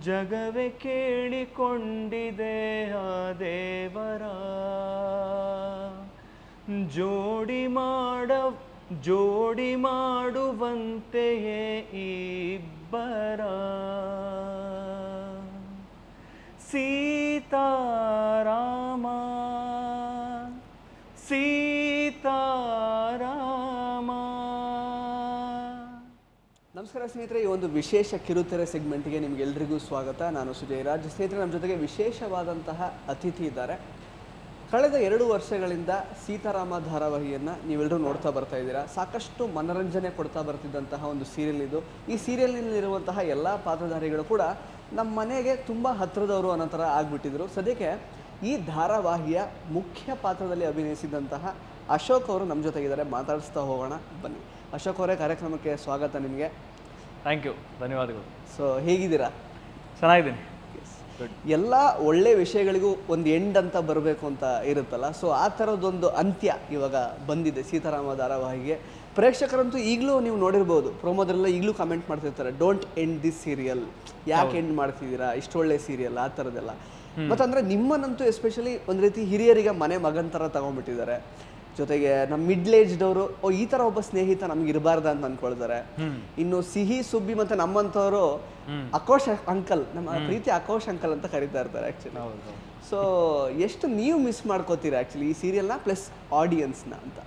ಜಗವೇ ಕೇಳಿಕೊಂಡಿದೆ ಆ ದೇವರ ಜೋಡಿ ಮಾಡುವಂತೆಯೇ ಇಬ್ಬರ ಸೀತಾರಾಮ ಸೀತಾರಾಮ. ನಮಸ್ಕಾರ ಸ್ನೇಹಿತರೆ, ಈ ಒಂದು ವಿಶೇಷ ಕಿರುತೆರೆ ಸೆಗ್ಮೆಂಟ್ಗೆ ನಿಮಗೆಲ್ಲರಿಗೂ ಸ್ವಾಗತ. ನಾನು ಸುಜಯ್ ರಾಜ್. ಸ್ನೇಹಿತರೆ, ನಮ್ಮ ಜೊತೆಗೆ ವಿಶೇಷವಾದಂತಹ ಅತಿಥಿ ಇದ್ದಾರೆ. ಕಳೆದ 2 ವರ್ಷಗಳಿಂದ ಸೀತಾರಾಮ ಧಾರಾವಾಹಿಯನ್ನು ನೀವೆಲ್ಲರೂ ನೋಡ್ತಾ ಬರ್ತಾ ಇದ್ದೀರಾ. ಸಾಕಷ್ಟು ಮನರಂಜನೆ ಕೊಡ್ತಾ ಬರ್ತಿದ್ದಂತಹ ಒಂದು ಸೀರಿಯಲ್ ಇದು. ಈ ಸೀರಿಯಲ್ನಲ್ಲಿರುವಂತಹ ಎಲ್ಲ ಪಾತ್ರಧಾರಿಗಳು ಕೂಡ ನಮ್ಮ ಮನೆಗೆ ತುಂಬ ಹತ್ತಿರದವರು ಅನ್ನೋ ಥರ ಆಗಿಬಿಟ್ಟಿದ್ರು. ಸದ್ಯಕ್ಕೆ ಈ ಧಾರಾವಾಹಿಯ ಮುಖ್ಯ ಪಾತ್ರದಲ್ಲಿ ಅಭಿನಯಿಸಿದಂತಹ ಅಶೋಕ್ ಅವರು ನಮ್ಮ ಜೊತೆಗಿದ್ದಾರೆ. ಮಾತಾಡಿಸ್ತಾ ಹೋಗೋಣ ಬನ್ನಿ. ಅಶೋಕ್ ಅವರೇ, ಕಾರ್ಯಕ್ರಮಕ್ಕೆ ಸ್ವಾಗತ ನಿಮಗೆ. ಥ್ಯಾಂಕ್ ಯು, ಧನ್ಯವಾದಗಳು. ಸೊ ಹೇಗಿದ್ದೀರಾ? ಚೆನ್ನಾಗಿದ್ದೀನಿ. ಎಲ್ಲ ಒಳ್ಳೆ ವಿಷಯಗಳಿಗೂ ಒಂದು ಎಂಡ್ ಅಂತ ಬರಬೇಕು ಅಂತ ಇರುತ್ತಲ್ಲ, ಸೊ ಆ ಥರದ್ದೊಂದು ಅಂತ್ಯ ಇವಾಗ ಬಂದಿದೆ ಸೀತಾರಾಮ ಧಾರಾವಾಹಿಗೆ. ಪ್ರೇಕ್ಷಕರಂತೂ ಈಗಲೂ ನೀವು ನೋಡಿರ್ಬೋದು, ಪ್ರೋಮೋದಲ್ಲೆಲ್ಲ ಈಗಲೂ ಕಮೆಂಟ್ ಮಾಡ್ತಿರ್ತಾರೆ, ಡೋಂಟ್ ಎಂಡ್ ದಿಸ್ ಸೀರಿಯಲ್, ಯಾಕೆ ಎಂಡ್ ಮಾಡ್ತಿದ್ದೀರಾ, ಇಷ್ಟು ಒಳ್ಳೆ ಸೀರಿಯಲ್, ಆ ಥರದ್ದೆಲ್ಲ. ಮತ್ತಂದರೆ ನಿಮ್ಮನ್ನಂತೂ ಎಸ್ಪೆಷಲಿ ಒಂದು ರೀತಿ ಹಿರಿಯರಿಗೆ ಮನೆ ಮಗನ ಥರ ತಗೊಂಡ್ಬಿಟ್ಟಿದ್ದಾರೆ. ಜೊತೆಗೆ ನಮ್ಮ ಮಿಡ್ಲ್ ಏಜ್ಡವರು ಈ ಥರ ಒಬ್ಬ ಸ್ನೇಹಿತ ನಮ್ಗೆ ಇರಬಾರ್ದ ಅಂತ ಅಂದ್ಕೊಳ್ತಾರೆ. ಇನ್ನು ಸಿಹಿ ಸುಬ್ಬಿ ಮತ್ತು ನಮ್ಮಂಥವರು ಆಕೋಶ್ ಅಂಕಲ್, ನಮ್ಮ ಪ್ರೀತಿ ಆಕೋಶ್ ಅಂಕಲ್ ಅಂತ ಕರೀತಾ ಇರ್ತಾರೆ ಆ್ಯಕ್ಚುಲಿ. ಸೊ ಎಷ್ಟು ನೀವು ಮಿಸ್ ಮಾಡ್ಕೋತೀರಾ ಆ್ಯಕ್ಚುಲಿ ಈ ಸೀರಿಯಲ್ನ ಪ್ಲಸ್ ಆಡಿಯನ್ಸ್ನ ಅಂತ?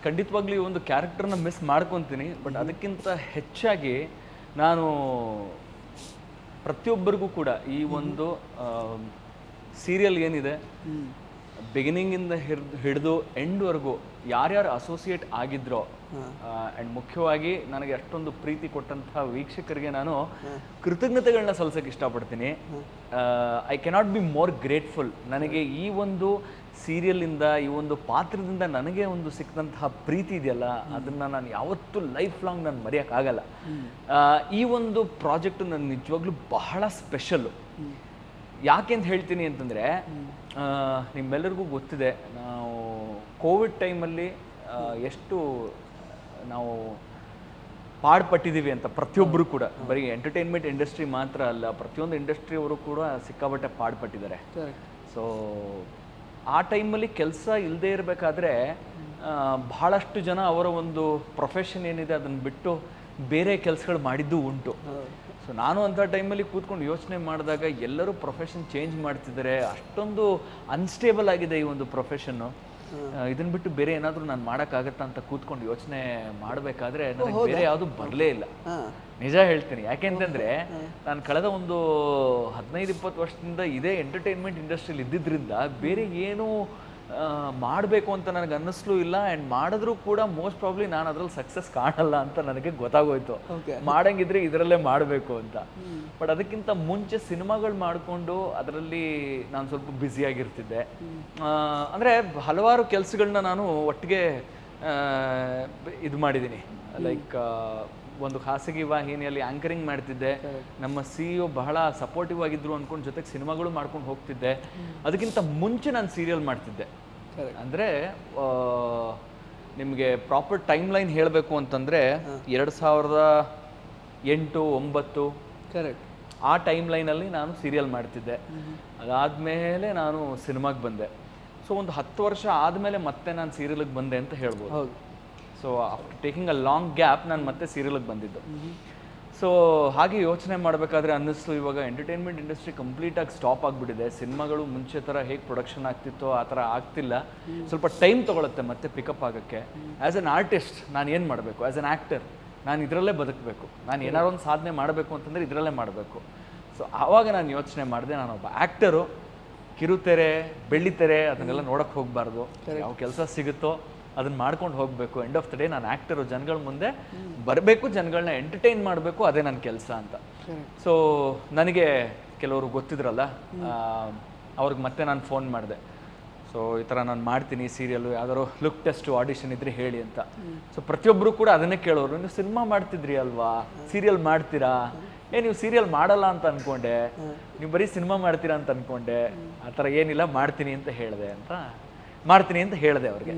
ಖಂಡಿತವಾಗ್ಲೂ ಈ ಒಂದು ಕ್ಯಾರೆಕ್ಟರ್ನ ಮಿಸ್ ಮಾಡ್ಕೊತೀನಿ. ಬಟ್ ಅದಕ್ಕಿಂತ ಹೆಚ್ಚಾಗಿ ನಾನು ಪ್ರತಿಯೊಬ್ಬರಿಗೂ ಕೂಡ ಈ ಒಂದು ಸೀರಿಯಲ್ ಏನಿದೆ, ಬಿಗಿನಿಂಗಿಂದ ಹಿಡಿದು ಎಂಡ್ವರೆಗೂ ಯಾರ್ಯಾರು ಅಸೋಸಿಯೇಟ್ ಆಗಿದ್ರೋ, ಆ್ಯಂಡ್ ಮುಖ್ಯವಾಗಿ ನನಗೆ ಅಷ್ಟೊಂದು ಪ್ರೀತಿ ಕೊಟ್ಟಂತಹ ವೀಕ್ಷಕರಿಗೆ ನಾನು ಕೃತಜ್ಞತೆಗಳನ್ನ ಸಲ್ಲಿಸೋಕೆ ಇಷ್ಟಪಡ್ತೀನಿ. I cannot be more grateful. ನನಗೆ ಈ ಒಂದು ಸೀರಿಯಲಿಂದ, ಈ ಒಂದು ಪಾತ್ರದಿಂದ ನನಗೆ ಒಂದು ಸಿಕ್ಕಂತಹ ಪ್ರೀತಿ ಇದೆಯಲ್ಲ, ಅದನ್ನು ನಾನು ಯಾವತ್ತೂ ಲೈಫ್ ಲಾಂಗ್ ನಾನು ಮರೆಯೋಕ್ಕಾಗಲ್ಲ. ಈ ಒಂದು ಪ್ರಾಜೆಕ್ಟು ನನ್ನ ನಿಜವಾಗ್ಲೂ ಬಹಳ ಸ್ಪೆಷಲ್ಲು. ಯಾಕೆ ಅಂತ ಹೇಳ್ತೀನಿ ಅಂತಂದರೆ, ನಿಮ್ಮೆಲ್ಲರಿಗೂ ಗೊತ್ತಿದೆ, ನಾವು ಕೋವಿಡ್ ಟೈಮಲ್ಲಿ ಎಷ್ಟು ನಾವು ಪಾಡ್ಪಟ್ಟಿದ್ದೀವಿ ಅಂತ. ಪ್ರತಿಯೊಬ್ಬರು ಕೂಡ, ಬರೀ ಎಂಟರ್ಟೈನ್ಮೆಂಟ್ ಇಂಡಸ್ಟ್ರಿ ಮಾತ್ರ ಅಲ್ಲ, ಪ್ರತಿಯೊಂದು ಇಂಡಸ್ಟ್ರಿಯವರು ಕೂಡ ಸಿಕ್ಕಾಪಟ್ಟೆ ಪಾಡ್ಪಟ್ಟಿದ್ದಾರೆ. ಸೊ ಆ ಟೈಮಲ್ಲಿ ಕೆಲಸ ಇಲ್ಲದೆ ಇರಬೇಕಾದ್ರೆ ಬಹಳಷ್ಟು ಜನ ಅವರ ಒಂದು ಪ್ರೊಫೆಷನ್ ಏನಿದೆ ಅದನ್ನು ಬಿಟ್ಟು ಬೇರೆ ಕೆಲಸಗಳು ಮಾಡಿದ್ದು ಉಂಟು. ಸೊ ನಾನು ಅಂಥ ಟೈಮಲ್ಲಿ ಕೂತ್ಕೊಂಡು ಯೋಚನೆ ಮಾಡಿದಾಗ ಎಲ್ಲರೂ ಪ್ರೊಫೆಷನ್ ಚೇಂಜ್ ಮಾಡ್ತಿದ್ದಾರೆ. ಅಷ್ಟೊಂದು ಅನ್ಸ್ಟೇಬಲ್ ಆಗಿದೆ ಈ ಒಂದು ಪ್ರೊಫೆಷನ್ನು. ಇದನ್ನು ಬಿಟ್ಟು ಬೇರೆ ಏನಾದರೂ ನಾನು ಮಾಡೋಕ್ಕಾಗತ್ತಾ ಅಂತ ಕೂತ್ಕೊಂಡು ಯೋಚನೆ ಮಾಡಬೇಕಾದ್ರೆ ನನಗೆ ಬೇರೆ ಯಾವುದು ಬರಲೇ ಇಲ್ಲ. ನಿಜ ಹೇಳ್ತೀನಿ. ಯಾಕೆಂತಂದರೆ ನಾನು ಕಳೆದ ಒಂದು 15-20 ವರ್ಷದಿಂದ ಇದೇ ಎಂಟರ್ಟೈನ್ಮೆಂಟ್ ಇಂಡಸ್ಟ್ರಿಯಲ್ಲಿ ಇದ್ದಿದ್ದರಿಂದ ಬೇರೆ ಏನೂ ಮಾಡಬೇಕು ಅಂತ ನನಗೆ ಅನ್ನಿಸ್ಲೂ ಇಲ್ಲ. ಆ್ಯಂಡ್ ಮಾಡಿದ್ರೂ ಕೂಡ ಮೋಸ್ಟ್ ಪ್ರಾಬ್ಲಿ ನಾನು ಅದರಲ್ಲಿ ಸಕ್ಸಸ್ ಕಾಣಲ್ಲ ಅಂತ ನನಗೆ ಗೊತ್ತಾಗೋಯ್ತು. ಮಾಡಂಗಿದ್ರೆ ಇದರಲ್ಲೇ ಮಾಡಬೇಕು ಅಂತ. ಬಟ್ ಅದಕ್ಕಿಂತ ಮುಂಚೆ ಸಿನಿಮಾಗಳು ಮಾಡಿಕೊಂಡು ಅದರಲ್ಲಿ ನಾನು ಸ್ವಲ್ಪ ಬ್ಯುಸಿಯಾಗಿರ್ತಿದ್ದೆ. ಅಂದರೆ ಹಲವಾರು ಕೆಲಸಗಳನ್ನ ನಾನು ಒಟ್ಟಿಗೆ ಇದು ಮಾಡಿದ್ದೀನಿ. ಲೈಕ್ ಒಂದು ಖಾಸಗಿ ವಾಹಿನಿಯಲ್ಲಿ ಆ್ಯಂಕರಿಂಗ್ ಮಾಡ್ತಿದ್ದೆ. ನಮ್ಮ CEO ಬಹಳ ಸಪೋರ್ಟಿವ್ ಆಗಿದ್ರು ಅಂದ್ಕೊಂಡು ಜೊತೆಗೆ ಸಿನಿಮಾಗಳು ಮಾಡ್ಕೊಂಡು ಹೋಗ್ತಿದ್ದೆ. ಅದಕ್ಕಿಂತ ಮುಂಚೆ ನಾನು ಸೀರಿಯಲ್ ಮಾಡ್ತಿದ್ದೆ. ಅಂದರೆ ನಿಮಗೆ ಪ್ರಾಪರ್ ಟೈಮ್ ಲೈನ್ ಹೇಳಬೇಕು ಅಂತಂದರೆ 2008-09 ಕರೆಕ್ಟ್ ಆ ಟೈಮ್ ಲೈನಲ್ಲಿ ನಾನು ಸೀರಿಯಲ್ ಮಾಡ್ತಿದ್ದೆ. ಅದಾದಮೇಲೆ ನಾನು ಸಿನಿಮಾಗೆ ಬಂದೆ. ಸೊ ಒಂದು 10 ವರ್ಷ ಆದಮೇಲೆ ಮತ್ತೆ ನಾನು ಸೀರಿಯಲ್ಗೆ ಬಂದೆ ಅಂತ ಹೇಳ್ಬೋದು. ಹೌದು. So after taking a long gap ನಾನು ಮತ್ತೆ ಸೀರಿಯಲ್ಗೆ ಬಂದಿದ್ದು. ಸೊ ಹಾಗೆ ಯೋಚನೆ ಮಾಡಬೇಕಾದ್ರೆ ಅನ್ನಿಸ್ತು, ಇವಾಗ ಎಂಟರ್ಟೈನ್ಮೆಂಟ್ ಇಂಡಸ್ಟ್ರಿ ಕಂಪ್ಲೀಟಾಗಿ ಸ್ಟಾಪ್ ಆಗಿಬಿಟ್ಟಿದೆ. ಸಿನಿಮಾಗಳು ಮುಂಚೆ ಥರ ಹೇಗೆ ಪ್ರೊಡಕ್ಷನ್ ಆಗ್ತಿತ್ತೋ ಆ ಥರ ಆಗ್ತಿಲ್ಲ. ಸ್ವಲ್ಪ ಟೈಮ್ ತೊಗೊಳುತ್ತೆ ಮತ್ತೆ ಪಿಕಪ್ ಆಗೋಕ್ಕೆ. ಆ್ಯಸ್ ಎನ್ ಆರ್ಟಿಸ್ಟ್ ನಾನು ಏನು ಮಾಡಬೇಕು? ಆ್ಯಸ್ ಎನ್ ಆ್ಯಕ್ಟರ್ ನಾನು ಇದರಲ್ಲೇ ಬದುಕಬೇಕು. ನಾನು ಏನಾದ್ರು ಒಂದು ಸಾಧನೆ ಮಾಡಬೇಕು ಅಂತಂದರೆ ಇದರಲ್ಲೇ ಮಾಡಬೇಕು. ಸೊ ಆವಾಗ ನಾನು ಯೋಚನೆ ಮಾಡಿದೆ, ನಾನೊಬ್ಬ ಆ್ಯಕ್ಟರು, ಕಿರುತೆರೆ, ಬೆಳ್ಳಿತೆರೆ ಅದನ್ನೆಲ್ಲ ನೋಡೋಕ್ಕೆ ಹೋಗಬಾರ್ದು. ಯಾವ ಕೆಲಸ ಸಿಗುತ್ತೋ ಅದನ್ನು ಮಾಡ್ಕೊಂಡು ಹೋಗಬೇಕು. ಎಂಡ್ ಆಫ್ ದ ಡೇ ನಾನು ಆ್ಯಕ್ಟರು, ಜನಗಳ ಮುಂದೆ ಬರಬೇಕು, ಜನಗಳನ್ನ ಎಂಟರ್ಟೈನ್ ಮಾಡಬೇಕು, ಅದೇ ನನ್ನ ಕೆಲಸ ಅಂತ. ಸೊ ನನಗೆ ಕೆಲವರು ಗೊತ್ತಿದ್ರಲ್ಲ, ಅವ್ರಿಗೆ ಮತ್ತೆ ನಾನು ಫೋನ್ ಮಾಡಿದೆ. ಸೊ ಈ ಥರ ನಾನು ಮಾಡ್ತೀನಿ ಸೀರಿಯಲ್ಲು, ಯಾವ್ದಾದ್ರು ಲುಕ್ ಟೆಸ್ಟು ಆಡಿಷನ್ ಇದ್ರೆ ಹೇಳಿ ಅಂತ. ಸೊ ಪ್ರತಿಯೊಬ್ಬರು ಕೂಡ ಅದನ್ನೇ ಕೇಳೋರು, ನೀವು ಸಿನಿಮಾ ಮಾಡ್ತಿದ್ರಿ ಅಲ್ವಾ, ಸೀರಿಯಲ್ ಮಾಡ್ತೀರಾ? ನೀವು ಸೀರಿಯಲ್ ಮಾಡಲ್ಲ ಅಂತ ಅಂದ್ಕೊಂಡೆ, ನೀವು ಬರೀ ಸಿನಿಮಾ ಮಾಡ್ತೀರಾ ಅಂತ ಅಂದ್ಕೊಂಡೆ. ಆ ಥರ ಏನಿಲ್ಲ, ಮಾಡ್ತೀನಿ ಅಂತ ಹೇಳಿದೆ ಅವ್ರಿಗೆ.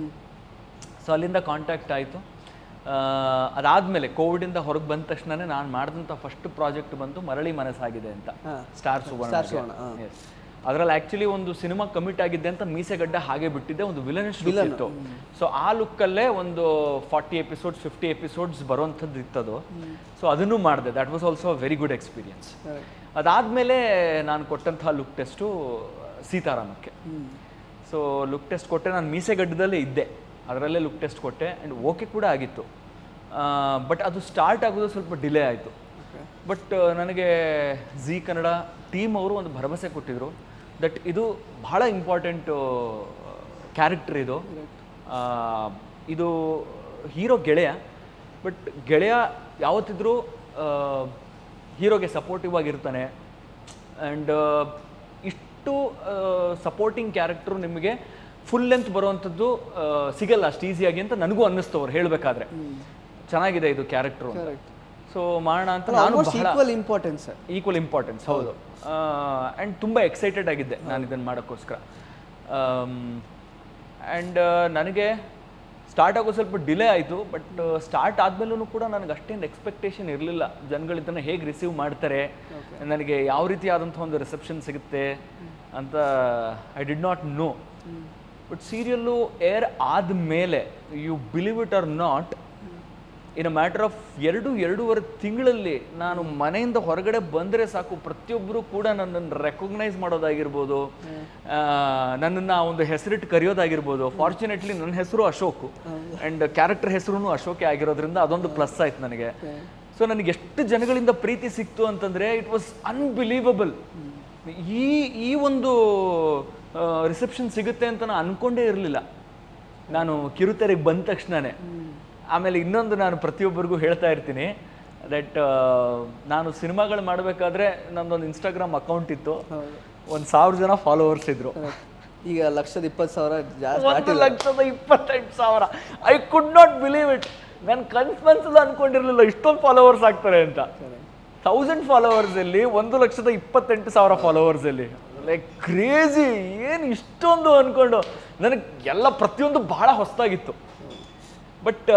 ಸೊ ಅಲ್ಲಿಂದ ಕಾಂಟ್ಯಾಕ್ಟ್ ಆಯಿತು. ಅದಾದಮೇಲೆ ಕೋವಿಡಿಂದ ಹೊರಗೆ ಬಂದ ತಕ್ಷಣನೇ ನಾನು ಮಾಡಿದಂಥ ಫಸ್ಟ್ ಪ್ರಾಜೆಕ್ಟ್ ಬಂದು ಮರಳಿ ಮನಸ್ಸಾಗಿದೆ ಅಂತ ಸ್ಟಾರ್ ಸುವರ್ಣ. ಅದರಲ್ಲಿ ಆ್ಯಕ್ಚುಲಿ ಒಂದು ಸಿನಿಮಾ ಕಮಿಟ್ ಆಗಿದ್ದೆ ಅಂತ ಮೀಸೆಗಡ್ಡ ಹಾಗೆ ಬಿಟ್ಟಿದ್ದೆ, ಒಂದು ವಿಲನಿಶ್ ಲುಕ್ ಇತ್ತು. ಸೊ ಆ ಲುಕ್ಕಲ್ಲೇ ಒಂದು 40 ಎಪಿಸೋಡ್ಸ್ 50 ಎಪಿಸೋಡ್ಸ್ ಬರೋವಂಥದ್ದು ಇತ್ತದು. ಸೊ ಅದನ್ನು ಮಾಡಿದೆ. That was also very good experience. ಅದಾದಮೇಲೆ ನಾನು ಕೊಟ್ಟಂತಹ ಲುಕ್ ಟೆಸ್ಟು ಸೀತಾರಾಮಕ್ಕೆ. ಸೊ ಲುಕ್ ಟೆಸ್ಟ್ ಕೊಟ್ಟೆ, ನಾನು ಮೀಸೆಗಡ್ಡದಲ್ಲೇ ಇದ್ದೆ, ಅದರಲ್ಲೇ ಲುಕ್ ಟೆಸ್ಟ್ ಕೊಟ್ಟೆ ಆ್ಯಂಡ್ ಓಕೆ ಕೂಡ ಆಗಿತ್ತು. ಬಟ್ ಅದು ಸ್ಟಾರ್ಟ್ ಆಗೋದು ಸ್ವಲ್ಪ ಡಿಲೇ ಆಯಿತು. ಬಟ್ ನನಗೆ ಜೀ ಕನ್ನಡ ಟೀಮ್ ಅವರು ಒಂದು ಭರವಸೆ ಕೊಟ್ಟಿದ್ರು ದಟ್ ಇದು ಬಹಳ ಇಂಪಾರ್ಟೆಂಟು ಕ್ಯಾರೆಕ್ಟರ್ ಇದು. ಇದು ಹೀರೋ ಗೆಳೆಯ, ಬಟ್ ಗೆಳೆಯ ಯಾವತ್ತಿದ್ರೂ ಹೀರೋಗೆ ಸಪೋರ್ಟಿವ್ ಆಗಿರ್ತಾನೆ. ಆ್ಯಂಡ್ ಇಷ್ಟು ಸಪೋರ್ಟಿಂಗ್ ಕ್ಯಾರೆಕ್ಟ್ರು ನಿಮಗೆ ಫುಲ್ ಲೆಂತ್ ಬರುವಂಥದ್ದು ಸಿಗಲ್ಲ ಅಷ್ಟು ಈಸಿಯಾಗಿ ಅಂತ ನನಗೂ ಅನ್ನಿಸ್ತು ಅವ್ರು ಹೇಳಬೇಕಾದ್ರೆ. ಚೆನ್ನಾಗಿದೆ ಇದು ಕ್ಯಾರೆಕ್ಟ್ರು, ಸೊ ಮಾಡೋಣ ಅಂತ ನಾನು ಈಕ್ವಲ್ ಇಂಪಾರ್ಟೆನ್ಸ್ ಹೌದು. ಆ್ಯಂಡ್ ತುಂಬ ಎಕ್ಸೈಟೆಡ್ ಆಗಿದ್ದೆ ನಾನು ಇದನ್ನು ಮಾಡೋಕ್ಕೋಸ್ಕರ. ಆ್ಯಂಡ್ ನನಗೆ ಸ್ಟಾರ್ಟ್ ಆಗೋ ಸ್ವಲ್ಪ ಡಿಲೇ ಆಯಿತು. ಬಟ್ ಸ್ಟಾರ್ಟ್ ಆದಮೇಲೂ ಕೂಡ ನನಗೆ ಅಷ್ಟೇನು ಎಕ್ಸ್ಪೆಕ್ಟೇಷನ್ ಇರಲಿಲ್ಲ ಜನಗಳು ಇದನ್ನು ಹೇಗೆ ರಿಸೀವ್ ಮಾಡ್ತಾರೆ, ನನಗೆ ಯಾವ ರೀತಿಯಾದಂಥ ಒಂದು ರಿಸೆಪ್ಷನ್ ಸಿಗುತ್ತೆ ಅಂತ I did not know. But ಸೀರಿಯಲ್ಲು ಏರ್ ಆದಮೇಲೆ you believe it or not, in a matter of 2-2.5 ತಿಂಗಳಲ್ಲಿ ನಾನು ಮನೆಯಿಂದ ಹೊರಗಡೆ ಬಂದರೆ ಸಾಕು ಪ್ರತಿಯೊಬ್ಬರು ಕೂಡ ನನ್ನನ್ನು ರೆಕಗ್ನೈಸ್ ಮಾಡೋದಾಗಿರ್ಬೋದು, ನನ್ನನ್ನು ಒಂದು ಹೆಸರಿಟ್ಟು ಕರೆಯೋದಾಗಿರ್ಬೋದು. ಫಾರ್ಚುನೇಟ್ಲಿ ನನ್ನ ಹೆಸರು ಅಶೋಕ್ ಆ್ಯಂಡ್ ಕ್ಯಾರೆಕ್ಟರ್ ಹೆಸರು ಅಶೋಕೆ ಆಗಿರೋದ್ರಿಂದ ಅದೊಂದು ಪ್ಲಸ್ ಆಯ್ತು ನನಗೆ. ಸೊ ನನಗೆ ಎಷ್ಟು ಜನಗಳಿಂದ ಪ್ರೀತಿ ಸಿಕ್ತು ಅಂತಂದರೆ ಇಟ್ ವಾಸ್ ಅನ್ಬಿಲೀವಬಲ್. ಈ ಒಂದು ರಿಸೆಪ್ಷನ್ ಸಿಗುತ್ತೆ ಅಂತ ನಾನು ಅಂದ್ಕೊಂಡೇ ಇರಲಿಲ್ಲ ನಾನು ಕಿರುತೆರೆಗೆ ಬಂದ ತಕ್ಷಣವೇ. ಆಮೇಲೆ ಇನ್ನೊಂದು ನಾನು ಪ್ರತಿಯೊಬ್ಬರಿಗೂ ಹೇಳ್ತಾ ಇರ್ತೀನಿ ದಟ್ ನಾನು ಸಿನಿಮಾಗಳು ಮಾಡಬೇಕಾದ್ರೆ ನನ್ನೊಂದು ಇನ್ಸ್ಟಾಗ್ರಾಮ್ ಅಕೌಂಟ್ ಇತ್ತು, 1,000 ಜನ ಫಾಲೋವರ್ಸ್ ಇದ್ರು. ಈಗ 1,20,000 1,28,000. I could not believe it. ನಾನು ಕನ್ಸಲ್ಲೂ ಅನ್ಕೊಂಡಿರ್ಲಿಲ್ಲ ಇಷ್ಟೊಂದು ಫಾಲೋವರ್ಸ್ ಆಗ್ತಾರೆ ಅಂತ. 1000 ಫಾಲೋವರ್ಸಲ್ಲಿ 1,28,000 ಫಾಲೋವರ್ಸಲ್ಲಿ ಲೈಕ್ ಕ್ರೇಜಿ. ಏನು ಇಷ್ಟೊಂದು ಅಂದ್ಕೊಂಡು ನನಗೆ ಎಲ್ಲ ಪ್ರತಿಯೊಂದು ಬಹಳ ಹೊಸದಾಗಿತ್ತು. ಬಟ್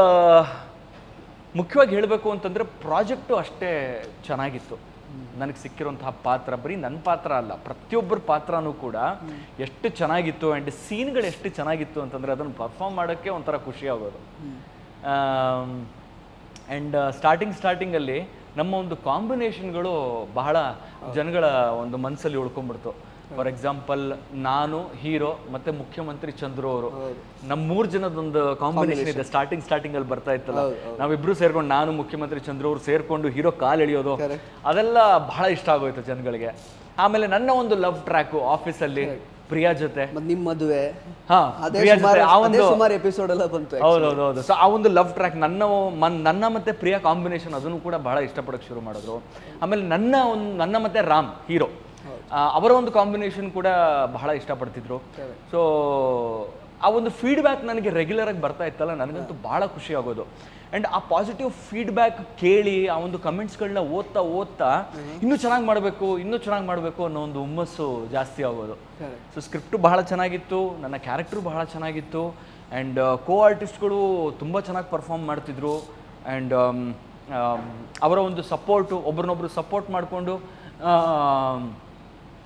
ಮುಖ್ಯವಾಗಿ ಹೇಳಬೇಕು ಅಂತಂದರೆ ಪ್ರಾಜೆಕ್ಟು ಅಷ್ಟೇ ಚೆನ್ನಾಗಿತ್ತು. ನನಗೆ ಸಿಕ್ಕಿರುವಂತಹ ಪಾತ್ರ ಬರೀ ನನ್ನ ಪಾತ್ರ ಅಲ್ಲ, ಪ್ರತಿಯೊಬ್ಬರ ಪಾತ್ರನೂ ಕೂಡ ಎಷ್ಟು ಚೆನ್ನಾಗಿತ್ತು. ಆ್ಯಂಡ್ ಸೀನ್ಗಳು ಎಷ್ಟು ಚೆನ್ನಾಗಿತ್ತು ಅಂತಂದರೆ ಅದನ್ನು ಪರ್ಫಾರ್ಮ್ ಮಾಡೋಕ್ಕೆ ಒಂಥರ ಖುಷಿ ಆಗೋದು. ಆ್ಯಂಡ್ ಸ್ಟಾರ್ಟಿಂಗಲ್ಲಿ ನಮ್ಮ ಒಂದು ಕಾಂಬಿನೇಷನ್ಗಳು ಬಹಳ ಜನಗಳ ಒಂದು ಮನಸ್ಸಲ್ಲಿ ಉಳ್ಕೊಂಡ್ಬಿಡ್ತು. ಫಾರ್ ಎಕ್ಸಾಂಪಲ್ ನಾನು ಹೀರೋ ಮತ್ತೆ ಮುಖ್ಯಮಂತ್ರಿ ಚಂದ್ರು ಅವರು, ನಮ್ಮ 3 ಜನದೊಂದು ಕಾಂಬಿನೇಷನ್ ಇದೆ. ಸ್ಟಾರ್ಟಿಂಗ್ ಅಲ್ಲಿ ಬರ್ತಾ ಇತ್ತಲ್ಲ, ನಾವಿಬ್ರು ಸೇರ್ಕೊಂಡು ನಾನು ಮುಖ್ಯಮಂತ್ರಿ ಚಂದ್ರು ಅವರು ಸೇರ್ಕೊಂಡು ಹೀರೋ ಕಾಲ್ ಎಳೆಯೋದು, ಅದೆಲ್ಲ ಬಹಳ ಇಷ್ಟ ಆಗೋಯ್ತು ಜನಗಳಿಗೆ. ಆಮೇಲೆ ನನ್ನ ಒಂದು ಲವ್ ಟ್ರ್ಯಾಕು ಆಫೀಸಲ್ಲಿ ಪ್ರಿಯಾ ಜೊತೆ, ನಿಮ್ಮ ಮದುವೆ, ಸುಮಾರು ಎಪಿಸೋಡ್ ಎಲ್ಲ ಬಂತು. ಹೌದೌದು. ಸೊ ಆ ಒಂದು ಲವ್ ಟ್ರ್ಯಾಕ್ ನನ್ನ ಮತ್ತೆ ಪ್ರಿಯಾ ಕಾಂಬಿನೇಷನ್ ಅದನ್ನು ಕೂಡ ಬಹಳ ಇಷ್ಟಪಡೋಕೆ ಶುರು ಮಾಡಿದ್ರು. ಆಮೇಲೆ ನನ್ನ ಮತ್ತೆ ರಾಮ್ ಹೀರೋ ಅವರ ಒಂದು ಕಾಂಬಿನೇಷನ್ ಕೂಡ ಬಹಳ ಇಷ್ಟಪಡ್ತಿದ್ರು. ಸೊ ಆ ಒಂದು ಫೀಡ್ಬ್ಯಾಕ್ ನನಗೆ ರೆಗ್ಯುಲರ್ ಆಗಿ ಬರ್ತಾ ಇತ್ತಲ್ಲ, ನನಗಂತೂ ಬಹಳ ಖುಷಿ ಆಗೋದು. ಆ್ಯಂಡ್ ಆ ಪಾಸಿಟಿವ್ ಫೀಡ್ಬ್ಯಾಕ್ ಕೇಳಿ ಆ ಒಂದು ಕಮೆಂಟ್ಸ್ಗಳನ್ನ ಓದ್ತಾ ಇನ್ನೂ ಚೆನ್ನಾಗಿ ಮಾಡಬೇಕು ಅನ್ನೋ ಒಂದು ಹುಮ್ಮಸ್ಸು ಜಾಸ್ತಿ ಆಗೋದು. ಸೊ ಸ್ಕ್ರಿಪ್ಟು ಬಹಳ ಚೆನ್ನಾಗಿತ್ತು, ನನ್ನ ಕ್ಯಾರೆಕ್ಟ್ರು ಬಹಳ ಚೆನ್ನಾಗಿತ್ತು, ಆ್ಯಂಡ್ ಕೋ ಆರ್ಟಿಸ್ಟ್ಗಳು ತುಂಬ ಚೆನ್ನಾಗಿ ಪರ್ಫಾರ್ಮ್ ಮಾಡ್ತಿದ್ರು. ಆ್ಯಂಡ್ ಅವರ ಒಂದು ಸಪೋರ್ಟು, ಒಬ್ರನ್ನೊಬ್ರು ಸಪೋರ್ಟ್ ಮಾಡಿಕೊಂಡು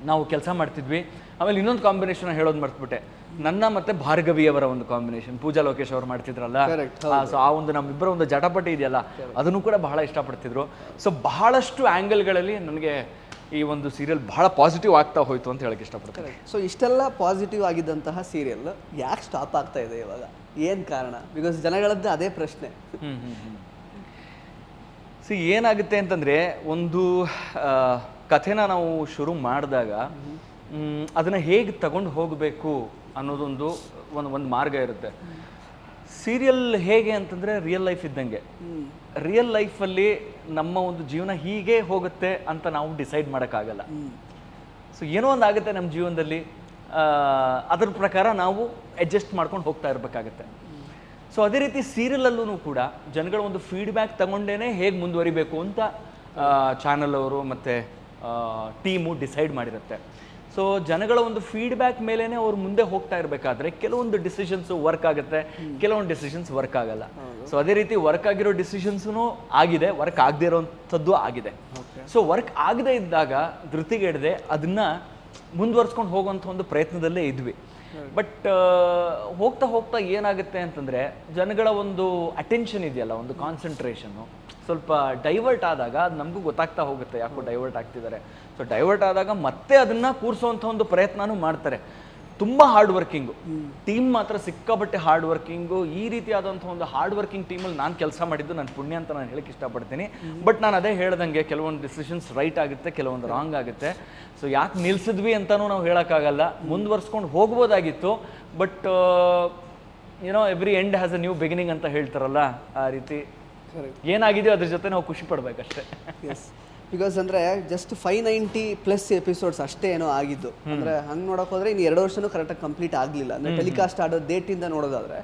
ನಾವು ಕೆಲಸ ಮಾಡ್ತಿದ್ವಿ. ಆಮೇಲೆ ಇನ್ನೊಂದು ಕಾಂಬಿನೇಷನ್ ಹೇಳೋದು ಮರ್ತ್ಬಿಟ್ಟೆ, ನನ್ನ ಮತ್ತೆ ಭಾರ್ಗವಿ ಅವರ ಒಂದು ಕಾಂಬಿನೇಷನ್, ಪೂಜಾ ಲೋಕೇಶ್ ಅವರು ಮಾಡ್ತಿದ್ರಲ್ಲ. ಸೊ ಆ ಒಂದು ನಮ್ಮಿಬ್ಬರ ಒಂದು ಜಟಪಟಿ ಇದೆಯಲ್ಲ, ಅದನ್ನು ಕೂಡ ಬಹಳ ಇಷ್ಟಪಡ್ತಿದ್ರು. ಸೊ ಬಹಳಷ್ಟು ಆ್ಯಂಗಲ್ಗಳಲ್ಲಿ ನನಗೆ ಈ ಒಂದು ಸೀರಿಯಲ್ ಬಹಳ ಪಾಸಿಟಿವ್ ಆಗ್ತಾ ಹೋಯ್ತು ಅಂತ ಹೇಳಕ್ಕೆ ಇಷ್ಟಪಡ್ತಾರೆ. ಸೊ ಇಷ್ಟೆಲ್ಲ ಪಾಸಿಟಿವ್ ಆಗಿದ್ದಂತಹ ಸೀರಿಯಲ್ ಯಾಕೆ ಸ್ಟಾಪ್ ಆಗ್ತಾ ಇದೆ ಇವಾಗ? ಏನು ಕಾರಣ? ಬಿಕಾಸ್ ಜನಗಳದ್ದು ಅದೇ ಪ್ರಶ್ನೆ. ಸೊ ಏನಾಗುತ್ತೆ ಅಂತಂದರೆ, ಒಂದು ಕಥೆನ ನಾವು ಶುರು ಮಾಡಿದಾಗ ಅದನ್ನು ಹೇಗೆ ತಗೊಂಡು ಹೋಗಬೇಕು ಅನ್ನೋದೊಂದು ಒಂದು ಮಾರ್ಗ ಇರುತ್ತೆ. ಸೀರಿಯಲ್ ಹೇಗೆ ಅಂತಂದರೆ ರಿಯಲ್ ಲೈಫ್ ಇದ್ದಂಗೆ. ರಿಯಲ್ ಲೈಫಲ್ಲಿ ನಮ್ಮ ಒಂದು ಜೀವನ ಹೀಗೆ ಹೋಗುತ್ತೆ ಅಂತ ನಾವು ಡಿಸೈಡ್ ಮಾಡೋಕ್ಕಾಗಲ್ಲ. ಸೊ ಏನೋ ಒಂದು ಆಗುತ್ತೆ ನಮ್ಮ ಜೀವನದಲ್ಲಿ, ಅದ್ರ ಪ್ರಕಾರ ನಾವು ಅಡ್ಜಸ್ಟ್ ಮಾಡ್ಕೊಂಡು ಹೋಗ್ತಾ ಇರಬೇಕಾಗತ್ತೆ. ಸೊ ಅದೇ ರೀತಿ ಸೀರಿಯಲಲ್ಲೂ ಕೂಡ ಜನಗಳ ಒಂದು ಫೀಡ್ಬ್ಯಾಕ್ ತಗೊಂಡೇ ಹೇಗೆ ಮುಂದುವರಿಬೇಕು ಅಂತ ಚಾನಲ್ ಅವರು ಮತ್ತು ಟೀಮು ಡಿಸೈಡ್ ಮಾಡಿರುತ್ತೆ. ಸೊ ಜನಗಳ ಒಂದು ಫೀಡ್ಬ್ಯಾಕ್ ಮೇಲೇ ಅವ್ರು ಮುಂದೆ ಹೋಗ್ತಾ ಇರಬೇಕಾದ್ರೆ ಕೆಲವೊಂದು ಡಿಸಿಷನ್ಸ್ ವರ್ಕ್ ಆಗುತ್ತೆ, ಕೆಲವೊಂದು ಡಿಸಿಷನ್ಸ್ ವರ್ಕ್ ಆಗಲ್ಲ. ಸೊ ಅದೇ ರೀತಿ ವರ್ಕ್ ಆಗಿರೋ ಡಿಸಿಷನ್ಸ್ನು ಆಗಿದೆ, ವರ್ಕ್ ಆಗದೆ ಇರೋಂಥದ್ದು ಆಗಿದೆ. ಸೊ ವರ್ಕ್ ಆಗದೆ ಇದ್ದಾಗ ಧೃತಿಗೆಡದೆ ಅದನ್ನ ಮುಂದುವರ್ಸ್ಕೊಂಡು ಹೋಗುವಂಥ ಒಂದು ಪ್ರಯತ್ನದಲ್ಲೇ ಇದ್ವಿ. ಬಟ್ ಹೋಗ್ತಾ ಹೋಗ್ತಾ ಏನಾಗುತ್ತೆ ಅಂತಂದರೆ ಜನಗಳ ಒಂದು ಅಟೆನ್ಷನ್ ಇದೆಯಲ್ಲ, ಒಂದು ಕಾನ್ಸಂಟ್ರೇಷನ್ನು ಸ್ವಲ್ಪ ಡೈವರ್ಟ್ ಆದಾಗ ಅದು ನಮಗೂ ಗೊತ್ತಾಗ್ತಾ ಹೋಗುತ್ತೆ ಯಾಕೋ ಡೈವರ್ಟ್ ಆಗ್ತಿದ್ದಾರೆ. ಸೊ ಡೈವರ್ಟ್ ಆದಾಗ ಮತ್ತೆ ಅದನ್ನು ಕೂರಿಸೋವಂಥ ಒಂದು ಪ್ರಯತ್ನನೂ ಮಾಡ್ತಾರೆ. ತುಂಬ ಹಾರ್ಡ್ ವರ್ಕಿಂಗು ಟೀಮ್ ಮಾತ್ರ ಸಿಕ್ಕಾಬಟ್ಟೆ ಹಾರ್ಡ್ ವರ್ಕಿಂಗು. ಈ ರೀತಿಯಾದಂಥ ಒಂದು ಹಾರ್ಡ್ ವರ್ಕಿಂಗ್ ಟೀಮಲ್ಲಿ ನಾನು ಕೆಲಸ ಮಾಡಿದ್ದು ನನ್ನ ಪುಣ್ಯ ಅಂತ ನಾನು ಹೇಳಕ್ಕೆ ಇಷ್ಟಪಡ್ತೀನಿ. ಬಟ್ ನಾನು ಅದೇ ಹೇಳ್ದಂಗೆ ಕೆಲವೊಂದು ಡಿಸಿಷನ್ಸ್ ರೈಟ್ ಆಗುತ್ತೆ, ಕೆಲವೊಂದು ರಾಂಗ್ ಆಗುತ್ತೆ. ಸೊ ಯಾಕೆ ನಿಲ್ಸಿದ್ವಿ ಅಂತಲೂ ನಾವು ಹೇಳೋಕ್ಕಾಗಲ್ಲ, ಮುಂದುವರ್ಸ್ಕೊಂಡು ಹೋಗ್ಬೋದಾಗಿತ್ತು. ಬಟ್ ಏನೋ every end has a new beginning ಅಂತ ಹೇಳ್ತಾರಲ್ಲ, ಆ ರೀತಿ ಏನಾಗಿದೆಯೋ ಅದ್ರ ಜೊತೆ ನಾವು ಖುಷಿ ಪಡ್ಬೇಕಷ್ಟೇ. ಎಸ್, ಬಿಕಾಸ್ ಅಂದರೆ ಜಸ್ಟ್ 590+ ಎಪಿಸೋಡ್ಸ್ ಅಷ್ಟೇ ಏನೋ ಆಗಿದ್ದು. ಅಂದರೆ ಹಂಗೆ ನೋಡೋಕೆ ಹೋದ್ರೆ ಇನ್ನು 2 ವರ್ಷನೂ ಕರೆಕ್ಟಾಗಿ ಕಂಪ್ಲೀಟ್ ಆಗಲಿಲ್ಲ. ಅಂದರೆ ಟೆಲಿಕಾಸ್ಟ್ ಆಡೋ ಡೇಟ್ ಇಂದ ನೋಡೋದಾದ್ರೆ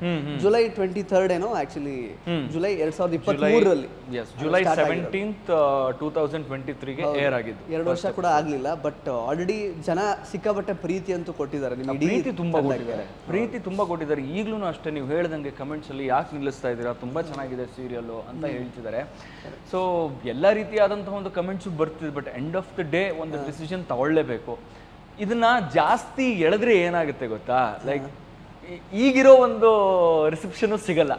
ಜುಲೈ 23rd ಏನೋ, ಆಕ್ಚುಲಿ ಜುಲೈ 2023ರಲ್ಲಿ, ಜುಲೈ 17th 2023ಗೆ ಏರ್ ಆಗಿದ್ದು. 2 ವರ್ಷ ಕೂಡ ಆಗಲಿಲ್ಲ. ಬಟ್ ಆಲ್ರೆಡಿ ಜನ ಸಿಕ್ಕಾಪಟ್ಟೆ ಪ್ರೀತಿ ಅಂತೂ ಕೊಟ್ಟಿದ್ದಾರೆ. ನಿಮಗೆ ಪ್ರೀತಿ ತುಂಬ ಕೊಟ್ಟಿದ್ದಾರೆ. ಈಗಲೂ ಅಷ್ಟೇ ನೀವು ಹೇಳ್ದಂಗೆ ಕಮೆಂಟ್ಸ್ ಅಲ್ಲಿ ಯಾಕೆ ನಿಲ್ಲಿಸ್ತಾ ಇದ್ದೀರಾ, ತುಂಬಾ ಚೆನ್ನಾಗಿದೆ ಸೀರಿಯಲ್ ಅಂತ ಹೇಳ್ತಿದ್ದಾರೆ. ಸೊ ಎಲ್ಲ ರೀತಿಯಾದಂತಹ ಒಂದು ಕಮೆಂಟ್ಸು ಬರ್ತಿದೆ. But end of the day ಒಂದು ಡಿಸಿಷನ್ ತಗೊಳ್ಳೇಬೇಕು. ಇದನ್ನ ಜಾಸ್ತಿ ಎಳೆದ್ರೆ ಏನಾಗುತ್ತೆ ಗೊತ್ತಾ, ಲೈಕ್ ಈಗಿರೋ ಒಂದು ರಿಸೆಪ್ಷನ್ ಸಿಗಲ್ಲ.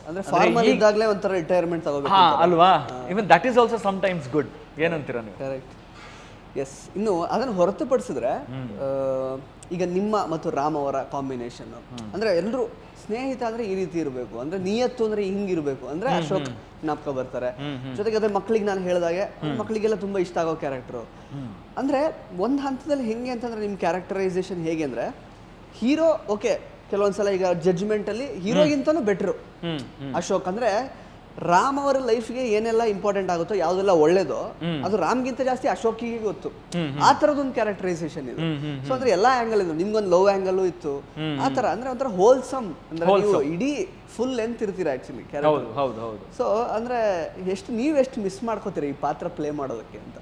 ಅಂದ್ರೆ ಫಾರ್ಮಲ್ ಇದ್ದಾಗಲೇ ಒಂಥರ ರಿಟೈರ್ಮೆಂಟ್ ತಗೋಬೇಕು ಅಲ್ವಾ. Even that is also sometimes good. ಏನಂತೀರಾ ನೀವು? ಕರೆಕ್ಟ್. ಎಸ್. ಇನ್ನು ಅದನ್ನು ಹೊರತುಪಡಿಸಿದ್ರೆ ಈಗ ನಿಮ್ಮ ಮತ್ತು ರಾಮ್ ಅವರ ಕಾಂಬಿನೇಷನ್, ಅಂದ್ರೆ ಎಲ್ಲರೂ ಸ್ನೇಹಿತ ಅಂದ್ರೆ ಈ ರೀತಿ ಇರಬೇಕು, ಅಂದ್ರೆ ನಿಯತ್ತು ಅಂದ್ರೆ ಹಿಂಗಿರ್ಬೇಕು ಅಂದ್ರೆ ಅಶೋಕ್ ಜ್ಞಾಪಕ ಬರ್ತಾರೆ. ಜೊತೆಗೆ ಅದ್ರ ಮಕ್ಕಳಿಗೆ ನಾನು ಹೇಳಿದಾಗೆ ಮಕ್ಕಳಿಗೆಲ್ಲ ತುಂಬಾ ಇಷ್ಟ ಆಗೋ ಕ್ಯಾರೆಕ್ಟರ್. ಅಂದ್ರೆ ಒಂದು ಹಂತದಲ್ಲಿ ಹೆಂಗೆ ಅಂತಂದ್ರೆ ನಿಮ್ಮ ಕ್ಯಾರೆಕ್ಟರೈಸೇಷನ್ ಹೇಗೆ ಅಂದ್ರೆ ಹೀರೋ ಓಕೆ, ಕೆಲವೊಂದ್ಸಲ ಈಗ ಜಡ್ಜ್ಮೆಂಟ್ ಅಲ್ಲಿ ಹೀರೋಗಿಂತನೂ ಬೆಟ್ರು ಅಶೋಕ್. ಅಂದ್ರೆ ರಾಮ್ ಅವರ ಲೈಫ್ಗೆ ಏನೆಲ್ಲ ಇಂಪಾರ್ಟೆಂಟ್ ಆಗುತ್ತೋ, ಯಾವ್ದೆಲ್ಲ ಒಳ್ಳೇದೋ ಅದು ರಾಮ್ಗಿಂತ ಜಾಸ್ತಿ ಅಶೋಕಿಗೆ ಗೊತ್ತು. ಆ ತರದೊಂದು ಕ್ಯಾರೆಕ್ಟರೈಸೇಷನ್ ಇದೆ. ಸೊ ಅಂದ್ರೆ ಎಲ್ಲಾ ಆಂಗಲ್ ಇತ್ತು, ನಿಮ್ಗೊಂದು ಲವ್ ಆಂಗಲ್ ಇತ್ತು, ಆ ತರ ಅಂದ್ರೆ ಒಂಥರ ಹೋಲ್ಸಮ್. ಅಂದ್ರೆ ನೀವು ಇಡೀ ಫುಲ್ ಲೆಂತ್ ಇರ್ತೀರಾ ಆಕ್ಚುಲಿ ಕ್ಯಾರೆಕ್ಟರ್. ಸೊ ಅಂದ್ರೆ ನೀವೆಷ್ಟು ಮಿಸ್ ಮಾಡ್ಕೋತೀರಾ ಈ ಪಾತ್ರ ಪ್ಲೇ ಮಾಡೋದಕ್ಕೆ ಅಂತ?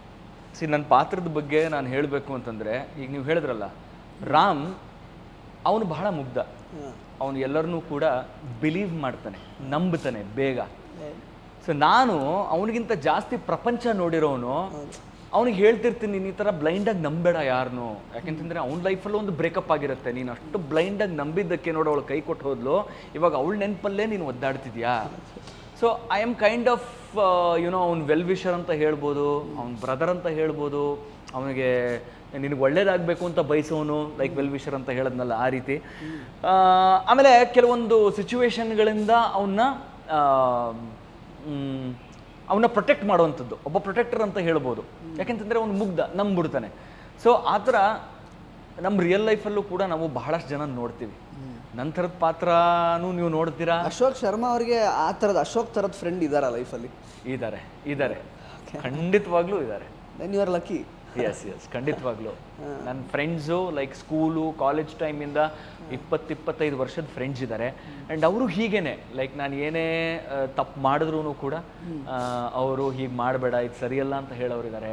ನನ್ನ ಪಾತ್ರದ ಬಗ್ಗೆ ನಾನು ಹೇಳಬೇಕು ಅಂತಂದ್ರೆ, ಈಗ ನೀವು ಹೇಳಿದ್ರಲ್ಲ, ರಾಮ್ ಅವನು ಬಹಳ ಮುಗ್ಧ. ಅವನು ಎಲ್ಲರನ್ನೂ ಕೂಡ ಬಿಲೀವ್ ಮಾಡ್ತಾನೆ, ನಂಬ್ತಾನೆ ಬೇಗ. ಸೊ ನಾನು ಅವನಿಗಿಂತ ಜಾಸ್ತಿ ಪ್ರಪಂಚ ನೋಡಿರೋನು. ಅವ್ನಿಗೆ ಹೇಳ್ತಿರ್ತೀನಿ, ನೀನು ಈ ಥರ ಬ್ಲೈಂಡಾಗಿ ನಂಬೇಡ ಯಾರನ್ನು. ಯಾಕೆಂತಂದರೆ ಅವ್ನ ಲೈಫಲ್ಲೂ ಒಂದು ಬ್ರೇಕಪ್ ಆಗಿರುತ್ತೆ. ನೀನು ಅಷ್ಟು ಬ್ಲೈಂಡಾಗಿ ನಂಬಿದ್ದಕ್ಕೆ ನೋಡು ಅವಳು ಕೈ ಕೊಟ್ಟು ಹೋದ್ಲು, ಇವಾಗ ಅವಳ ನೆನಪಲ್ಲೇ ನೀನು ಒದ್ದಾಡ್ತಿದ್ಯಾ. So I am kind of you know ಅವ್ನ ವೆಲ್ ವಿಷರ್ ಅಂತ ಹೇಳ್ಬೋದು, ಅವ್ನ ಬ್ರದರ್ ಅಂತ ಹೇಳ್ಬೋದು. ಅವನಿಗೆ ನಿನಗೆ ಒಳ್ಳೇದಾಗಬೇಕು ಅಂತ ಬಯಸೋನು, ಲೈಕ್ ವೆಲ್ ವಿಷರ್ ಅಂತ ಹೇಳದ್ನಲ್ಲ ಆ ರೀತಿ. ಆಮೇಲೆ ಕೆಲವೊಂದು ಸಿಚುವೇಶನ್ಗಳಿಂದ ಅವನ್ನ ಪ್ರೊಟೆಕ್ಟ್ ಮಾಡುವಂಥದ್ದು, ಒಬ್ಬ ಪ್ರೊಟೆಕ್ಟರ್ ಅಂತ ಹೇಳ್ಬೋದು. ಯಾಕೆಂತಂದರೆ ಅವನು ಮುಗ್ಧ, ನಂಬಿಡ್ತಾನೆ. ಸೊ ಆ ಥರ ನಮ್ಮ ರಿಯಲ್ ಲೈಫಲ್ಲೂ ಕೂಡ ನಾವು ಬಹಳಷ್ಟು ಜನ ನೋಡ್ತೀವಿ. ನಂತರದ ಪಾತ್ರನೂ ನೀವು ನೋಡ್ತೀರಾ. ಅಶೋಕ್ ಶರ್ಮಾ ಅವರಿಗೆ ಆ ಥರದ ಅಶೋಕ್ ಥರದ ಫ್ರೆಂಡ್ ಇದ್ದಾರಾ ಲೈಫಲ್ಲಿ? ಇದ್ದಾರೆ, ಖಂಡಿತವಾಗ್ಲೂ ಇದ್ದಾರೆ. Then you are lucky. Yes ಖಂಡಿತವಾಗ್ಲೂ. ನನ್ನ ಫ್ರೆಂಡ್ಸು ಲೈಕ್ ಸ್ಕೂಲು ಕಾಲೇಜ್ ಟೈಮಿಂದ 20-25 ವರ್ಷದ ಫ್ರೆಂಡ್ಸ್ ಇದ್ದಾರೆ. ಆ್ಯಂಡ್ ಅವರು ಹೀಗೇನೆ, ಲೈಕ್ ನಾನು ಏನೇ ತಪ್ಪು ಮಾಡಿದ್ರೂ ಕೂಡ ಅವರು ಹೀಗೆ ಮಾಡಬೇಡ, ಇದು ಸರಿಯಲ್ಲ ಅಂತ ಹೇಳೋರಿದ್ದಾರೆ.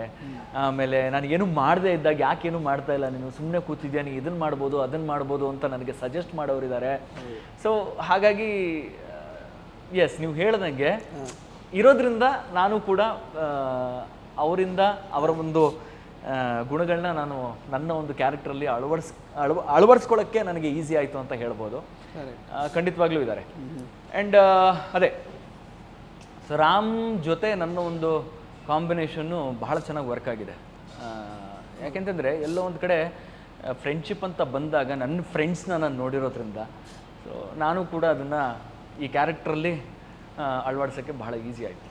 ಆಮೇಲೆ ನಾನು ಏನು ಮಾಡದೇ ಇದ್ದಾಗ ಯಾಕೇನು ಮಾಡ್ತಾ ಇಲ್ಲ, ನೀನು ಸುಮ್ಮನೆ ಕೂತಿದ್ಯಾ, ನೀನು ಇದನ್ನು ಮಾಡ್ಬೋದು ಅದನ್ನು ಮಾಡ್ಬೋದು ಅಂತ ನನಗೆ ಸಜೆಸ್ಟ್ ಮಾಡೋರಿದ್ದಾರೆ. ಸೊ ಹಾಗಾಗಿ ಎಸ್, ನೀವು ಹೇಳ್ದಂಗೆ ಇರೋದ್ರಿಂದ ನಾನು ಕೂಡ ಅವರಿಂದ ಅವರ ಒಂದು ಗುಣಗಳನ್ನ ನಾನು ನನ್ನ ಒಂದು ಕ್ಯಾರೆಕ್ಟ್ರಲ್ಲಿ ಅಳವಡಿಸ್ಕೊಳ್ಳೋಕ್ಕೆ ನನಗೆ ಈಸಿ ಆಯಿತು ಅಂತ ಹೇಳ್ಬೋದು. ಖಂಡಿತವಾಗ್ಲೂ ಇದ್ದಾರೆ. ಆ್ಯಂಡ್ ಅದೇ, ಸೊ ರಾಮ್ ಜೊತೆ ನನ್ನ ಒಂದು ಕಾಂಬಿನೇಷನ್ನು ಬಹಳ ಚೆನ್ನಾಗಿ ವರ್ಕ್ ಆಗಿದೆ. ಯಾಕೆಂತಂದರೆ ಎಲ್ಲೋ ಒಂದು ಕಡೆ ಫ್ರೆಂಡ್ಶಿಪ್ ಅಂತ ಬಂದಾಗ ನನ್ನ ಫ್ರೆಂಡ್ಸ್ನ ನಾನು ನೋಡಿರೋದ್ರಿಂದ ಸೊ ನಾನು ಕೂಡ ಅದನ್ನು ಈ ಕ್ಯಾರೆಕ್ಟ್ರಲ್ಲಿ ಅಳವಡಿಸೋಕ್ಕೆ ಬಹಳ ಈಸಿ ಆಯಿತು.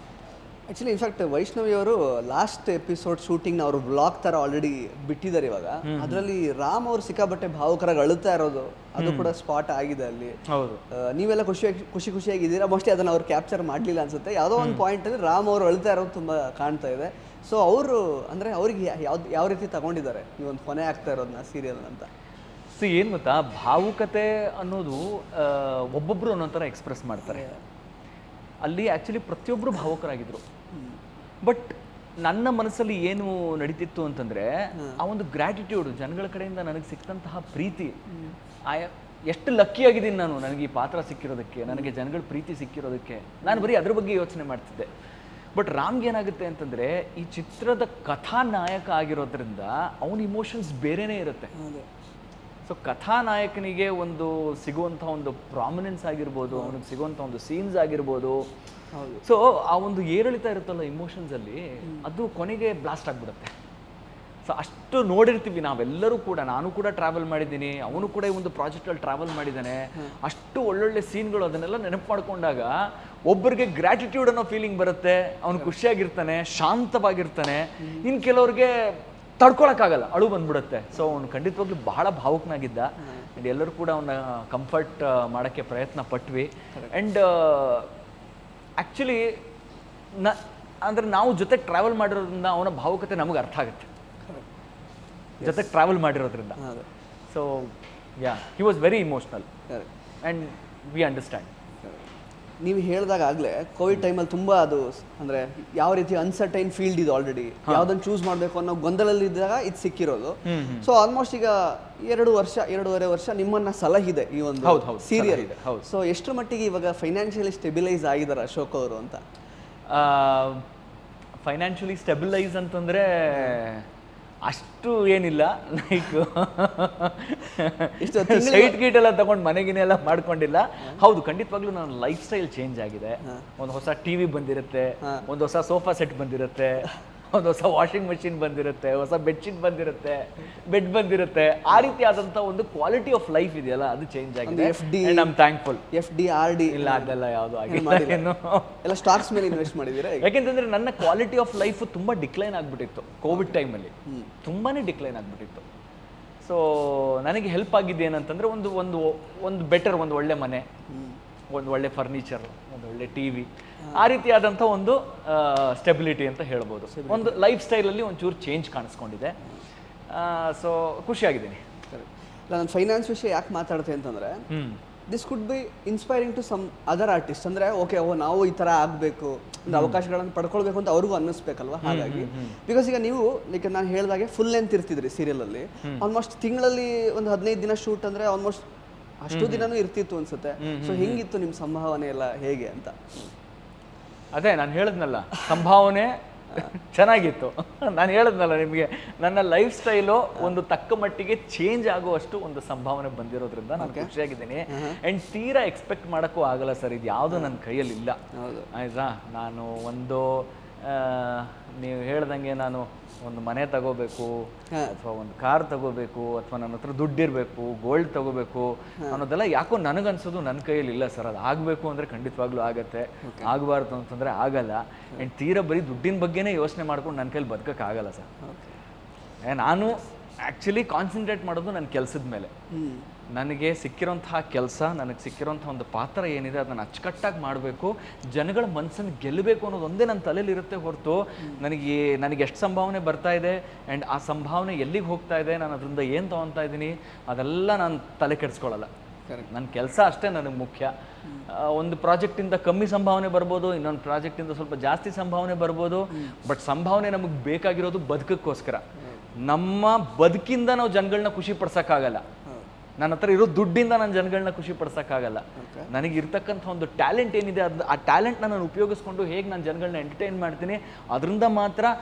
ಆ್ಯಕ್ಚುಲಿ ಇನ್ಫ್ಯಾಕ್ಟ್ ವೈಷ್ಣವಿ ಅವರು ಲಾಸ್ಟ್ ಎಪಿಸೋಡ್ ಶೂಟಿಂಗ್ ಅವರು ಬ್ಲಾಗ್ ಥರ ಆಲ್ರೆಡಿ ಬಿಟ್ಟಿದ್ದಾರೆ ಇವಾಗ. ಅದರಲ್ಲಿ ರಾಮ್ ಅವರು ಸಿಕ್ಕಾಬಟ್ಟೆ ಭಾವುಕರಾಗಿ ಅಳುತ್ತಾ ಇರೋದು ಅದು ಕೂಡ ಸ್ಪಾಟ್ ಆಗಿದೆ ಅಲ್ಲಿ. ಹೌದು, ನೀವೆಲ್ಲ ಖುಷಿಯಾಗಿದ್ದೀರಾ. ಮೋಸ್ಟ್ಲಿ ಅದನ್ನು ಅವ್ರು ಕ್ಯಾಪ್ಚರ್ ಮಾಡಲಿಲ್ಲ ಅನ್ಸುತ್ತೆ. ಯಾವುದೋ ಒಂದು ಪಾಯಿಂಟಲ್ಲಿ ರಾಮ್ ಅವರು ಅಳುತ್ತಾ ಇರೋದು ತುಂಬ ಕಾಣ್ತಾ ಇದೆ. ಸೊ ಅವರು ಅಂದರೆ ಅವ್ರಿಗೆ ಯಾವ ರೀತಿ ತಗೊಂಡಿದ್ದಾರೆ ಈ ಒಂದು ಕೊನೆ ಆಗ್ತಾ ಇರೋದನ್ನ ಸೀರಿಯಲ್ ಅಂತ? ಸೊ ಏನು ಗೊತ್ತಾ, ಭಾವುಕತೆ ಅನ್ನೋದು ಒಬ್ಬೊಬ್ಬರು ಅನ್ನೋ ಥರ ಎಕ್ಸ್ಪ್ರೆಸ್ ಮಾಡ್ತಾರೆ. ಅಲ್ಲಿ ಆ್ಯಕ್ಚುಲಿ ಪ್ರತಿಯೊಬ್ಬರು ಭಾವುಕರಾಗಿದ್ದರು. ಬಟ್ ನನ್ನ ಮನಸ್ಸಲ್ಲಿ ಏನು ನಡೀತಿತ್ತು ಅಂತಂದ್ರೆ ಆ ಒಂದು ಗ್ರ್ಯಾಟಿಟ್ಯೂಡ್, ಜನಗಳ ಕಡೆಯಿಂದ ನನಗೆ ಸಿಕ್ಕಂತಹ ಪ್ರೀತಿ, ಎಷ್ಟು ಲಕ್ಕಿ ಆಗಿದ್ದೀನಿ ನಾನು, ನನಗೆ ಈ ಪಾತ್ರ ಸಿಕ್ಕಿರೋದಕ್ಕೆ, ನನಗೆ ಜನಗಳ ಪ್ರೀತಿ ಸಿಕ್ಕಿರೋದಕ್ಕೆ. ನಾನು ಬರೀ ಅದ್ರ ಬಗ್ಗೆ ಯೋಚನೆ ಮಾಡ್ತಿದ್ದೆ. ಬಟ್ ರಾಮ್ಗೆ ಏನಾಗುತ್ತೆ ಅಂತಂದ್ರೆ, ಈ ಚಿತ್ರದ ಕಥಾನಾಯಕ ಆಗಿರೋದ್ರಿಂದ ಅವನ ಇಮೋಷನ್ಸ್ ಬೇರೆನೇ ಇರುತ್ತೆ. ಸೊ ಕಥಾನಾಯಕನಿಗೆ ಒಂದು ಸಿಗುವಂಥ ಒಂದು ಪ್ರಾಮಿನೆನ್ಸ್ ಆಗಿರ್ಬೋದು, ಅವನಿಗೆ ಸಿಗುವಂಥ ಒಂದು ಸೀನ್ಸ್ ಆಗಿರ್ಬೋದು, ಸೊ ಆ ಒಂದು ಏರಿಳಿತ ಇರುತ್ತಲ್ಲ ಇಮೋಷನ್ಸಲ್ಲಿ, ಅದು ಕೊನೆಗೆ ಬ್ಲಾಸ್ಟ್ ಆಗಿಬಿಡುತ್ತೆ. ಸೊ ಅಷ್ಟು ನೋಡಿರ್ತೀವಿ ನಾವೆಲ್ಲರೂ ಕೂಡ. ನಾನು ಕೂಡ ಟ್ರಾವೆಲ್ ಮಾಡಿದ್ದೀನಿ, ಅವನು ಕೂಡ ಈ ಒಂದು ಪ್ರಾಜೆಕ್ಟಲ್ಲಿ ಟ್ರಾವೆಲ್ ಮಾಡಿದ್ದಾನೆ. ಅಷ್ಟು ಒಳ್ಳೊಳ್ಳೆ ಸೀನ್ಗಳು, ಅದನ್ನೆಲ್ಲ ನೆನಪು ಮಾಡ್ಕೊಂಡಾಗ ಒಬ್ಬರಿಗೆ ಗ್ರ್ಯಾಟಿಟ್ಯೂಡ್ ಅನ್ನೋ ಫೀಲಿಂಗ್ ಬರುತ್ತೆ. ಅವನು ಖುಷಿಯಾಗಿರ್ತಾನೆ, ಶಾಂತವಾಗಿರ್ತಾನೆ. ಇನ್ನು ಕೆಲವ್ರಿಗೆ ತಡ್ಕೊಳಕ್ಕಾಗಲ್ಲ, ಅಳು ಬಂದ್ಬಿಡುತ್ತೆ. ಸೊ ಅವನು ಖಂಡಿತವಾಗ್ಲೂ ಬಹಳ ಭಾವುಕನಾಗಿದ್ದ. ಆ್ಯಂಡ್ ಎಲ್ಲರೂ ಕೂಡ ಅವನ ಕಂಫರ್ಟ್ ಮಾಡೋಕ್ಕೆ ಪ್ರಯತ್ನ ಪಟ್ವಿ. ಆ್ಯಂಡ್ ಆ್ಯಕ್ಚುಲಿ ಅಂದರೆ ನಾವು ಜೊತೆಗೆ ಟ್ರಾವೆಲ್ ಮಾಡಿರೋದ್ರಿಂದ ಅವನ ಭಾವುಕತೆ ನಮಗೆ ಅರ್ಥ ಆಗುತ್ತೆ, ಜೊತೆಗೆ ಟ್ರಾವೆಲ್ ಮಾಡಿರೋದ್ರಿಂದ. So yeah, he was very emotional and we understand. ನೀವು ಹೇಳಿದಾಗಲೇ ಕೋವಿಡ್ ಟೈಮಲ್ಲಿ ತುಂಬ ಅದು ಅಂದರೆ ಯಾವ ರೀತಿ ಅನ್ಸರ್ಟೈನ್ ಫೀಲ್ಡ್ ಇದು, ಆಲ್ರೆಡಿ ಯಾವುದನ್ನು ಚೂಸ್ ಮಾಡಬೇಕು ಅನ್ನೋ ಗೊಂದಲಲ್ಲಿ ಇದ್ದಾಗ ಇದು ಸಿಕ್ಕಿರೋದು. ಸೊ ಆಲ್ಮೋಸ್ಟ್ ಈಗ 2.5 ವರ್ಷ ನಿಮ್ಮನ್ನ ಸಲಹಿದೆ ಈ ಒಂದು ಸೀರಿಯಲ್. ಸೊ ಎಷ್ಟರ ಮಟ್ಟಿಗೆ ಇವಾಗ ಫೈನಾನ್ಷಿಯಲಿ ಸ್ಟೆಬಿಲೈಸ್ ಆಗಿದ್ದಾರೆ ಅಶೋಕ್ ಅವರು ಅಂತ? ಫೈನಾನ್ಷಿಯಲಿ ಸ್ಟೆಬಿಲೈಸ್ ಅಂತಂದರೆ ಅಷ್ಟು ಏನಿಲ್ಲ. ಲೈಕ್ ಸೈಟ್ ಗೀಟ್ ಎಲ್ಲ ತಗೊಂಡು ಮನೆಗಿನೆಲ್ಲ ಮಾಡ್ಕೊಂಡಿಲ್ಲ. ಹೌದು, ಖಂಡಿತವಾಗ್ಲೂ ನನ್ನ ಲೈಫ್ ಸ್ಟೈಲ್ ಚೇಂಜ್ ಆಗಿದೆ. ಒಂದು ಹೊಸ ಟಿವಿ ಬಂದಿರುತ್ತೆ, ಒಂದು ಹೊಸ ಸೋಫಾ ಸೆಟ್ ಬಂದಿರುತ್ತೆ, ಒಂದು ಹೊಸ ವಾಷಿಂಗ್ ಮಷಿನ್ ಬಂದಿರುತ್ತೆ, ಹೊಸ ಬೆಡ್ಶೀಟ್ ಬಂದಿರುತ್ತೆ, ಬೆಡ್ ಬಂದಿರುತ್ತೆ. ಆ ರೀತಿ ಆದಂತ ಒಂದು ಕ್ವಾಲಿಟಿ ಆಫ್ ಲೈಫ್ ಇದೆಯಲ್ಲ, ಅದು ಚೇಂಜ್ ಆಗಿದೆ. I am thankful. FD RD ಇಲ್ಲ, ಅದೆಲ್ಲ ಯಾವುದು ಆಗಿಲ್ಲ. ಎಲ್ಲ ಸ್ಟಾಕ್ಸ್ ಮೇಲೆ ಇನ್ವೆಸ್ಟ್ ಮಾಡಿದ್ದೀರಾ? ಯಾಕೆಂತಂದ್ರೆ ನನ್ನ ಕ್ವಾಲಿಟಿ ಆಫ್ ಲೈಫ್ ತುಂಬಾ ಡಿಕ್ಲೈನ್ ಆಗ್ಬಿಟ್ಟಿತ್ತು ಕೋವಿಡ್ ಟೈಮಲ್ಲಿ, ತುಂಬಾನೇ ಡಿಕ್ಲೈನ್ ಆಗ್ಬಿಟ್ಟಿತ್ತು. ಸೊ ನನಗೆ ಹೆಲ್ಪ್ ಆಗಿದ್ದು ಏನಂತಂದ್ರೆ, ಒಂದು ಒಂದು ಒಂದು ಬೆಟರ್, ಒಂದು ಒಳ್ಳೆ ಮನೆ, ಒಂದು ಒಳ್ಳೆ ಫರ್ನಿಚರ್, ಒಂದು ಒಳ್ಳೆ ಟಿವಿ, ಆ ರೀತಿಯಾದಂಥ ಒಂದು ಸ್ಟೆಬಿಲಿಟಿ ಅಂತ ಹೇಳ್ಬೋದು. ಒಂದು ಲೈಫ್ ಸ್ಟೈಲಲ್ಲಿ ಒಂಚೂರು ಚೇಂಜ್ ಕಾಣಿಸ್ಕೊಂಡಿದೆ. ಸೊ ಖುಷಿಯಾಗಿದ್ದೀನಿ. ನಾನು ಫೈನಾನ್ಸ್ ವಿಷಯ ಯಾಕೆ ಮಾತಾಡ್ತೇನೆ ಅಂತಂದರೆ, this could be inspiring to some other artist. ಅಂದರೆ ಓಕೆ, ನಾವು ಈ ಥರ ಆಗಬೇಕು, ಒಂದು ಅವಕಾಶಗಳನ್ನು ಪಡ್ಕೊಳ್ಬೇಕು ಅಂತ ಅವ್ರಿಗೂ ಅನ್ನಿಸ್ಬೇಕಲ್ವ. ಹಾಗಾಗಿ ಬಿಕಾಸ್ ಈಗ ನೀವು ಲೈಕ್ ನಾನು ಹೇಳಿದಾಗೆ ಫುಲ್ ಲೆಂತ್ ಇರ್ತಿದ್ರಿ ಸೀರಿಯಲಲ್ಲಿ. ಆಲ್ಮೋಸ್ಟ್ ತಿಂಗಳಲ್ಲಿ ಒಂದು 15 ದಿನ ಶೂಟ್ ಅಂದರೆ ಆಲ್ಮೋಸ್ಟ್ ಅಷ್ಟು ದಿನನೂ ಇರ್ತಿತ್ತು ಅನ್ಸುತ್ತೆ. ಸೊ ಹೆಂಗಿತ್ತು ನಿಮ್ಮ ಸಂಭಾವನೆ ಎಲ್ಲ ಹೇಗೆ ಅಂತ? ಅದೇ ನಾನು ಹೇಳಿದ್ನಲ್ಲ, ಸಂಭಾವನೆ ಚೆನ್ನಾಗಿತ್ತು. ನಾನು ಹೇಳಿದ್ನಲ್ಲ ನಿಮಗೆ, ನನ್ನ ಲೈಫ್ ಸ್ಟೈಲು ಒಂದು ತಕ್ಕ ಮಟ್ಟಿಗೆ ಚೇಂಜ್ ಆಗುವಷ್ಟು ಒಂದು ಸಂಭಾವನೆ ಬಂದಿರೋದ್ರಿಂದ ನಾನು ಖುಷಿಯಾಗಿದ್ದೀನಿ. ಆ್ಯಂಡ್ ತೀರಾ ಎಕ್ಸ್ಪೆಕ್ಟ್ ಮಾಡೋಕ್ಕೂ ಆಗಲ್ಲ ಸರ್, ಇದು ಯಾವುದು ನನ್ನ ಕೈಯಲ್ಲಿ ಇಲ್ಲ. ಆಯ್ತಾ, ನಾನು ಒಂದು ನೀವು ಹೇಳ್ದಂಗೆ ನಾನು ಒಂದು ಮನೆ ತಗೋಬೇಕು, ಅಥವಾ ಒಂದು ಕಾರ್ ತಗೋಬೇಕು, ಅಥವಾ ನನ್ನ ಹತ್ರ ದುಡ್ಡಿರಬೇಕು, ಗೋಲ್ಡ್ ತಗೋಬೇಕು ಅನ್ನೋದೆಲ್ಲ ಯಾಕೋ ನನಗನ್ಸೋದು ನನ್ನ ಕೈಯಲ್ಲಿ ಇಲ್ಲ ಸರ್. ಅದು ಆಗಬೇಕು ಅಂದರೆ ಖಂಡಿತವಾಗ್ಲೂ ಆಗತ್ತೆ, ಆಗಬಾರ್ದು ಅಂತಂದರೆ ಆಗಲ್ಲ. ಆ್ಯಂಡ್ ತೀರಾ ಬರೀ ದುಡ್ಡಿನ ಬಗ್ಗೆನೇ ಯೋಚನೆ ಮಾಡ್ಕೊಂಡು ನನ್ನ ಕೈಲಿ ಬದುಕೋಕ್ಕಾಗಲ್ಲ ಸರ್. ನಾನು ಆ್ಯಕ್ಚುಲಿ ಕಾನ್ಸಂಟ್ರೇಟ್ ಮಾಡೋದು ನನ್ನ ಕೆಲಸದ ಮೇಲೆ. ನನಗೆ ಸಿಕ್ಕಿರೋಂತಹ ಕೆಲಸ, ನನಗೆ ಸಿಕ್ಕಿರೋಂಥ ಒಂದು ಪಾತ್ರ ಏನಿದೆ ಅದನ್ನು ಅಚ್ಚುಕಟ್ಟಾಗಿ ಮಾಡಬೇಕು, ಜನಗಳ ಮನಸ್ಸನ್ನು ಗೆಲ್ಲಬೇಕು ಅನ್ನೋದು ಒಂದೇ ನನ್ನ ತಲೆಯಲ್ಲಿ ಇರುತ್ತೆ ಹೊರತು ನನಗೆ ಎಷ್ಟು ಸಂಭಾವನೆ ಬರ್ತಾ ಇದೆ ಆ್ಯಂಡ್ ಆ ಸಂಭಾವನೆ ಎಲ್ಲಿಗೆ ಹೋಗ್ತಾ ಇದೆ, ನಾನು ಅದರಿಂದ ಏನು ತೊಗೊತಾ ಇದ್ದೀನಿ, ಅದೆಲ್ಲ ನಾನು ತಲೆ ಕೆಡಿಸ್ಕೊಳ್ಳಲ್ಲ. ನನ್ನ ಕೆಲಸ ಅಷ್ಟೇ ನನಗೆ ಮುಖ್ಯ. ಒಂದು ಪ್ರಾಜೆಕ್ಟಿಂದ ಕಮ್ಮಿ ಸಂಭಾವನೆ ಬರ್ಬೋದು, ಇನ್ನೊಂದು ಪ್ರಾಜೆಕ್ಟಿಂದ ಸ್ವಲ್ಪ ಜಾಸ್ತಿ ಸಂಭಾವನೆ ಬರ್ಬೋದು. ಬಟ್ ಸಂಭಾವನೆ ನಮಗೆ ಬೇಕಾಗಿರೋದು ಬದುಕಕ್ಕೋಸ್ಕರ. ನಮ್ಮ ಬದುಕಿಂದ ನಾವು ಜನಗಳನ್ನ ಖುಷಿ ಪಡ್ಸೋಕ್ಕಾಗಲ್ಲ. ನನ್ನ ಹತ್ರ ಇರೋ ದುಡ್ಡಿಂದ ನಾನು ಜನಗಳನ್ನ ಖುಷಿ ಪಡ್ಸೋಕ್ಕಾಗಲ್ಲ. ನನಗೆ ಇರ್ತಕ್ಕಂಥ ಒಂದು ಟ್ಯಾಲೆಂಟ್ ಏನಿದೆ, ಆ ಟ್ಯಾಲೆಂಟ್ನ ನಾನು ಉಪಯೋಗಿಸ್ಕೊಂಡು ಹೇಗೆ ನಾನು ಜನಗಳನ್ನ ಎಂಟರ್ಟೈನ್ ಮಾಡ್ತೀನಿ, ಅದರಿಂದ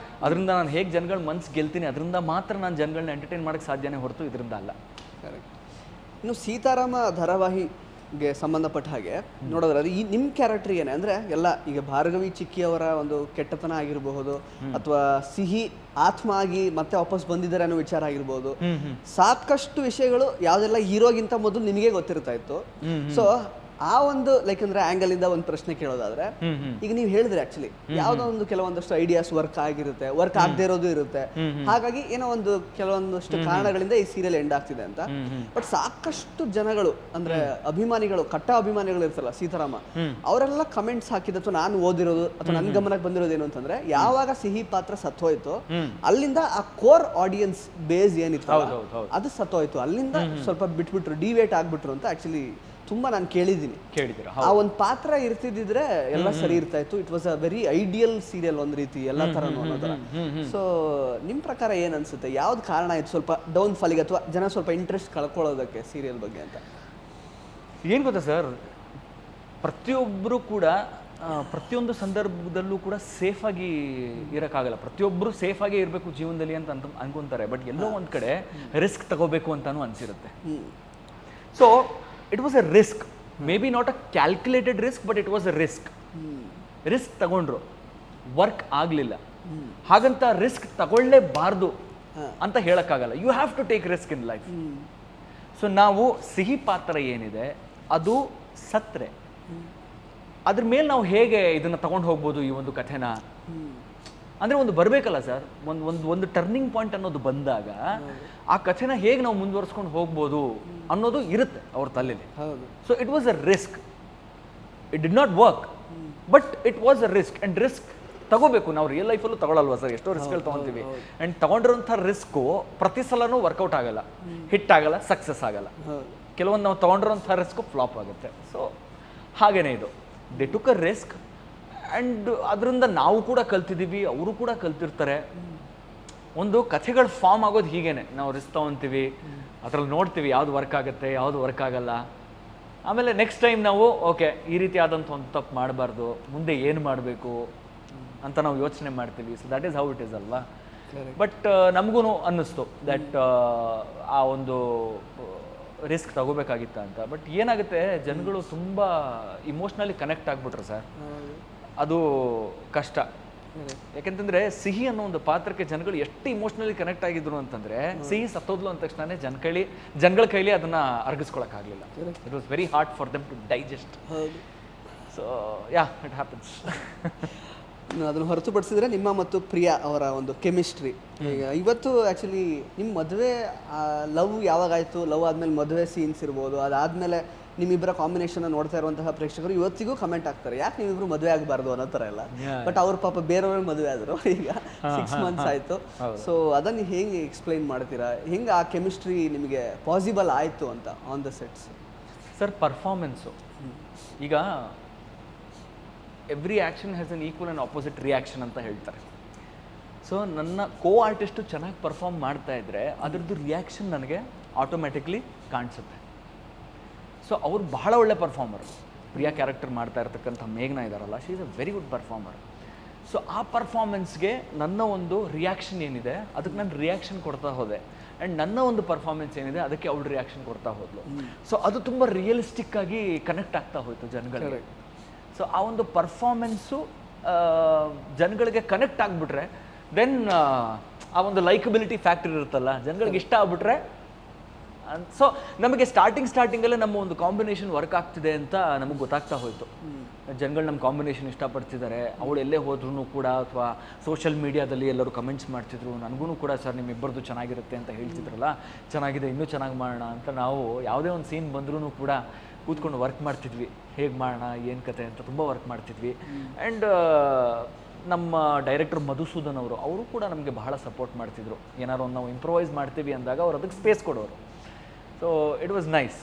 ನಾನು ಹೇಗೆ ಜನಗಳ ಮನ್ಸು ಗೆಲ್ತೀನಿ, ಅದರಿಂದ ಮಾತ್ರ ನಾನು ಜನಗಳನ್ನ ಎಂಟರ್ಟೈನ್ ಮಾಡೋಕ್ಕೆ ಸಾಧ್ಯನೇ ಹೊರತು ಇದರಿಂದ ಅಲ್ಲ. ಇನ್ನು ಸೀತಾರಾಮ ಧಾರಾವಾಹಿಗೆ ಸಂಬಂಧಪಟ್ಟ ಹಾಗೆ ನೋಡೋದ್ರೆ, ಅದು ಈ ನಿಮ್ಮ ಕ್ಯಾರೆಕ್ಟರ್ ಏನೇ ಅಂದರೆ ಎಲ್ಲ ಈಗ ಭಾರ್ಗವಿ ಚಿಕ್ಕಿಯವರ ಒಂದು ಕೆಟ್ಟತನ ಆಗಿರಬಹುದು, ಅಥವಾ ಸಿಹಿ ಆತ್ಮ ಆಗಿ ಮತ್ತೆ ವಾಪಸ್ ಬಂದಿದ್ದಾರೆ ಅನ್ನೋ ವಿಚಾರ ಆಗಿರ್ಬೋದು, ಸಾಕಷ್ಟು ವಿಷಯಗಳು ಯಾವುದೆಲ್ಲ ಹೀರೋಗಿಂತ ಮೊದಲು ನಿಮಗೆ ಗೊತ್ತಿರ್ತಾ ಇತ್ತು. ಸೊ ಆ ಒಂದು ಲೈಕ್ ಅಂದ್ರೆ ಆಂಗಲ್ ಇಂದ ಒಂದು ಪ್ರಶ್ನೆ ಕೇಳೋದಾದ್ರೆ, ಈಗ ನೀವು ಹೇಳಿದ್ರಿ ಆಕ್ಚುಲಿ ಯಾವುದೋ ಒಂದು ಕೆಲವೊಂದಷ್ಟು ಐಡಿಯಾಸ್ ವರ್ಕ್ ಆಗಿರುತ್ತೆ, ವರ್ಕ್ ಆಗದೆ ಇರೋದು ಇರುತ್ತೆ. ಹಾಗಾಗಿ ಏನೋ ಒಂದು ಕೆಲವೊಂದಷ್ಟು ಕಾರಣಗಳಿಂದ ಈ ಸೀರಿಯಲ್ ಎಂಡ್ ಆಗ್ತಿದೆ ಅಂತ. ಬಟ್ ಸಾಕಷ್ಟು ಜನಗಳು ಅಂದ್ರೆ ಅಭಿಮಾನಿಗಳು, ಕಟ್ಟ ಅಭಿಮಾನಿಗಳು ಇರ್ತಲ್ಲ ಸೀತಾರಾಮ, ಅವರೆಲ್ಲ ಕಮೆಂಟ್ಸ್ ಹಾಕಿದ ಅಥವಾ ನಾನು ಓದಿರೋದು ಅಥವಾ ನನ್ನ ಗಮನಕ್ಕೆ ಬಂದಿರೋದು ಏನು ಅಂತಂದ್ರೆ, ಯಾವಾಗ ಸಿಹಿ ಪಾತ್ರ ಸತ್ತೋಯ್ತು ಅಲ್ಲಿಂದ ಆ ಕೋರ್ ಆಡಿಯನ್ಸ್ ಬೇಸ್ ಏನಿತ್ತು ಅದು ಸತ್ತೋಯ್ತು, ಅಲ್ಲಿಂದ ಸ್ವಲ್ಪ ಬಿಟ್ಬಿಟ್ರು, ಡಿವೇಟ್ ಆಗ್ಬಿಟ್ರು ಅಂತ ಆಕ್ಚುಲಿ ತುಂಬಾ ನಾನು ಕೇಳಿದ್ದೀನಿ. ಕೇಳಿದ್ದೀರಾ? ಆ ಒಂದು ಪಾತ್ರ ಇರ್ತಿದ್ದಿದ್ರೆ ಎಲ್ಲ ಸರಿ ಇರ್ತಾ ಇತ್ತು. It was a very ideal serial ಒಂದು ರೀತಿ ಎಲ್ಲ ಥರನೂ ಅನ್ನೋದರ. ಸೊ ನಿಮ್ಮ ಪ್ರಕಾರ ಏನು ಅನ್ಸುತ್ತೆ, ಯಾವ್ದು ಕಾರಣ ಆಯ್ತು ಸ್ವಲ್ಪ ಡೌನ್ ಫಾಲಿಗೆ ಅಥವಾ ಜನ ಸ್ವಲ್ಪ ಇಂಟ್ರೆಸ್ಟ್ ಕಳ್ಕೊಳ್ಳೋದಕ್ಕೆ ಸೀರಿಯಲ್ ಬಗ್ಗೆ ಅಂತ? ಏನು ಗೊತ್ತಾ ಸರ್, ಪ್ರತಿಯೊಬ್ಬರು ಕೂಡ ಪ್ರತಿಯೊಂದು ಸಂದರ್ಭದಲ್ಲೂ ಕೂಡ ಸೇಫಾಗಿ ಇರೋಕ್ಕಾಗಲ್ಲ. ಪ್ರತಿಯೊಬ್ಬರು ಸೇಫಾಗಿ ಇರಬೇಕು ಜೀವನದಲ್ಲಿ ಅಂತ ಅನ್ಕೊಂತಾರೆ. ಬಟ್ ಎಲ್ಲೋ ಒಂದು ಕಡೆ ರಿಸ್ಕ್ ತಗೋಬೇಕು ಅಂತಾನು ಅನಿಸಿರುತ್ತೆ. So it was a risk, maybe not a calculated risk, but it was a risk. Risk ತಗೊಂಡ್ರು, ವರ್ಕ್ ಆಗಲಿಲ್ಲ. ಹಾಗಂತ ರಿಸ್ಕ್ ತಗೊಳ್ಳೇಬಾರ್ದು ಅಂತ ಹೇಳೋಕ್ಕಾಗಲ್ಲ. You have to take risk in life. So ನಾವು ಸಿಹಿ ಪಾತ್ರ ಏನಿದೆ ಅದು ಸತ್ರೆ ಅದ್ರ ಮೇಲೆ ನಾವು ಹೇಗೆ ಇದನ್ನು ತಗೊಂಡು ಹೋಗ್ಬೋದು ಈ ಒಂದು ಕಥೆನ? ಅಂದರೆ ಒಂದು ಬರಬೇಕಲ್ಲ ಸರ್, ಒಂದು ಟರ್ನಿಂಗ್ ಪಾಯಿಂಟ್ ಅನ್ನೋದು ಬಂದಾಗ ಆ ಕಥೆನ ಹೇಗೆ ನಾವು ಮುಂದುವರ್ಸ್ಕೊಂಡು ಹೋಗ್ಬೋದು ಅನ್ನೋದು ಇರುತ್ತೆ ಅವ್ರ ತಲೆಯಲ್ಲಿ. So it was a risk. It did not work, but it was a risk. And risk ತಗೋಬೇಕು. ನಾವು ರಿಯಲ್ ಲೈಫಲ್ಲೂ ತಗೊಳಲ್ವಾ ಸರ್? ಎಷ್ಟೋ ರಿಸ್ಕ್ಗಳು ತೊಗೊತೀವಿ. ಆ್ಯಂಡ್ ತಗೊಂಡಿರೋಂಥ ರಿಸ್ಕು ಪ್ರತಿ ಸಲನೂ ವರ್ಕೌಟ್ ಆಗಲ್ಲ, ಹಿಟ್ ಆಗಲ್ಲ, ಸಕ್ಸಸ್ ಆಗಲ್ಲ. ಕೆಲವೊಂದು ನಾವು ತೊಗೊಂಡಿರೋಂಥ ರಿಸ್ಕು ಫ್ಲಾಪ್ ಆಗುತ್ತೆ. ಸೊ ಹಾಗೇನೇ ಇದು, they took a risk and ಅದರಿಂದ ನಾವು ಕೂಡ ಕಲ್ತಿದ್ದೀವಿ, ಅವರು ಕೂಡ ಕಲ್ತಿರ್ತಾರೆ. ಒಂದು ಕಥೆಗಳು ಫಾರ್ಮ್ ಆಗೋದು ಹೀಗೇನೆ, ನಾವು ರಿಸ್ಕ್ ತೊಗೊತೀವಿ, ಅದ್ರಲ್ಲಿ ನೋಡ್ತೀವಿ ಯಾವ್ದು ವರ್ಕ್ ಆಗುತ್ತೆ, ಯಾವುದು ವರ್ಕ್ ಆಗಲ್ಲ. ಆಮೇಲೆ ನೆಕ್ಸ್ಟ್ ಟೈಮ್ ನಾವು ಓಕೆ ಈ ರೀತಿ ಆದಂಥ ಒಂದು ತಪ್ಪು ಮಾಡಬಾರ್ದು, ಮುಂದೆ ಏನು ಮಾಡಬೇಕು ಅಂತ ನಾವು ಯೋಚನೆ ಮಾಡ್ತೀವಿ. So that is how it is ಅಲ್ವಾ? ಬಟ್ ನಮಗೂ ಅನ್ನಿಸ್ತು ದಟ್ ಆ ಒಂದು ರಿಸ್ಕ್ ತಗೋಬೇಕಾಗಿತ್ತ ಅಂತ. ಬಟ್ ಏನಾಗುತ್ತೆ, ಜನಗಳು ತುಂಬ ಇಮೋಷ್ನಲಿ ಕನೆಕ್ಟ್ ಆಗ್ಬಿಟ್ರು ಸರ್. ಅದು ಕಷ್ಟ. ಯಾಕೆಂತಂದ್ರೆ ಸಿಹಿ ಅನ್ನೋ ಒಂದು ಪಾತ್ರಕ್ಕೆ ಜನಗಳು ಎಷ್ಟು ಇಮೋಷ್ನಲಿ ಕನೆಕ್ಟ್ ಆಗಿದ್ರು ಅಂತಂದ್ರೆ, ಸಿಹಿ ಸತ್ತೋದ್ಲು ಅಂದ ತಕ್ಷಣ ಜನಗಳ ಕೈಲಿ ಅದನ್ನ ಅರ್ಗಿಸ್ಕೊಳಕ್ಕಾಗಲಿಲ್ಲ. It was very hard for them to digest. So yeah, it happens. ಅದನ್ನು ಹೊರತುಪಡಿಸಿದ್ರೆ ನಿಮ್ಮ ಮತ್ತು ಪ್ರಿಯಾ ಅವರ ಒಂದು ಕೆಮಿಸ್ಟ್ರಿ, ಈಗ ಇವತ್ತು ಆ್ಯಕ್ಚುಲಿ ನಿಮ್ಮ ಮದುವೆ ಲವ್ ಯಾವಾಗಾಯಿತು, ಲವ್ ಆದಮೇಲೆ ಮದುವೆ ಸೀನ್ಸ್ ಇರ್ಬೋದು, ಅದಾದಮೇಲೆ ನಿಮ್ಮಿಬ್ಬರ ಕಾಂಬಿನೇಷನ್ ನೋಡ್ತಾ ಇರುವಂತಹ ಪ್ರೇಕ್ಷಕರು ಇವತ್ತಿಗೂ ಕಮೆಂಟ್ ಆಗ್ತಾರೆ, ಯಾಕೆ ನೀವಿಬ್ರು ಮದುವೆ ಆಗಬಾರ್ದು ಅನ್ನೋ ಥರ ಎಲ್ಲ. ಬಟ್ ಅವ್ರ ಪಾಪ ಬೇರೆಯವ್ರ ಮದುವೆ ಆದರು, ಈಗ 6 months ಆಯಿತು. ಸೊ ಅದನ್ನು ಹೇಗೆ ಎಕ್ಸ್ಪ್ಲೈನ್ ಮಾಡ್ತೀರಾ, ಹೆಂಗೆ ಆ ಕೆಮಿಸ್ಟ್ರಿ ನಿಮಗೆ ಪಾಸಿಬಲ್ ಆಯಿತು ಅಂತ on the sets? Sir, performance ಈಗ every action has an equal and opposite reaction ಅಂತ ಹೇಳ್ತಾರೆ. ಸೊ ನನ್ನ ಕೋ ಆರ್ಟಿಸ್ಟು ಚೆನ್ನಾಗಿ ಪರ್ಫಾರ್ಮ್ ಮಾಡ್ತಾ ಇದ್ದರೆ ಅದರದ್ದು ರಿಯಾಕ್ಷನ್ ನನಗೆ ಆಟೋಮ್ಯಾಟಿಕ್ಲಿ ಕಾಣಿಸುತ್ತೆ. ಸೊ ಅವ್ರು ಬಹಳ ಒಳ್ಳೆ ಪರ್ಫಾರ್ಮರ್. ಪ್ರಿಯಾ ಕ್ಯಾರೆಕ್ಟರ್ ಮಾಡ್ತಾ ಇರ್ತಕ್ಕಂಥ ಮೇಘ್ನಾ ಇದ್ದಾರಲ್ಲ, she is a very good performer. So ಆ ಪರ್ಫಾರ್ಮೆನ್ಸ್ಗೆ ನನ್ನ ಒಂದು ರಿಯಾಕ್ಷನ್ ಏನಿದೆ ಅದಕ್ಕೆ ನಾನು ರಿಯಾಕ್ಷನ್ ಕೊಡ್ತಾ ಹೋದೆ. ಆ್ಯಂಡ್ ನನ್ನ ಒಂದು ಪರ್ಫಾರ್ಮೆನ್ಸ್ ಏನಿದೆ ಅದಕ್ಕೆ ಅವಳು ರಿಯಾಕ್ಷನ್ ಕೊಡ್ತಾ ಹೋದ್ಲು. ಸೊ ಅದು ತುಂಬ ರಿಯಲಿಸ್ಟಿಕ್ ಆಗಿ ಕನೆಕ್ಟ್ ಆಗ್ತಾ ಹೋಯಿತು ಜನಗಳಿಗೆ. ಸೊ ಆ ಒಂದು ಪರ್ಫಾರ್ಮೆನ್ಸು ಜನಗಳಿಗೆ ಕನೆಕ್ಟ್ ಆಗಿಬಿಟ್ರೆ ದೆನ್ ಆ ಒಂದು ಲೈಕಬಿಲಿಟಿ ಫ್ಯಾಕ್ಟರ್ ಇರುತ್ತಲ್ಲ, ಜನಗಳಿಗೆ ಇಷ್ಟ ಆಗ್ಬಿಟ್ರೆ. ಸೊ ನಮಗೆ ಸ್ಟಾರ್ಟಿಂಗಲ್ಲೇ ನಮ್ಮ ಒಂದು ಕಾಂಬಿನೇಷನ್ ವರ್ಕ್ ಆಗ್ತಿದೆ ಅಂತ ನಮಗೆ ಗೊತ್ತಾಗ್ತಾ ಹೋಯಿತು. ಜನಗಳು ನಮ್ಮ ಕಾಂಬಿನೇಷನ್ ಇಷ್ಟಪಡ್ತಿದ್ದಾರೆ. ಅವಳು ಎಲ್ಲೇ ಹೋದ್ರೂ ಕೂಡ ಅಥವಾ ಸೋಷಿಯಲ್ ಮೀಡಿಯಾದಲ್ಲಿ ಎಲ್ಲರೂ ಕಮೆಂಟ್ಸ್ ಮಾಡ್ತಿದ್ರು. ನನಗೂ ಕೂಡ ಸರ್ ನಿಮ್ಮಿಬ್ಬರದು ಚೆನ್ನಾಗಿರುತ್ತೆ ಅಂತ ಹೇಳ್ತಿದ್ರಲ್ಲ, ಚೆನ್ನಾಗಿದೆ, ಇನ್ನೂ ಚೆನ್ನಾಗಿ ಮಾಡೋಣ ಅಂತ ನಾವು ಯಾವುದೇ ಒಂದು ಸೀನ್ ಬಂದ್ರೂ ಕೂಡ ಕೂತ್ಕೊಂಡು ವರ್ಕ್ ಮಾಡ್ತಿದ್ವಿ. ಹೇಗೆ ಮಾಡೋಣ, ಏನು ಕತೆ ಅಂತ ತುಂಬ ವರ್ಕ್ ಮಾಡ್ತಿದ್ವಿ. ಆ್ಯಂಡ್ ನಮ್ಮ ಡೈರೆಕ್ಟರ್ ಮಧುಸೂದನ್ ಅವರು ಕೂಡ ನಮಗೆ ಬಹಳ ಸಪೋರ್ಟ್ ಮಾಡ್ತಿದ್ರು. ಏನಾದ್ರು ಒಂದು ನಾವು ಇಂಪ್ರೊವೈಸ್ ಮಾಡ್ತೀವಿ ಅಂದಾಗ ಅವ್ರು ಅದಕ್ಕೆ ಸ್ಪೇಸ್ ಕೊಡೋರು. So it was nice.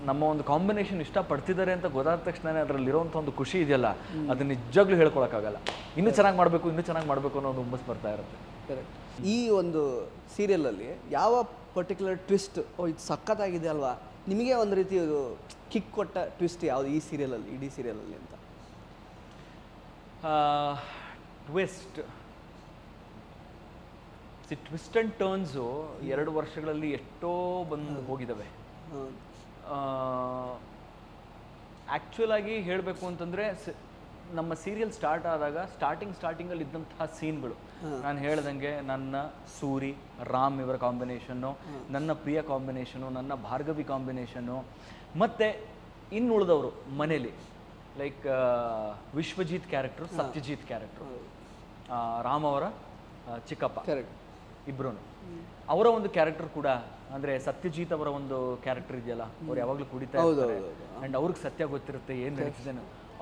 ನಮ್ಮ ಒಂದು ಕಾಂಬಿನೇಷನ್ ಇಷ್ಟಪಡ್ತಿದ್ದಾರೆ ಅಂತ ಗೊತ್ತಾದ ತಕ್ಷಣ ಅದರಲ್ಲಿರೋಂಥ ಒಂದು ಖುಷಿ ಇದೆಯಲ್ಲ, ಅದನ್ನ ನಿಜವಾಗ್ಲೂ ಹೇಳ್ಕೊಳಕ್ಕಾಗಲ್ಲ. ಇನ್ನೂ ಚೆನ್ನಾಗಿ ಮಾಡಬೇಕು ಅನ್ನೋ ಒಂದು ಹುಮ್ಮಸ್ ಬರ್ತಾ ಇರುತ್ತೆ. ಈ ಒಂದು ಸೀರಿಯಲಲ್ಲಿ ಯಾವ ಪರ್ಟಿಕ್ಯುಲರ್ ಟ್ವಿಸ್ಟ್, ಇದು ಸಖತ್ತಾಗಿದೆ ಅಲ್ವಾ, ನಿಮಗೆ ಒಂದು ರೀತಿ ಅದು ಕಿಕ್ ಕೊಟ್ಟ ಟ್ವಿಸ್ಟ್ ಯಾವುದು ಈ ಸೀರಿಯಲಲ್ಲಿ, ಇಡೀ ಸೀರಿಯಲಲ್ಲಿ ಅಂತ? ಟ್ವಿಸ್ಟ್ ಆ್ಯಂಡ್ ಟರ್ನ್ಸು 2 ವರ್ಷಗಳಲ್ಲಿ ಎಷ್ಟೋ ಬಂದು ಹೋಗಿದ್ದಾವೆ. ಆ್ಯಕ್ಚುಲ್ ಆಗಿ ಹೇಳಬೇಕು ಅಂತಂದರೆ ನಮ್ಮ ಸೀರಿಯಲ್ ಸ್ಟಾರ್ಟ್ ಆದಾಗ ಸ್ಟಾರ್ಟಿಂಗಲ್ಲಿ ಇದ್ದಂತಹ ಸೀನ್ಗಳು, ನಾನು ಹೇಳ್ದಂಗೆ ನನ್ನ ಸೂರಿ ರಾಮ್ ಇವರ ಕಾಂಬಿನೇಷನ್ನು, ನನ್ನ ಪ್ರಿಯ ಕಾಂಬಿನೇಷನು, ನನ್ನ ಭಾರ್ಗವಿ ಕಾಂಬಿನೇಷನ್ನು, ಮತ್ತು ಇನ್ನುಳಿದವರು ಮನೇಲಿ like Vishwajit character, Satyajit character, Ram ಅವರ ಚಿಕ್ಕಪ್ಪ ಇಬ್ಬರೂ, ಅವರ ಒಂದು ಕ್ಯಾರೆಕ್ಟರ್ ಕೂಡ, ಅಂದರೆ ಸತ್ಯಜಿತ್ ಅವರ ಒಂದು ಕ್ಯಾರೆಕ್ಟರ್ ಇದೆಯಲ್ಲ, ಅವ್ರು ಯಾವಾಗಲೂ ಕುಡಿತಾ ಇರ್ತಾರೆ ಆ್ಯಂಡ್ ಅವ್ರಿಗೆ ಸತ್ಯ ಗೊತ್ತಿರುತ್ತೆ ಏನು ನಡೀತಿದೆ.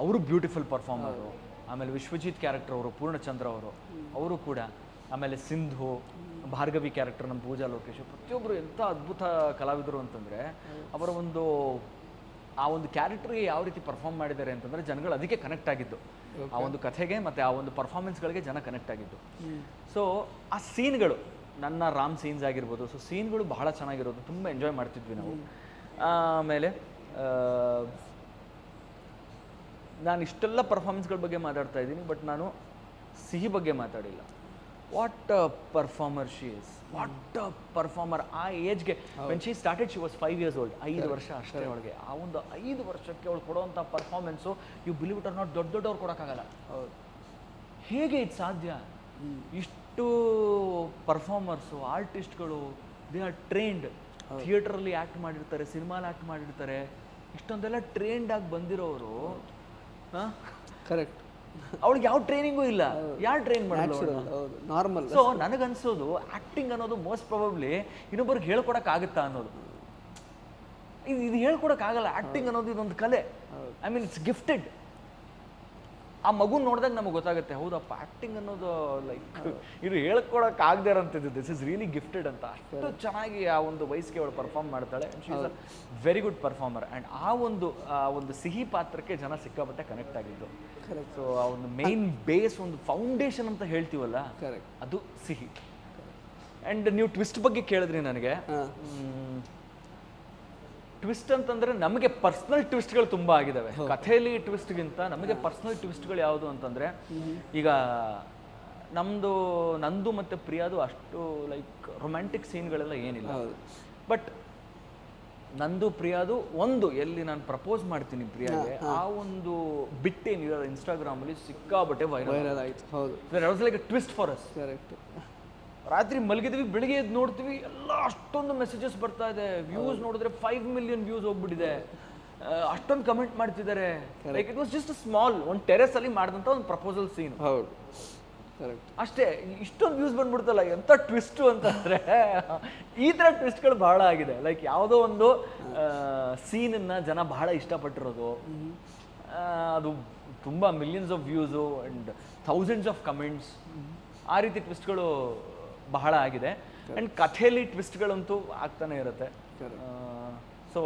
ಅವರು ಬ್ಯೂಟಿಫುಲ್ ಪರ್ಫಾರ್ಮರು. ಆಮೇಲೆ ವಿಶ್ವಜಿತ್ ಕ್ಯಾರೆಕ್ಟರ್ ಅವರು, ಪೂರ್ಣಚಂದ್ರ ಅವರು ಕೂಡ. ಆಮೇಲೆ ಸಿಂಧು, ಭಾರ್ಗವಿ ಕ್ಯಾರೆಕ್ಟರ್ ನಮ್ಮ ಪೂಜಾ ಲೋಕೇಶ್, ಪ್ರತಿಯೊಬ್ಬರು ಎಂಥ ಅದ್ಭುತ ಕಲಾವಿದರು ಅಂತಂದರೆ ಅವರ ಒಂದು ಆ ಒಂದು ಕ್ಯಾರೆಕ್ಟರ್ಗೆ ಯಾವ ರೀತಿ ಪರ್ಫಾರ್ಮ್ ಮಾಡಿದ್ದಾರೆ ಅಂತಂದರೆ ಜನಗಳು ಅದಕ್ಕೆ ಕನೆಕ್ಟ್ ಆಗಿದ್ದು, ಆ ಒಂದು ಕಥೆಗೆ ಮತ್ತು ಆ ಒಂದು ಪರ್ಫಾರ್ಮೆನ್ಸ್ಗಳಿಗೆ ಜನ ಕನೆಕ್ಟ್ ಆಗಿದ್ದು. ಸೊ ಆ ಸೀನ್ಗಳು, ನನ್ನ ರಾಮ್ ಸೀನ್ಸ್ ಆಗಿರ್ಬೋದು, ಸೊ ಸೀನ್ಗಳು ಬಹಳ ಚೆನ್ನಾಗಿರೋದು, ತುಂಬ ಎಂಜಾಯ್ ಮಾಡ್ತಿದ್ವಿ ನಾವು. ಆಮೇಲೆ ನಾನು ಇಷ್ಟೆಲ್ಲ ಪರ್ಫಾರ್ಮೆನ್ಸ್ಗಳ ಬಗ್ಗೆ ಮಾತಾಡ್ತಾ ಇದ್ದೀನಿ, ಬಟ್ ನಾನು ಸಿಹಿ ಬಗ್ಗೆ ಮಾತಾಡಿಲ್ಲ. What a performer she is, what a performer. ಆ ಏಜ್ಗೆ when she started she was 5 years old, 5 ವರ್ಷ ಅಷ್ಟೇ ಅವಳಿಗೆ. ಆ ಒಂದು 5 ವರ್ಷಕ್ಕೆ ಅವಳು ಕೊಡುವಂಥ performance you believe it or not ದೊಡ್ಡವ್ರು ಕೊಡೋಕ್ಕಾಗಲ್ಲ. ಹೇಗೆ ಇದು ಸಾಧ್ಯ? ಇಷ್ಟು ಪರ್ಫಾರ್ಮರ್ಸು, ಆರ್ಟಿಸ್ಟ್ಗಳು, ದೇ ಆರ್ ಟ್ರೈನ್ಡ್. ಥಿಯೇಟ್ರಲ್ಲಿ ಆ್ಯಕ್ಟ್ ಮಾಡಿರ್ತಾರೆ, ಸಿನಿಮಾಲಿ ಆ್ಯಕ್ಟ್ ಮಾಡಿರ್ತಾರೆ, ಇಷ್ಟೊಂದೆಲ್ಲ ಟ್ರೈನ್ಡ್ ಆಗಿ ಬಂದಿರೋರು. ಕರೆಕ್ಟ್. ಅವಳಿಗೆ ಯಾವ ಟ್ರೈನಿಂಗು ಇಲ್ಲ, ಯಾರು ಟ್ರೈನ್ ಮಾಡೋದು? ನಾರ್ಮಲ್. ಸೊ ನನಗನ್ಸೋದು ಆ್ಯಕ್ಟಿಂಗ್ ಅನ್ನೋದು ಮೋಸ್ಟ್ ಪ್ರಾಬಬ್ಲಿ ಇನ್ನೊಬ್ಬರಿಗೆ ಹೇಳ್ಕೊಡಕ್ಕಾಗುತ್ತಾ ಅನ್ನೋದು. ಇದು ಹೇಳ್ಕೊಡಕ್ಕಾಗಲ್ಲ. ಆ್ಯಕ್ಟಿಂಗ್ ಅನ್ನೋದು ಇದೊಂದು ಕಲೆ. I mean it's gifted. ಆ ಮಗು ನೋಡಿದಾಗ ನಮಗೆ ಗೊತ್ತಾಗುತ್ತೆ, ಹೌದಪ್ಪ ಆ್ಯಕ್ಟಿಂಗ್ ಅನ್ನೋದು ಲೈಕ್ ಇದು ಹೇಳ್ಕೊಡಕ್ಕಾಗದೇ ಇರೋಂಥದ್ದು, ದಿಸ್ ಇಸ್ ರಿಯಲಿ ಗಿಫ್ಟೆಡ್ ಅಂತ. ಅಷ್ಟು ಚೆನ್ನಾಗಿ ಆ ಒಂದು ವಯಸ್ಸಿಗೆ ಅವಳು ಪರ್ಫಾರ್ಮ್ ಮಾಡ್ತಾಳೆ. She is a very good performer. And ಆ ಒಂದು ಸಿಹಿ ಪಾತ್ರಕ್ಕೆ ಜನ ಸಿಕ್ಕಾಪಟ್ಟೆ ಕನೆಕ್ಟ್ ಆಗಿದ್ದು. ಸೊ ಆ ಒಂದು ಮೇನ್ ಬೇಸ್, ಒಂದು ಫೌಂಡೇಶನ್ ಅಂತ ಹೇಳ್ತೀವಲ್ಲ, ಅದು ಸಿಹಿ. ಆ್ಯಂಡ್ ನೀವು ಟ್ವಿಸ್ಟ್ ಬಗ್ಗೆ ಕೇಳಿದ್ರಿ ನನಗೆ. ಟ್ವಿಸ್ಟ್ ಅಂತಂದ್ರೆ ನಮಗೆ ಪರ್ಸ್ನಲ್ ಟ್ವಿಸ್ಟ್ಗಳು ತುಂಬ ಆಗಿದ್ದಾವೆ. ಕಥೆಯಲ್ಲಿ ಟ್ವಿಸ್ಟ್ಗಿಂತ ನಮಗೆ ಪರ್ಸ್ನಲ್ ಟ್ವಿಸ್ಟ್ಗಳು ಯಾವುದು ಅಂತಂದ್ರೆ, ಈಗ ನಂದು ಮತ್ತು ಪ್ರಿಯಾದು ಅಷ್ಟು ಲೈಕ್ ರೊಮ್ಯಾಂಟಿಕ್ ಸೀನ್ಗಳೆಲ್ಲ ಏನಿಲ್ಲ. ಬಟ್ ನಂದು ಪ್ರಿಯಾದು ಒಂದು ಎಲ್ಲಿ ನಾನು ಪ್ರಪೋಸ್ ಮಾಡ್ತೀನಿ ಪ್ರಿಯಾಗೆ, ಆ ಒಂದು ಬಿಟ್ಟೇನಿರೋ ಇನ್ಸ್ಟಾಗ್ರಾಮಲ್ಲಿ ಸಿಕ್ಕಾಬಟ್ಟೆ ವೈರಲ್ ಆಯ್ತು. ಹೌದು, like twist for us. Correct. ರಾತ್ರಿ ಮಲಗಿದ್ವಿ, ಬೆಳಿಗ್ಗೆ ಎದ್ದು ನೋಡ್ತೀವಿ, ಎಲ್ಲ ಅಷ್ಟೊಂದು ಮೆಸೇಜಸ್ ಬರ್ತಾ ಇದೆ. ವ್ಯೂಸ್ ನೋಡಿದ್ರೆ 5 million ವ್ಯೂಸ್ ಹೋಗ್ಬಿಟ್ಟಿದೆ. ಅಷ್ಟೊಂದು ಕಮೆಂಟ್ ಮಾಡ್ತಿದ್ದಾರೆ. Like it was just small, ಒಂದು ಟೆರೆಸ್ ಅಲ್ಲಿ ಮಾಡಿದಂಥ ಒಂದು ಪ್ರಪೋಸಲ್ ಸೀನ್. ಹೌದು, ಅಷ್ಟೇ. ಇಷ್ಟೊಂದು ವ್ಯೂಸ್ ಬಂದ್ಬಿಡ್ತಲ್ಲ, ಎಂಥ ಟ್ವಿಸ್ಟು ಅಂತಂದ್ರೆ ಈ ಥರ ಟ್ವಿಸ್ಟ್ಗಳು ಬಹಳ ಆಗಿದೆ. ಲೈಕ್ ಯಾವುದೋ ಒಂದು ಸೀನನ್ನು ಜನ ಬಹಳ ಇಷ್ಟಪಟ್ಟಿರೋದು, ಅದು ತುಂಬ millions of views and thousands of comments, ಆ ರೀತಿ ಟ್ವಿಸ್ಟ್ಗಳು ಬಹಳ ಆಗಿದೆ. ಆ್ಯಂಡ್ ಕಥೆಯಲ್ಲಿ ಟ್ವಿಸ್ಟ್ಗಳಂತೂ ಆಗ್ತಾನೆ ಇರುತ್ತೆ. ಸೊ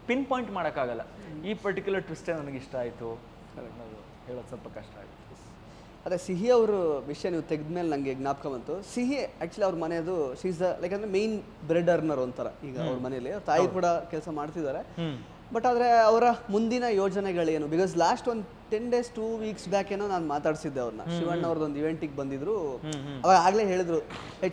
ಪಿನ್ ಪಾಯಿಂಟ್ ಮಾಡೋಕ್ಕಾಗಲ್ಲ, ಈ ಪರ್ಟಿಕ್ಯುಲರ್ ಟ್ವಿಸ್ಟೇ ನನಗೆ ಇಷ್ಟ ಆಯಿತು ಅನ್ನೋದು ಹೇಳೋದು ಸ್ವಲ್ಪ ಕಷ್ಟ ಆಯಿತು. ಅದೇ ಸಿಹಿ ಅವರು ವಿಷಯ ನೀವು ತೆಗೆದ್ಮೇಲೆ ನನಗೆ ಜ್ಞಾಪಕ ಬಂತು. ಸಿಹಿ ಆ್ಯಕ್ಚುಲಿ ಅವ್ರ ಮನೆಯದು ಶೀಸ್ ಲೈಕ್ ಅಂದರೆ ಮೇನ್ ಬ್ರೆಡ್ ಅರ್ನರ್ ಒಂಥರ. ಈಗ ಅವ್ರ ಮನೇಲಿ ತಾಯಿ ಕೂಡ ಕೆಲಸ ಮಾಡ್ತಿದ್ದಾರೆ. ಬಟ್ ಆದರೆ ಅವರ ಮುಂದಿನ ಯೋಜನೆಗಳೇನು? ಬಿಕಾಸ್ ಲಾಸ್ಟ್ ಒಂದು 10 days 2 weeks ಬ್ಯಾಕ್ ಏನೋ ನಾನು ಮಾತಾಡ್ಸಿದ್ದೆ ಅವ್ರನ್ನ. ಶಿವಣ್ಣ ಅವ್ರದ್ದೊಂದು ಇವೆಂಟಿಗೆ ಬಂದಿದ್ರು. ಅವಾಗ ಆಗಲೇ ಹೇಳಿದ್ರು,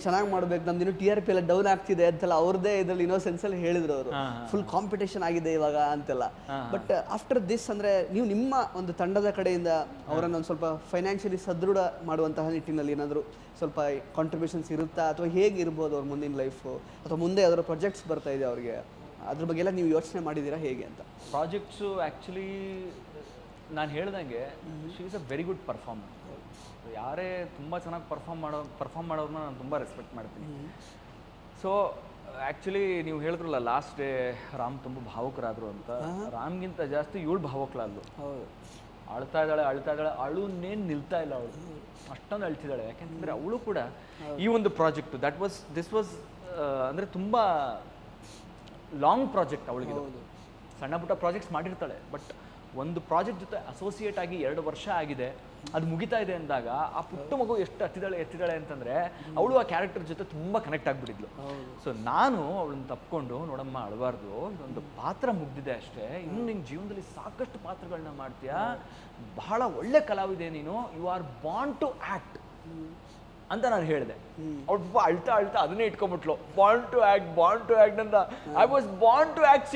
ಚೆನ್ನಾಗಿ ಮಾಡ್ಬೇಕು, ನಮ್ದಿನ್ನು TRP ಎಲ್ಲ ಡೌನ್ ಆಗ್ತಿದೆ ಅಂತೆಲ್ಲ ಅವ್ರದ್ದೇ ಇದರಲ್ಲಿ ಇನ್ನೋಸೆನ್ಸಲ್ಲಿ ಹೇಳಿದ್ರು ಅವರು. ಫುಲ್ ಕಾಂಪಿಟೇಷನ್ ಆಗಿದೆ ಇವಾಗ ಅಂತೆಲ್ಲ. ಬಟ್ ಆಫ್ಟರ್ ದಿಸ್ ಅಂದರೆ ನೀವು ನಿಮ್ಮ ಒಂದು ತಂಡದ ಕಡೆಯಿಂದ ಅವರನ್ನು ಒಂದು ಸ್ವಲ್ಪ ಫೈನಾನ್ಷಿಯಲಿ ಸದೃಢ ಮಾಡುವಂತಹ ನಿಟ್ಟಿನಲ್ಲಿ ಏನಾದರೂ ಸ್ವಲ್ಪ ಕಾಂಟ್ರಿಬ್ಯೂಷನ್ಸ್ ಇರುತ್ತಾ, ಅಥವಾ ಹೇಗೆ ಇರ್ಬೋದು ಅವ್ರ ಮುಂದಿನ ಲೈಫು, ಅಥವಾ ಮುಂದೆ ಅದರ ಪ್ರಾಜೆಕ್ಟ್ಸ್ ಬರ್ತಾ ಇದೆ ಅವ್ರಿಗೆ, ಅದ್ರ ಬಗ್ಗೆ ಎಲ್ಲ ನೀವು ಯೋಚನೆ ಮಾಡಿದ್ದೀರಾ ಹೇಗೆ ಅಂತ? ಪ್ರಾಜೆಕ್ಟ್ಸು ಆ್ಯಕ್ಚುಲಿ ನಾನು ಹೇಳ್ದಂಗೆ she is a very good performer. ಯಾರೇ ತುಂಬ ಚೆನ್ನಾಗಿ ಪರ್ಫಾರ್ಮ್ ಮಾಡೋರನ್ನ ನಾನು ತುಂಬ ರೆಸ್ಪೆಕ್ಟ್ ಮಾಡ್ತೀನಿ. ಸೊ ಆ್ಯಕ್ಚುಲಿ ನೀವು ಹೇಳಿದ್ರಲ್ಲ ಲಾಸ್ಟ್ ಡೇ ರಾಮ್ ತುಂಬ ಭಾವುಕರಾದರು ಅಂತ. ರಾಮ್ಗಿಂತ ಜಾಸ್ತಿ ಇವಳು ಭಾವುಕಳಾದ್ಲು. ಅಳ್ತಾ ಇದ್ದಾಳೆ, ಅಳುನೇನು ನಿಲ್ತಾ ಇಲ್ಲ ಅವಳು, ಅಷ್ಟೊಂದು ಅಳ್ತಿದ್ದಾಳೆ. ಯಾಕೆಂತಂದರೆ ಅವಳು ಕೂಡ ಈ ಒಂದು ಪ್ರಾಜೆಕ್ಟು ದಿಸ್ ವಾಸ್ ಅಂದರೆ ತುಂಬ ಲಾಂಗ್ ಪ್ರಾಜೆಕ್ಟ್ ಅವಳಿಗೆ. ಸಣ್ಣ ಪುಟ್ಟ ಪ್ರಾಜೆಕ್ಟ್ಸ್ ಮಾಡಿರ್ತಾಳೆ, ಬಟ್ ಒಂದು ಪ್ರಾಜೆಕ್ಟ್ ಜೊತೆ ಅಸೋಸಿಯೇಟ್ ಆಗಿ 2 ವರ್ಷ ಆಗಿದೆ, ಅದು ಮುಗಿತಾ ಇದೆ ಅಂದಾಗ ಆ ಪುಟ್ಟ ಮಗು ಎಷ್ಟು ಎತ್ತಿದ್ದಾಳೆ ಅಂತಂದರೆ ಅವಳು ಆ ಕ್ಯಾರೆಕ್ಟರ್ ಜೊತೆ ತುಂಬ ಕನೆಕ್ಟ್ ಆಗಿಬಿಟ್ಟಿದ್ಲು. ಸೊ ನಾನು ಅವಳನ್ನ ತಪ್ಕೊಂಡು, ನೋಡಮ್ಮ ಅಳಬಾರ್ದು, ಇದೊಂದು ಪಾತ್ರ ಮುಗ್ದಿದೆ ಅಷ್ಟೇ, ಇನ್ನು ನಿನ್ನ ಜೀವನದಲ್ಲಿ ಸಾಕಷ್ಟು ಪಾತ್ರಗಳನ್ನ ಮಾಡ್ತೀಯಾ, ಬಹಳ ಒಳ್ಳೆ ಕಲಾವಿದೆ ನೀನು, you are born to act ಅಂತ ನಾನು ಹೇಳಿದೆ. ಅವ್ಳು ತುಂಬ ಅಳ್ತಾ ಅದನ್ನೇ ಇಟ್ಕೊಂಡ್ಬಿಟ್ಲು, ಬಾರ್ನ್ ಟು ಆ್ಯಕ್ಟ್ ಅಂತ. I was born to act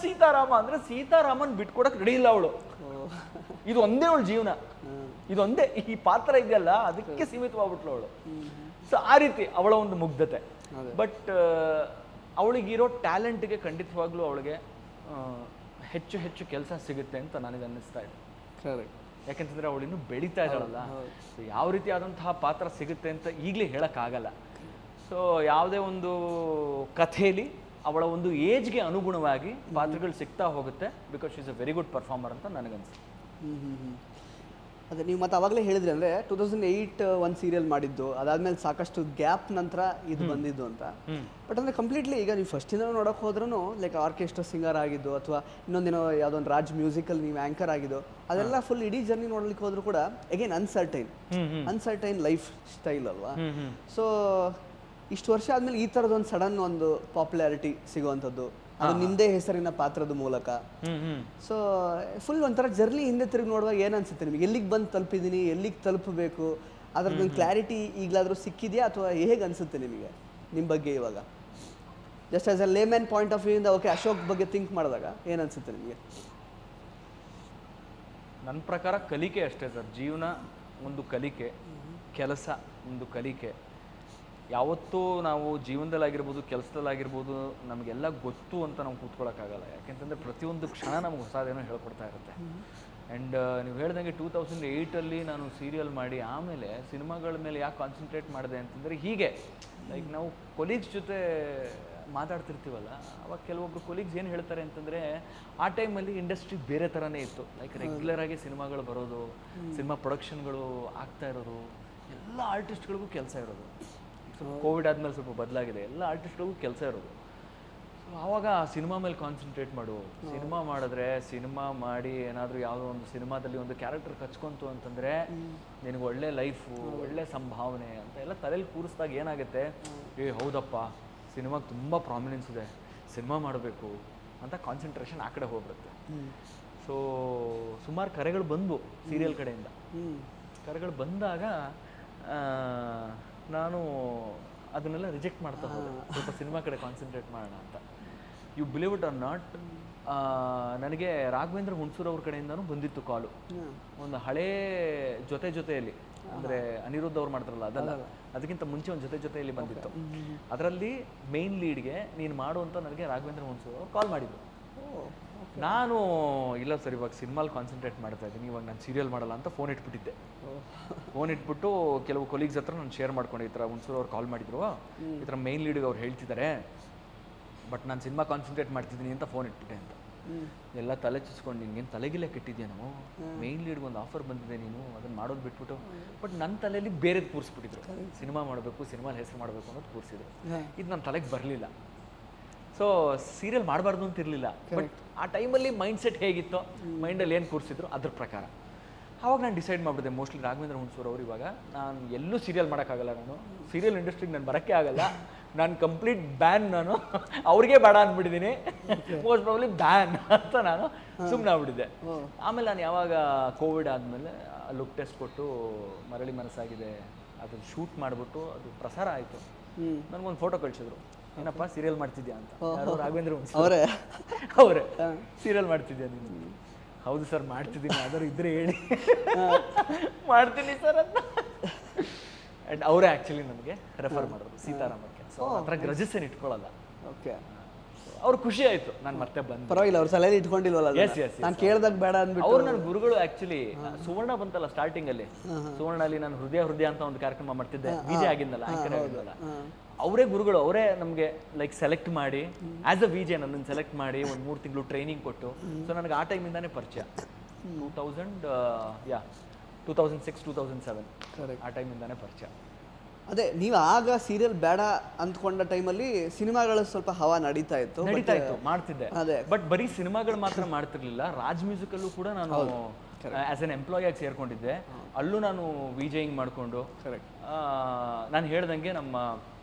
Sitarama ಅಂದರೆ ಸೀತಾರಾಮನ್ ಬಿಟ್ಕೊಡಕ್ಕೆ ರೆಡಿ ಇಲ್ಲ ಅವಳು. ಇದು ಒಂದೇ ಅವಳ ಜೀವನ, ಇದೊಂದೇ ಈ ಪಾತ್ರ ಇದೆಯಲ್ಲ ಅದಕ್ಕೆ ಸೀಮಿತವಾಗ್ಬಿಟ್ಲು ಅವಳು. ಸೊ ಆ ರೀತಿ ಅವಳ ಒಂದು ಮುಗ್ಧತೆ. ಬಟ್ ಅವಳಿಗಿರೋ ಟ್ಯಾಲೆಂಟ್ಗೆ ಖಂಡಿತವಾಗ್ಲೂ ಅವಳಿಗೆ ಹೆಚ್ಚು ಕೆಲಸ ಸಿಗುತ್ತೆ ಅಂತ ನನಗೆ ಅನ್ನಿಸ್ತಾ ಇದೆ. ಕರೆಕ್ಟ್. ಯಾಕೆಂತಂದರೆ ಅವಳು ಇನ್ನೂ ಬೆಳೀತಾ ಇದ್ದಾಳಲ್ಲ. ಸೊ ಯಾವ ರೀತಿ ಆದಂತಹ ಪಾತ್ರ ಸಿಗುತ್ತೆ ಅಂತ ಈಗಲೇ ಹೇಳೋಕ್ಕಾಗಲ್ಲ. ಸೊ ಯಾವುದೇ ಒಂದು ಕಥೆಯಲ್ಲಿ ಅವಳ ಒಂದು ಏಜ್ಗೆ ಅನುಗುಣವಾಗಿ ಪಾತ್ರಗಳು ಸಿಗ್ತಾ ಹೋಗುತ್ತೆ. Because she is a very good performer ಅಂತ ನನಗನ್ಸುತ್ತೆ. ಅದೇ ನೀವು ಮತ್ತೆ ಅವಾಗಲೇ ಹೇಳಿದ್ರಿ ಅಂದರೆ 2008 ಒಂದು ಸೀರಿಯಲ್ ಮಾಡಿದ್ದು, ಅದಾದಮೇಲೆ ಸಾಕಷ್ಟು ಗ್ಯಾಪ್ ನಂತರ ಇದು ಬಂದಿದ್ದು ಅಂತ. ಬಟ್ ಅಂದರೆ ಕಂಪ್ಲೀಟ್ಲಿ ಈಗ ನೀವು ಫಸ್ಟಿಂದ ನೋಡೋಕೆ ಹೋದ್ರೂ ಲೈಕ್ ಆರ್ಕೆಸ್ಟ್ರಾ ಸಿಂಗರ್ ಆಗಿದ್ದು ಅಥವಾ ಇನ್ನೊಂದಿನೋ ಯಾವುದೋ ಒಂದು ರಾಜ್ ಮ್ಯೂಸಿಕಲ್ ನೀವು ಆ್ಯಂಕರ್ ಆಗಿದ್ದು, ಅದೆಲ್ಲ ಫುಲ್ ಇಡೀ ಜರ್ನಿ ನೋಡ್ಲಿಕ್ಕೆ ಹೋದ್ರು ಕೂಡ ಅಗೇನ್ ಅನ್ಸರ್ಟೈನ್ ಲೈಫ್ ಸ್ಟೈಲ್ ಅಲ್ವಾ. ಸೊ ಇಷ್ಟು ವರ್ಷ ಆದಮೇಲೆ ಈ ಥರದೊಂದು ಸಡನ್ ಒಂದು ಪಾಪ್ಯುಲಾರಿಟಿ ಸಿಗುವಂಥದ್ದು, ಅದು ನಿಮ್ಮದೇ ಹೆಸರಿನ ಪಾತ್ರದ ಮೂಲಕ. ಸೊ ಫುಲ್ ಒಂಥರ ಜರ್ನಿ ಹಿಂದೆ ತಿರುಗಿ ನೋಡುವಾಗ ಏನು ಅನ್ಸುತ್ತೆ ನಿಮಗೆ? ಎಲ್ಲಿಗೆ ಬಂದು ತಲುಪಿದ್ದೀನಿ, ಎಲ್ಲಿಗೆ ತಲುಪಬೇಕು, ಅದರದ್ದೊಂದು ಕ್ಲಾರಿಟಿ ಈಗಲಾದರೂ ಸಿಕ್ಕಿದೆಯಾ ಅಥವಾ ಹೇಗೆ ಅನಿಸುತ್ತೆ ನಿಮಗೆ ನಿಮ್ಮ ಬಗ್ಗೆ ಇವಾಗ? Just as a layman point of ವ್ಯೂಯಿಂದ ಓಕೆ ಅಶೋಕ್ ಬಗ್ಗೆ ಥಿಂಕ್ ಮಾಡಿದಾಗ ಏನು ಅನಿಸುತ್ತೆ ನಿಮಗೆ? ನನ್ನ ಪ್ರಕಾರ ಕಲಿಕೆ ಅಷ್ಟೇ ಸರ್. ಜೀವನ ಒಂದು ಕಲಿಕೆ, ಕೆಲಸ ಒಂದು ಕಲಿಕೆ. ಯಾವತ್ತೂ ನಾವು ಜೀವನದಲ್ಲಾಗಿರ್ಬೋದು, ಕೆಲಸದಲ್ಲಾಗಿರ್ಬೋದು ನಮಗೆಲ್ಲ ಗೊತ್ತು ಅಂತ ನಾವು ಕೂತ್ಕೊಳ್ಳೋಕ್ಕಾಗಲ್ಲ. ಯಾಕೆಂತಂದರೆ ಪ್ರತಿಯೊಂದು ಕ್ಷಣ ನಮ್ಗೆ ಹೊಸದೇನೋ ಹೇಳ್ಕೊಡ್ತಾ ಇರುತ್ತೆ. ಆ್ಯಂಡ್ ನೀವು ಹೇಳ್ದಂಗೆ 2008 ನಾನು ಸೀರಿಯಲ್ ಮಾಡಿ ಆಮೇಲೆ ಸಿನಿಮಾಗಳ ಮೇಲೆ ಯಾಕೆ ಕಾನ್ಸಂಟ್ರೇಟ್ ಮಾಡಿದೆ ಅಂತಂದರೆ, ಹೀಗೆ ಲೈಕ್ ನಾವು ಕೊಲೀಗ್ಸ್ ಜೊತೆ ಮಾತಾಡ್ತಿರ್ತೀವಲ್ಲ, ಅವಾಗ ಕೆಲವೊಬ್ರು ಕೊಲೀಗ್ಸ್ ಏನು ಹೇಳ್ತಾರೆ ಅಂತಂದರೆ, ಆ ಟೈಮಲ್ಲಿ ಇಂಡಸ್ಟ್ರಿ ಬೇರೆ ಥರನೇ ಇತ್ತು. ಲೈಕ್ ರೆಗ್ಯುಲರಾಗಿ ಸಿನಿಮಾಗಳು ಬರೋದು, ಸಿನಿಮಾ ಪ್ರೊಡಕ್ಷನ್ಗಳು ಆಗ್ತಾ ಇರೋದು, ಎಲ್ಲ ಆರ್ಟಿಸ್ಟ್ಗಳಿಗೂ ಕೆಲಸ ಇರೋದು. ಕೋವಿಡ್ ಆದಮೇಲೆ ಸ್ವಲ್ಪ ಬದಲಾಗಿದೆ, ಎಲ್ಲ ಆರ್ಟಿಸ್ಟ್ಗಳಿಗೂ ಕೆಲಸ ಇರೋದು. ಸೊ ಆವಾಗ ಸಿನಿಮಾ ಮೇಲೆ ಕಾನ್ಸಂಟ್ರೇಟ್ ಮಾಡು, ಸಿನಿಮಾ ಮಾಡಿದ್ರೆ ಸಿನಿಮಾ ಮಾಡಿ ಏನಾದರೂ ಯಾವುದೋ ಒಂದು ಸಿನಿಮಾದಲ್ಲಿ ಒಂದು ಕ್ಯಾರೆಕ್ಟರ್ ಕಚ್ಕೊಂತು ಅಂತಂದರೆ ನಿನಗೆ ಒಳ್ಳೆ ಲೈಫು, ಒಳ್ಳೆ ಸಂಭಾವನೆ ಅಂತ ಎಲ್ಲ ತಲೆಯಲ್ಲಿ ಕೂರಿಸಿದಾಗ ಏನಾಗುತ್ತೆ, ಹೌದಪ್ಪ ಸಿನಿಮಾಗೆ ತುಂಬ ಪ್ರಾಮಿನೆನ್ಸ್ ಇದೆ, ಸಿನಿಮಾ ಮಾಡಬೇಕು ಅಂತ ಕಾನ್ಸಂಟ್ರೇಷನ್ ಆ ಕಡೆ ಹೋಗ್ಬಿಡುತ್ತೆ. ಸೊ ಸುಮಾರು ಕರೆಗಳು ಬಂದವು ಸೀರಿಯಲ್ ಕಡೆಯಿಂದ. ಕರೆಗಳು ಬಂದಾಗ ನಾನು ಅದನ್ನೆಲ್ಲ ರಿಜೆಕ್ಟ್ ಮಾಡ್ತಾ ಹೋದೆ, ಸ್ವಲ್ಪ ಸಿನಿಮಾ ಕಡೆ ಕಾನ್ಸಂಟ್ರೇಟ್ ಮಾಡೋಣ ಅಂತ. You believe it or not, ನನಗೆ ರಾಘವೇಂದ್ರ ಹುಣಸೂರ್ ಅವ್ರ ಕಡೆಯಿಂದನೂ ಬಂದಿತ್ತು ಕಾಲು. ಒಂದು ಹಳೇ ಜೊತೆಯಲ್ಲಿ ಅಂದರೆ ಅನಿರುದ್ಧ ಅವ್ರು ಮಾಡ್ತಾರಲ್ಲ ಅದಲ್ಲ, ಅದಕ್ಕಿಂತ ಮುಂಚೆ ಒಂದು ಜೊತೆಯಲ್ಲಿ ಬಂದಿತ್ತು. ಅದರಲ್ಲಿ ಮೇನ್ ಲೀಡ್ಗೆ ನೀನು ಮಾಡು ಅಂತ ನನಗೆ ರಾಘವೇಂದ್ರ ಹುಣಸೂರ್ ಅವ್ರು ಕಾಲ್ ಮಾಡಿದ್ರು. ನಾನು ಇಲ್ಲ ಸರ್ ಇವಾಗ ಸಿನಿಮಾಲ್ ಕಾನ್ಸಂಟ್ರೇಟ್ ಮಾಡ್ತಾ ಇದ್ದೀನಿ, ಇವಾಗ ನಾನು ಸೀರಿಯಲ್ ಮಾಡಲ್ಲ ಅಂತ ಫೋನ್ ಇಟ್ಬಿಟ್ಟಿದ್ದೆ. ಫೋನ್ ಇಟ್ಬಿಟ್ಟು ಕೆಲವು ಕೊಲೀಗ್ಸ್ ಹತ್ರ ನಾನು ಶೇರ್ ಮಾಡ್ಕೊಂಡೆ, ಈ ಥರ ಹುಣಸೂರು ಅವ್ರು ಕಾಲ್ ಮಾಡಿದ್ರು, ಈ ಥರ ಮೇನ್ ಲೀಡಿಗೆ ಅವ್ರು ಹೇಳ್ತಿದ್ದಾರೆ, ಬಟ್ ನಾನು ಸಿನಿಮಾ ಕಾನ್ಸಂಟ್ರೇಟ್ ಮಾಡ್ತಿದ್ದೀನಿ ಅಂತ ಫೋನ್ ಇಟ್ಬಿಟ್ಟೆ ಅಂತ. ಎಲ್ಲ ತಲೆ ಚುಚ್ಕೊಂಡು ನಿನ್ಗೇನು ತಲೆಗಿಲ್ಲ ಕೆಟ್ಟಿದ್ಯೇನೋ, ಮೇನ್ ಲೀಡ್ಗೆ ಒಂದು ಆಫರ್ ಬಂದಿದೆ, ನೀನು ಅದನ್ನು ಮಾಡೋದು ಬಿಟ್ಬಿಟ್ಟು. ಬಟ್ ನನ್ನ ತಲೆಯಲ್ಲಿ ಬೇರೆದು ಕೂರಿಸ್ಬಿಟ್ಟಿದ್ರು, ಸಿನಿಮಾ ಮಾಡಬೇಕು, ಸಿನಿಮಾಲಿ ಹೆಸರು ಮಾಡಬೇಕು ಅನ್ನೋದು ಕೂರಿಸಿದ್ರು. ಇದು ನನ್ನ ತಲೆಗೆ ಬರಲಿಲ್ಲ. ಸೊ ಸೀರಿಯಲ್ ಮಾಡಬಾರ್ದು ಅಂತ ಇರಲಿಲ್ಲ, ಬಟ್ ಆ ಟೈಮಲ್ಲಿ ಮೈಂಡ್ ಸೆಟ್ ಹೇಗಿತ್ತೋ, ಮೈಂಡಲ್ಲಿ ಏನು ಕೂರಿಸಿದ್ರು ಅದ್ರ ಪ್ರಕಾರ ಆವಾಗ ನಾನು ಡಿಸೈಡ್ ಮಾಡಿಬಿಟ್ಟೆ. ಮೋಸ್ಟ್ಲಿ ರಾಘವೇಂದ್ರ ಹುಣಸೂರ್ ಅವರು ಇವಾಗ ನಾನು ಎಲ್ಲೂ ಸೀರಿಯಲ್ ಮಾಡೋಕ್ಕಾಗಲ್ಲ, ನಾನು ಸೀರಿಯಲ್ ಇಂಡಸ್ಟ್ರಿಗೆ ನಾನು ಬರೋಕ್ಕೆ ಆಗಲ್ಲ, ನಾನು ಕಂಪ್ಲೀಟ್ ಬ್ಯಾನ್, ನಾನು ಅವ್ರಿಗೆ ಬೇಡ ಅಂದ್ಬಿಟ್ಟಿದ್ದೀನಿ, ಮೋಸ್ಟ್ ಪ್ರಾಬ್ಲಿ ಬ್ಯಾನ್ ಅಂತ ನಾನು ಸುಮ್ಮನೆ ಆಗ್ಬಿಟ್ಟಿದ್ದೆ. ಆಮೇಲೆ ನಾನು ಯಾವಾಗ ಕೋವಿಡ್ ಆದಮೇಲೆ ಲುಕ್ ಟೆಸ್ಟ್ ಕೊಟ್ಟು ಮರಳಿ ಮನಸ್ಸಾಗಿದೆ ಅದನ್ನು ಶೂಟ್ ಮಾಡಿಬಿಟ್ಟು ಅದು ಪ್ರಸಾರ ಆಯಿತು, ನನಗೊಂದು ಫೋಟೋ ಕಳಿಸಿದ್ರು, ಏನಪ್ಪ ಸೀರಿಯಲ್ ಮಾಡ್ತಿದ್ಯಾ ಅಂತ. ರಾಘವೇಂದ್ರ ಅವರೇ ಸೀರಿಯಲ್ ಮಾಡ್ತಿದ್ಯಾ ನೀನು? ಹೌದು ಸರ್ ಮಾಡ್ತಿದ್ದೀನಿ, ಯಾವ್ದಾದ್ರು ಇದ್ರೆ ಹೇಳಿ ಮಾಡ್ತೀನಿ ಸರ್ ಅಂತ. ಆ್ಯಂಡ್ ಅವರೇ ಆ್ಯಕ್ಚುಲಿ ನನಗೆ ರೆಫರ್ ಮಾಡೋದು ಸೀತಾರಾಮಕ್ಕೆ. ಸೊ ಆ ಥರ ಗ್ರಜಸ್ ಏನು ಇಟ್ಕೊಳ್ಳಲ್ಲ. ಓಕೆ, ಅವ್ರು ಖುಷಿ ಆಯಿತು ನಾನು ಮತ್ತೆ ಬಂದು. ಪರವಾಗಿಲ್ಲ, ಅವ್ರು ಸಲಹೆ ಇಟ್ಕೊಂಡಿಲ್ವಲ್ಲ. ನಾನು ಕೇಳ್ದಾಗ ಬೇಡ ಅಂದ್ಬಿಟ್ಟು ಅವ್ರು ನನ್ನ ಗುರುಗಳು. ಆ್ಯಕ್ಚುಲಿ ಸುವರ್ಣ ಬಂತಲ್ಲ ಸ್ಟಾರ್ಟಿಂಗಲ್ಲಿ, ಸುವರ್ಣಲ್ಲಿ ನಾನು ಹೃದಯ ಅಂತ ಒಂದು ಕಾರ್ಯಕ್ರಮ ಮಾಡ್ತಿದ್ದೆ, ವಿಜೆ ಆಗಿದ್ದಲ್ಲ, ಆಂಕರ್ ಆಗಿದ್ದಲ್ಲ, ಅವರೇ ಗುರುಗಳು. ಅವರೇ ನಮಗೆ ಲೈಕ್ ಸೆಲೆಕ್ಟ್ ಮಾಡಿ ಆ್ಯಸ್ ಅ ವಿಜೆ ನನ್ನನ್ನು ಸೆಲೆಕ್ಟ್ ಮಾಡಿ ಒಂದು 3 ತಿಂಗಳು ಟ್ರೈನಿಂಗ್ ಕೊಟ್ಟು. ಸೊ ನನಗೆ ಆ ಟೈಮಿಂದಾನೇ ಪರಿಚಯ, 2006 2007 ಆ ಟೈಮಿಂದಾನೇ ಪರಿಚಯ. ಅದೇ ನೀವು ಆಗ ಸೀರಿಯಲ್ ಬೇಡ ಅಂದ್ಕೊಂಡ ಟೈಮಲ್ಲಿ ಸಿನಿಮಾಗಳು ಸ್ವಲ್ಪ ಹವಾ ನಡೀತಾ ಇತ್ತು, ಮಾಡ್ತಿದ್ದೆ. ಅದೇ ಬಟ್ ಬರೀ ಸಿನಿಮಾಗಳು ಮಾತ್ರ ಮಾಡ್ತಿರ್ಲಿಲ್ಲ, ರಾಜ್ ಮ್ಯೂಸಿಕಲ್ಲೂ ಕೂಡ ನಾನು ಆ್ಯಸ್ ಎನ್ ಎಂಪ್ಲಾಯಿ ಆಗಿ ಸೇರ್ಕೊಂಡಿದ್ದೆ. ಅಲ್ಲೂ ನಾನು ವಿಜಯಿಂಗ್ ಮಾಡಿಕೊಂಡು, ನಾನು ಹೇಳ್ದಂಗೆ ನಮ್ಮ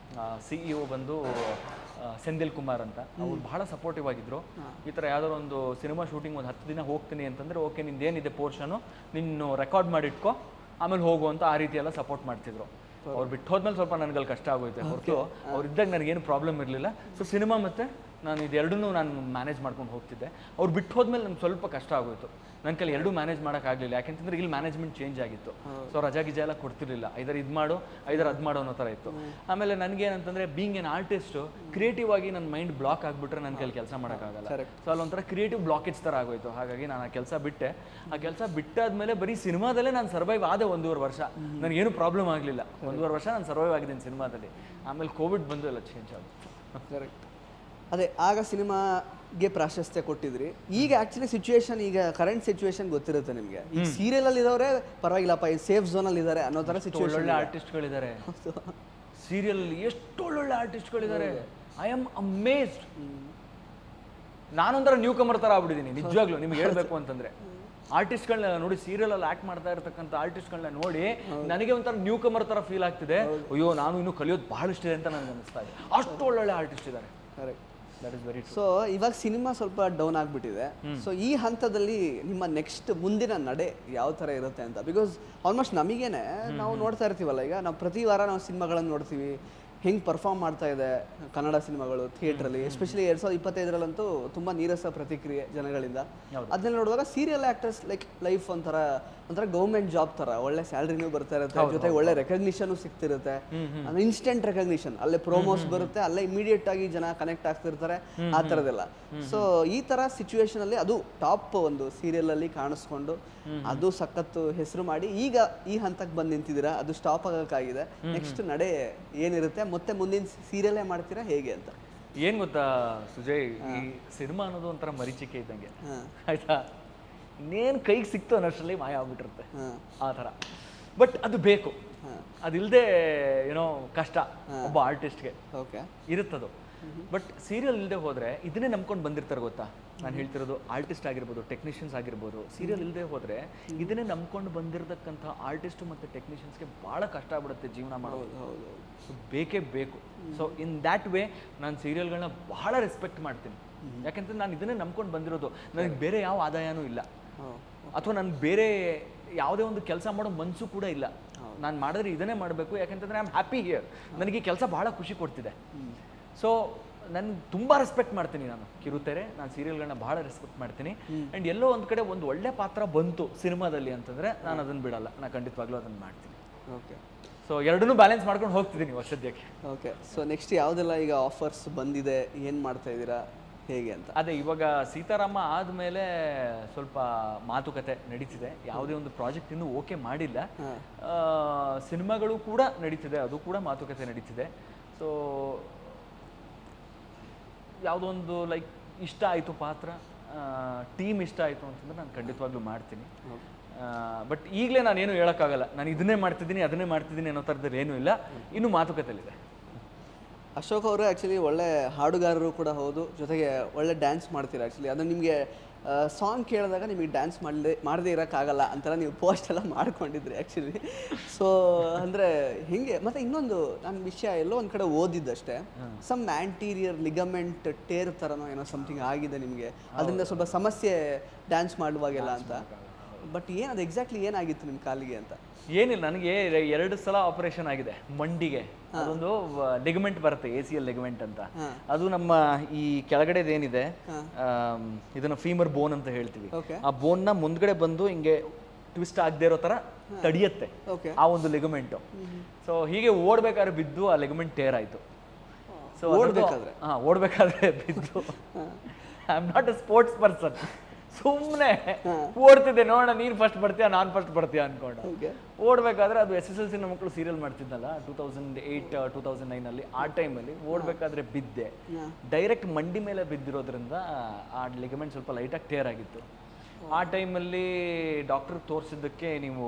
CEO ಬಂದು ಸೆಂದಿಲ್ ಕುಮಾರ್ ಅಂತ, ಅವ್ರು ಬಹಳ ಸಪೋರ್ಟಿವ್ ಆಗಿದ್ರು. ಈ ಥರ ಯಾವ್ದಾದ್ರು ಒಂದು ಸಿನಿಮಾ ಶೂಟಿಂಗ್ ಒಂದು 10 ದಿನ ಹೋಗ್ತೀನಿ ಅಂತಂದರೆ, ಓಕೆ ನಿಂದೇನಿದೆ ಪೋರ್ಷನು ನೀನು ರೆಕಾರ್ಡ್ ಮಾಡಿಟ್ಕೋ ಆಮೇಲೆ ಹೋಗು ಅಂತ ಆ ರೀತಿ ಎಲ್ಲ ಸಪೋರ್ಟ್ ಮಾಡ್ತಿದ್ರು. ಅವ್ರು ಬಿಟ್ಟು ಹೋದ್ಮೇಲೆ ಸ್ವಲ್ಪ ನನಗಲ್ಲಿ ಕಷ್ಟ ಆಗೋಯ್ತು, ಹೊರತು ಅವ್ರಿದ್ದಾಗ ನನಗೇನು ಪ್ರಾಬ್ಲಮ್ ಇರಲಿಲ್ಲ. ಸೊ ಸಿನಿಮಾ ಮತ್ತು ನಾನು ಇದೆರಡನ್ನೂ ನಾನು ಮ್ಯಾನೇಜ್ ಮಾಡ್ಕೊಂಡು ಹೋಗ್ತಿದ್ದೆ. ಅವ್ರು ಬಿಟ್ಟು ಹೋದ್ಮೇಲೆ ನನಗೆ ಸ್ವಲ್ಪ ಕಷ್ಟ ಆಗೋಯ್ತು, ನನ್ನ ಕೈಲಿ ಎರಡೂ ಮ್ಯಾನೇಜ್ ಮಾಡೋಕ್ಕಾಗಲಿಲ್ಲ. ಯಾಕೆಂತಂದ್ರೆ ಇಲ್ಲಿ ಮ್ಯಾನೇಜ್ಮೆಂಟ್ ಚೇಂಜ್ ಆಗಿತ್ತು. ಸೊ ರಜಾ ಗಿಜಾ ಎಲ್ಲ ಕೊಡ್ತಿರ್ಲಿಲ್ಲ, ಐದರ್ ಇದು ಮಾಡು ಐದರ್ ಅದು ಮಾಡೋ ಅನ್ನೋ ಥರ ಇತ್ತು. ಆಮೇಲೆ ನನಗೇನಂತಂದರೆ ಬೀಯಿಂಗ್ ಏನ್ ಆರ್ಟಿಸ್ಟು ಕ್ರಿಯೇಟಿವ್ ಆಗಿ ನನ್ನ ಮೈಂಡ್ ಬ್ಲಾಕ್ ಆಗಿಬಿಟ್ರೆ ನನ್ನ ಕೈಲಿ ಕೆಲಸ ಮಾಡೋಕ್ಕಾಗಲ್ಲ. ಸೊ ಅಲ್ಲೊಂಥರ ಕ್ರಿಯೇಟಿವ್ ಬ್ಲಾಕೇಜ್ ಥರ ಆಗೋಯ್ತು. ಹಾಗಾಗಿ ನಾನು ಆ ಕೆಲಸ ಬಿಟ್ಟೆ. ಆ ಕೆಲಸ ಬಿಟ್ಟಾದ್ಮೇಲೆ ಬರೀ ಸಿನಿಮಾದಲ್ಲೇ ನಾನು ಸರ್ವೈವ್ ಆದೆ 1.5 ವರ್ಷ. ನನಗೇನು ಪ್ರಾಬ್ಲಮ್ ಆಗಲಿಲ್ಲ, 1.5 ವರ್ಷ ನಾನು ಸರ್ವೈವ್ ಆಗಿದ್ದೀನಿ ಸಿನಿಮಾದಲ್ಲಿ. ಆಮೇಲೆ ಕೋವಿಡ್ ಬಂದು ಎಲ್ಲ ಚೇಂಜ್ ಆಗುತ್ತೆ. ಕರೆಕ್ಟ್. ಅದೇ ಆಗ ಸಿನಿಮಾಗೆ ಪ್ರಾಶಸ್ತ್ಯ ಕೊಟ್ಟಿದ್ರಿ. ಈಗ ಆ್ಯಕ್ಚುಲಿ ಸಿಚುವೇಶನ್, ಈಗ ಕರೆಂಟ್ ಸಿಚುವೇಶನ್ ಗೊತ್ತಿರುತ್ತೆ ನಿಮಗೆ. ಈ ಸೀರಿಯಲಲ್ಲಿ ಇರೋರೆ ಪರವಾಗಿಲ್ಲಪ್ಪ, ಈ ಸೇಫ್ ಝೋನಲ್ಲಿ ಇದ್ದಾರೆ ಅನ್ನೋ ಥರ ಸಿಚುವೇಶನ್. ಒಳ್ಳೊಳ್ಳೆ ಆರ್ಟಿಸ್ಟ್ಗಳಿದ್ದಾರೆ ಸೀರಿಯಲ್, ಎಷ್ಟು ಒಳ್ಳೊಳ್ಳೆ ಆರ್ಟಿಸ್ಟ್ಗಳಿದ್ದಾರೆ. I am amazed. ನಾನೊಂಥರ ನ್ಯೂ ಕಮರ್ ಥರ ಆಗ್ಬಿಟ್ಟಿದ್ದೀನಿ ನಿಜವಾಗ್ಲೂ ನಿಮ್ಗೆ ಹೇಳ್ಬೇಕು ಅಂತಂದ್ರೆ. ಆರ್ಟಿಸ್ಟ್ಗಳನ್ನ ನೋಡಿ, ಸೀರಿಯಲಲ್ಲಿ ಆಕ್ಟ್ ಮಾಡ್ತಾ ಇರ್ತಕ್ಕಂಥ ಆರ್ಟಿಸ್ಟ್ಗಳನ್ನ ನೋಡಿ ನನಗೆ ಒಂಥರ ನ್ಯೂ ಕಮರ್ ಥರ ಫೀಲ್ ಆಗ್ತಿದೆ. ಅಯ್ಯೋ, ನಾನು ಇನ್ನೂ ಕಲಿಯೋದು ಬಹಳಷ್ಟಿದೆ ಅಂತ ನನಗೆ ಅನಿಸ್ತಾ ಇದೆ. ಅಷ್ಟು ಒಳ್ಳೊಳ್ಳೆ ಆರ್ಟಿಸ್ಟ್ ಇದ್ದಾರೆ. That is very. ಸೊ ಇವಾಗ ಸಿನಿಮಾ ಸ್ವಲ್ಪ ಡೌನ್ ಆಗಿಬಿಟ್ಟಿದೆ. ಸೊ ಈ ಹಂತದಲ್ಲಿ ನಿಮ್ಮ ನೆಕ್ಸ್ಟ್ ಮುಂದಿನ ನಡೆ ಯಾವ ಥರ ಇರುತ್ತೆ ಅಂತ? ಬಿಕಾಸ್ ಆಲ್ಮೋಸ್ಟ್ ನಮಗೇನೆ ನಾವು ನೋಡ್ತಾ ಇರ್ತೀವಲ್ಲ, ಈಗ ನಾವು ಪ್ರತಿ ವಾರ ನಾವು ಸಿನಿಮಾಗಳನ್ನು ನೋಡ್ತೀವಿ, ಹೆಂಗೆ ಪರ್ಫಾರ್ಮ್ ಮಾಡ್ತಾ ಇದೆ ಕನ್ನಡ ಸಿನಿಮಾಗಳು ಥಿಯೇಟ್ರಲ್ಲಿ. ಎಸ್ಪೆಷಲಿ 2025ರಲ್ಲಂತೂ ತುಂಬ ನೀರಸ ಪ್ರತಿಕ್ರಿಯೆ ಜನಗಳಿಂದ. ಅದನ್ನ ನೋಡುವಾಗ ಸೀರಿಯಲ್ ಆ್ಯಕ್ಟರ್ಸ್ ಲೈಫ್ ಒಂಥರ ಗೌರ್ಮೆಂಟ್ ಜಾಬ್ ಥರ, ಒಳ್ಳೆ ಸ್ಯಾಲ್ರಿನೂ ಬರ್ತಾ ಇರುತ್ತೆ, ಜೊತೆಗೆ ಒಳ್ಳೆ ರೆಕಗ್ನಿಷನ್ ಸಿಗ್ತಿರುತ್ತೆ. ಇನ್ಸ್ಟೆಂಟ್ ರೆಕಗ್ನಿಷನ್, ಅಲ್ಲೇ ಪ್ರೋಮೋಸ್ ಬರುತ್ತೆ, ಅಲ್ಲೇ ಇಮಿಡಿಯೇಟ್ ಆಗಿ ಜನ ಕನೆಕ್ಟ್ ಆಗ್ತಿರ್ತಾರೆ, ಆ ಥರದ್ದೆಲ್ಲ. ಸೊ ಈ ಥರ ಸಿಚುವೇಶನ್ ಅಲ್ಲಿ ಅದು ಟಾಪ್ ಒಂದು ಸೀರಿಯಲ್ ಅಲ್ಲಿ ಕಾಣಿಸ್ಕೊಂಡು ಅದು ಸಖತ್ತು ಹೆಸರು ಮಾಡಿ ಈಗ ಈ ಹಂತಕ್ಕೆ ಬಂದು ನಿಂತಿದ್ದೀರಾ. ಅದು ಸ್ಟಾಪ್ ಆಗೋಕ್ಕಾಗಿದೆ. ನೆಕ್ಸ್ಟ್ ನಡೆ ಏನಿರುತ್ತೆ? ಮತ್ತೆ ಮುಂದಿನ ಸೀರಿಯಲ್ಲೇ ಮಾಡ್ತೀರಾ ಹೇಗೆ ಅಂತ? ಏನ್ ಗೊತ್ತಾ ಸುಜಯ್, ಈ ಸಿನಿಮಾ ಅನ್ನೋದು ಒಂಥರ ಮರೀಚಿಕೆ ಇದ್ದಂಗೆ ಆಯ್ತಾ. ಇನ್ನೇನು ಕೈಗೆ ಸಿಕ್ತು ಅನ್ನೋಷ್ಟರಲ್ಲಿ ಮಾಯ ಆಗ್ಬಿಟ್ಟಿರುತ್ತೆ ಆ ಥರ. ಬಟ್ ಅದು ಬೇಕು, ಅದಿಲ್ಲದೆ ಏನೋ ಕಷ್ಟ ಒಬ್ಬ ಆರ್ಟಿಸ್ಟ್ಗೆ ಇರುತ್ತದು. ಬಟ್ ಸೀರಿಯಲ್ ಇಲ್ಲದೆ ಹೋದರೆ ಇದನ್ನೇ ನಂಬ್ಕೊಂಡು ಬಂದಿರ್ತಾರೆ ಗೊತ್ತಾ. ನಾನು ಹೇಳ್ತಿರೋದು ಆರ್ಟಿಸ್ಟ್ ಆಗಿರ್ಬೋದು, ಟೆಕ್ನಿಷಿಯನ್ಸ್ ಆಗಿರ್ಬೋದು. ಸೀರಿಯಲ್ ಇಲ್ಲದೆ ಹೋದರೆ ಇದನ್ನೇ ನಂಬ್ಕೊಂಡು ಬಂದಿರತಕ್ಕಂಥ ಆರ್ಟಿಸ್ಟು ಮತ್ತು ಟೆಕ್ನಿಷಿಯನ್ಸ್ಗೆ ಭಾಳ ಕಷ್ಟ ಆಗ್ಬಿಡುತ್ತೆ ಜೀವನ ಮಾಡೋದು. ಬೇಕೇ ಬೇಕು. ಸೊ ಇನ್ ದ್ಯಾಟ್ ವೇ ನಾನು ಸೀರಿಯಲ್ಗಳನ್ನ ಬಹಳ ರೆಸ್ಪೆಕ್ಟ್ ಮಾಡ್ತೀನಿ. ಯಾಕೆಂತಂದ್ರೆ ನಾನು ಇದನ್ನೇ ನಂಬ್ಕೊಂಡು ಬಂದಿರೋದು. ನನಗೆ ಬೇರೆ ಯಾವ ಆದಾಯನೂ ಇಲ್ಲ, ಅಥವಾ ನಾನು ಬೇರೆ ಯಾವುದೇ ಒಂದು ಕೆಲಸ ಮಾಡೋ ಮನಸ್ಸು ಕೂಡ ಇಲ್ಲ. ನಾನು ಮಾಡಿದ್ರೆ ಇದನ್ನೇ ಮಾಡಬೇಕು, ಯಾಕೆಂತಂದ್ರೆ ಐ ಆಮ್ ಹ್ಯಾಪಿ ಹಿಯರ್. ನನಗೆ ಈ ಕೆಲಸ ಭಾಳ ಖುಷಿ ಕೊಡ್ತಿದೆ. ಸೊ ನಾನು ತುಂಬ ರೆಸ್ಪೆಕ್ಟ್ ಮಾಡ್ತೀನಿ. ನಾನು ಕಿರುತೆರೆ, ನಾನು ಸೀರಿಯಲ್ಗಳನ್ನ ಭಾಳ ರೆಸ್ಪೆಕ್ಟ್ ಮಾಡ್ತೀನಿ. ಆ್ಯಂಡ್ ಎಲ್ಲೋ ಒಂದು ಕಡೆ ಒಂದು ಒಳ್ಳೆ ಪಾತ್ರ ಬಂತು ಸಿನಿಮಾದಲ್ಲಿ ಅಂತಂದರೆ ನಾನು ಅದನ್ನು ಬಿಡಲ್ಲ, ನಾನು ಖಂಡಿತವಾಗ್ಲೂ ಅದನ್ನು ಮಾಡ್ತೀನಿ. ಓಕೆ. ಸೊ ಎರಡನ್ನೂ ಬ್ಯಾಲೆನ್ಸ್ ಮಾಡ್ಕೊಂಡು ಹೋಗ್ತಿದ್ದೀನಿ ಸದ್ಯಕ್ಕೆ. ಓಕೆ. ಸೊ ನೆಕ್ಸ್ಟ್ ಯಾವುದೆಲ್ಲ ಈಗ ಆಫರ್ಸ್ ಬಂದಿದೆ, ಏನು ಮಾಡ್ತಾ ಇದ್ದೀರಾ, ಹೇಗೆ ಅಂತ? ಅದೇ ಇವಾಗ ಸೀತಾರಾಮ ಆದಮೇಲೆ ಸ್ವಲ್ಪ ಮಾತುಕತೆ ನಡೀತಿದೆ. ಯಾವುದೇ ಒಂದು ಪ್ರಾಜೆಕ್ಟ್ ಇನ್ನೂ ಓಕೆ ಮಾಡಿಲ್ಲ. ಸಿನಿಮಾಗಳು ಕೂಡ ನಡೀತಿದೆ, ಅದು ಕೂಡ ಮಾತುಕತೆ ನಡೀತಿದೆ. ಸೊ ಯಾವುದೋ ಒಂದು ಲೈಕ್ ಇಷ್ಟ ಆಯಿತು ಪಾತ್ರ, ಟೀಮ್ ಇಷ್ಟ ಆಯಿತು ಅಂತಂದ್ರೆ ನಾನು ಖಂಡಿತವಾಗ್ಲೂ ಮಾಡ್ತೀನಿ. ಬಟ್ ಈಗಲೇ ನಾನೇನು ಹೇಳೋಕ್ಕಾಗಲ್ಲ, ನಾನು ಇದನ್ನೇ ಮಾಡ್ತಿದ್ದೀನಿ ಅದನ್ನೇ ಮಾಡ್ತಿದ್ದೀನಿ ಅನ್ನೋ ಥರದಲ್ಲಿ ಏನೂ ಇಲ್ಲ. ಇನ್ನೂ ಮಾತುಕತೆಯಲ್ಲಿದೆ. ಅಶೋಕ್ ಅವರು ಆ್ಯಕ್ಚುಲಿ ಒಳ್ಳೆ ಹಾಡುಗಾರರು ಕೂಡ ಹೌದು, ಜೊತೆಗೆ ಒಳ್ಳೆ ಡ್ಯಾನ್ಸ್ ಮಾಡ್ತೀರಾ. ಆ್ಯಕ್ಚುಲಿ ಅದು ನಿಮಗೆ ಸಾಂಗ್ ಕೇಳಿದಾಗ ನಿಮಗೆ ಡ್ಯಾನ್ಸ್ ಮಾಡದೇ ಇರೋಕ್ಕಾಗಲ್ಲ ಅಂತೆಲ್ಲ ನೀವು ಪೋಸ್ಟ್ ಎಲ್ಲ ಮಾಡ್ಕೊಂಡಿದ್ರಿ ಆ್ಯಕ್ಚುಲಿ. ಸೊ ಅಂದರೆ ಹಿಂಗೆ. ಮತ್ತು ಇನ್ನೊಂದು ನನ್ನ ವಿಷಯ ಎಲ್ಲೋ ಒಂದು ಕಡೆ ಓದಿದ್ದಷ್ಟೇ, ಸಮ್ ಆ್ಯಂಟೀರಿಯರ್ ಲಿಗಮೆಂಟ್ ಟೇರ್ ಥರನೋ ಏನೋ ಸಮಥಿಂಗ್ ಆಗಿದೆ ನಿಮಗೆ, ಅದರಿಂದ ಸ್ವಲ್ಪ ಸಮಸ್ಯೆ ಡ್ಯಾನ್ಸ್ ಮಾಡುವಾಗೆಲ್ಲ ಅಂತ. ಬಟ್ ಏನು ಅದು ಎಕ್ಸಾಕ್ಟ್ಲಿ ಏನಾಗಿತ್ತು ನಿಮ್ಮ ಕಾಲಿಗೆ ಅಂತ? ಏನಿಲ್ಲ, ನನಗೆ 2 ಸಲ ಆಪರೇಷನ್ ಆಗಿದೆ ಮಂಡಿಗೆ. ಅದೊಂದು ಲಿಗಮೆಂಟ್ ಬರುತ್ತೆ, ACL ಲಿಗಮೆಂಟ್ ಅಂತ. ಅದು ನಮ್ಮ ಈ ಕೆಳಗಡೆದೇನಿದೆ ಇದನ್ನ ಫೀಮರ್ ಬೋನ್ ಅಂತ ಹೇಳ್ತೀವಿ. ಆ ಬೋನ್ನ ಮುಂದ್ಗಡೆ ಬಂದು ಹಿಂಗೆ ಟ್ವಿಸ್ಟ್ ಆಗದೆ ಇರೋ ತರ ತಡಿಯತ್ತೆ ಆ ಒಂದು ಲಿಗಮೆಂಟು. ಸೊ ಹೀಗೆ ಓಡ್ಬೇಕಾದ್ರೆ ಬಿದ್ದು ಆ ಲಿಗಮೆಂಟ್ ಟೇರ್ ಆಯ್ತು. ಸೊ ಓಡ್ಬೇಕಾದ್ರೆ ಬಿದ್ದು. I am not a sports person. ಸುಮ್ಮನೆ ಓಡ್ತಿದ್ದೆ, ನೋಡೋಣ ನೀನು ಫಸ್ಟ್ ಬರ್ತೀಯಾ ನಾನು ಫಸ್ಟ್ ಬರ್ತೀಯಾ ಅನ್ಕೊಂಡು ಓಡ್ಬೇಕಾದ್ರೆ. ಅದು SSLC ಮಕ್ಕಳು ಸೀರಿಯಲ್ ಮಾಡ್ತಿದ್ನಲ್ಲ 2008 2009 ಆ ಟೈಮಲ್ಲಿ ಓಡ್ಬೇಕಾದ್ರೆ ಬಿದ್ದೆ. ಡೈರೆಕ್ಟ್ ಮಂಡಿ ಮೇಲೆ ಬಿದ್ದಿರೋದ್ರಿಂದ ಆ ಲಿಗಮೆಂಟ್ ಸ್ವಲ್ಪ ಲೈಟಾಗಿ ಟೇರ್ ಆಗಿತ್ತು. ಆ ಟೈಮಲ್ಲಿ ಡಾಕ್ಟ್ರಿಗೆ ತೋರಿಸಿದ್ದಕ್ಕೆ ನೀವು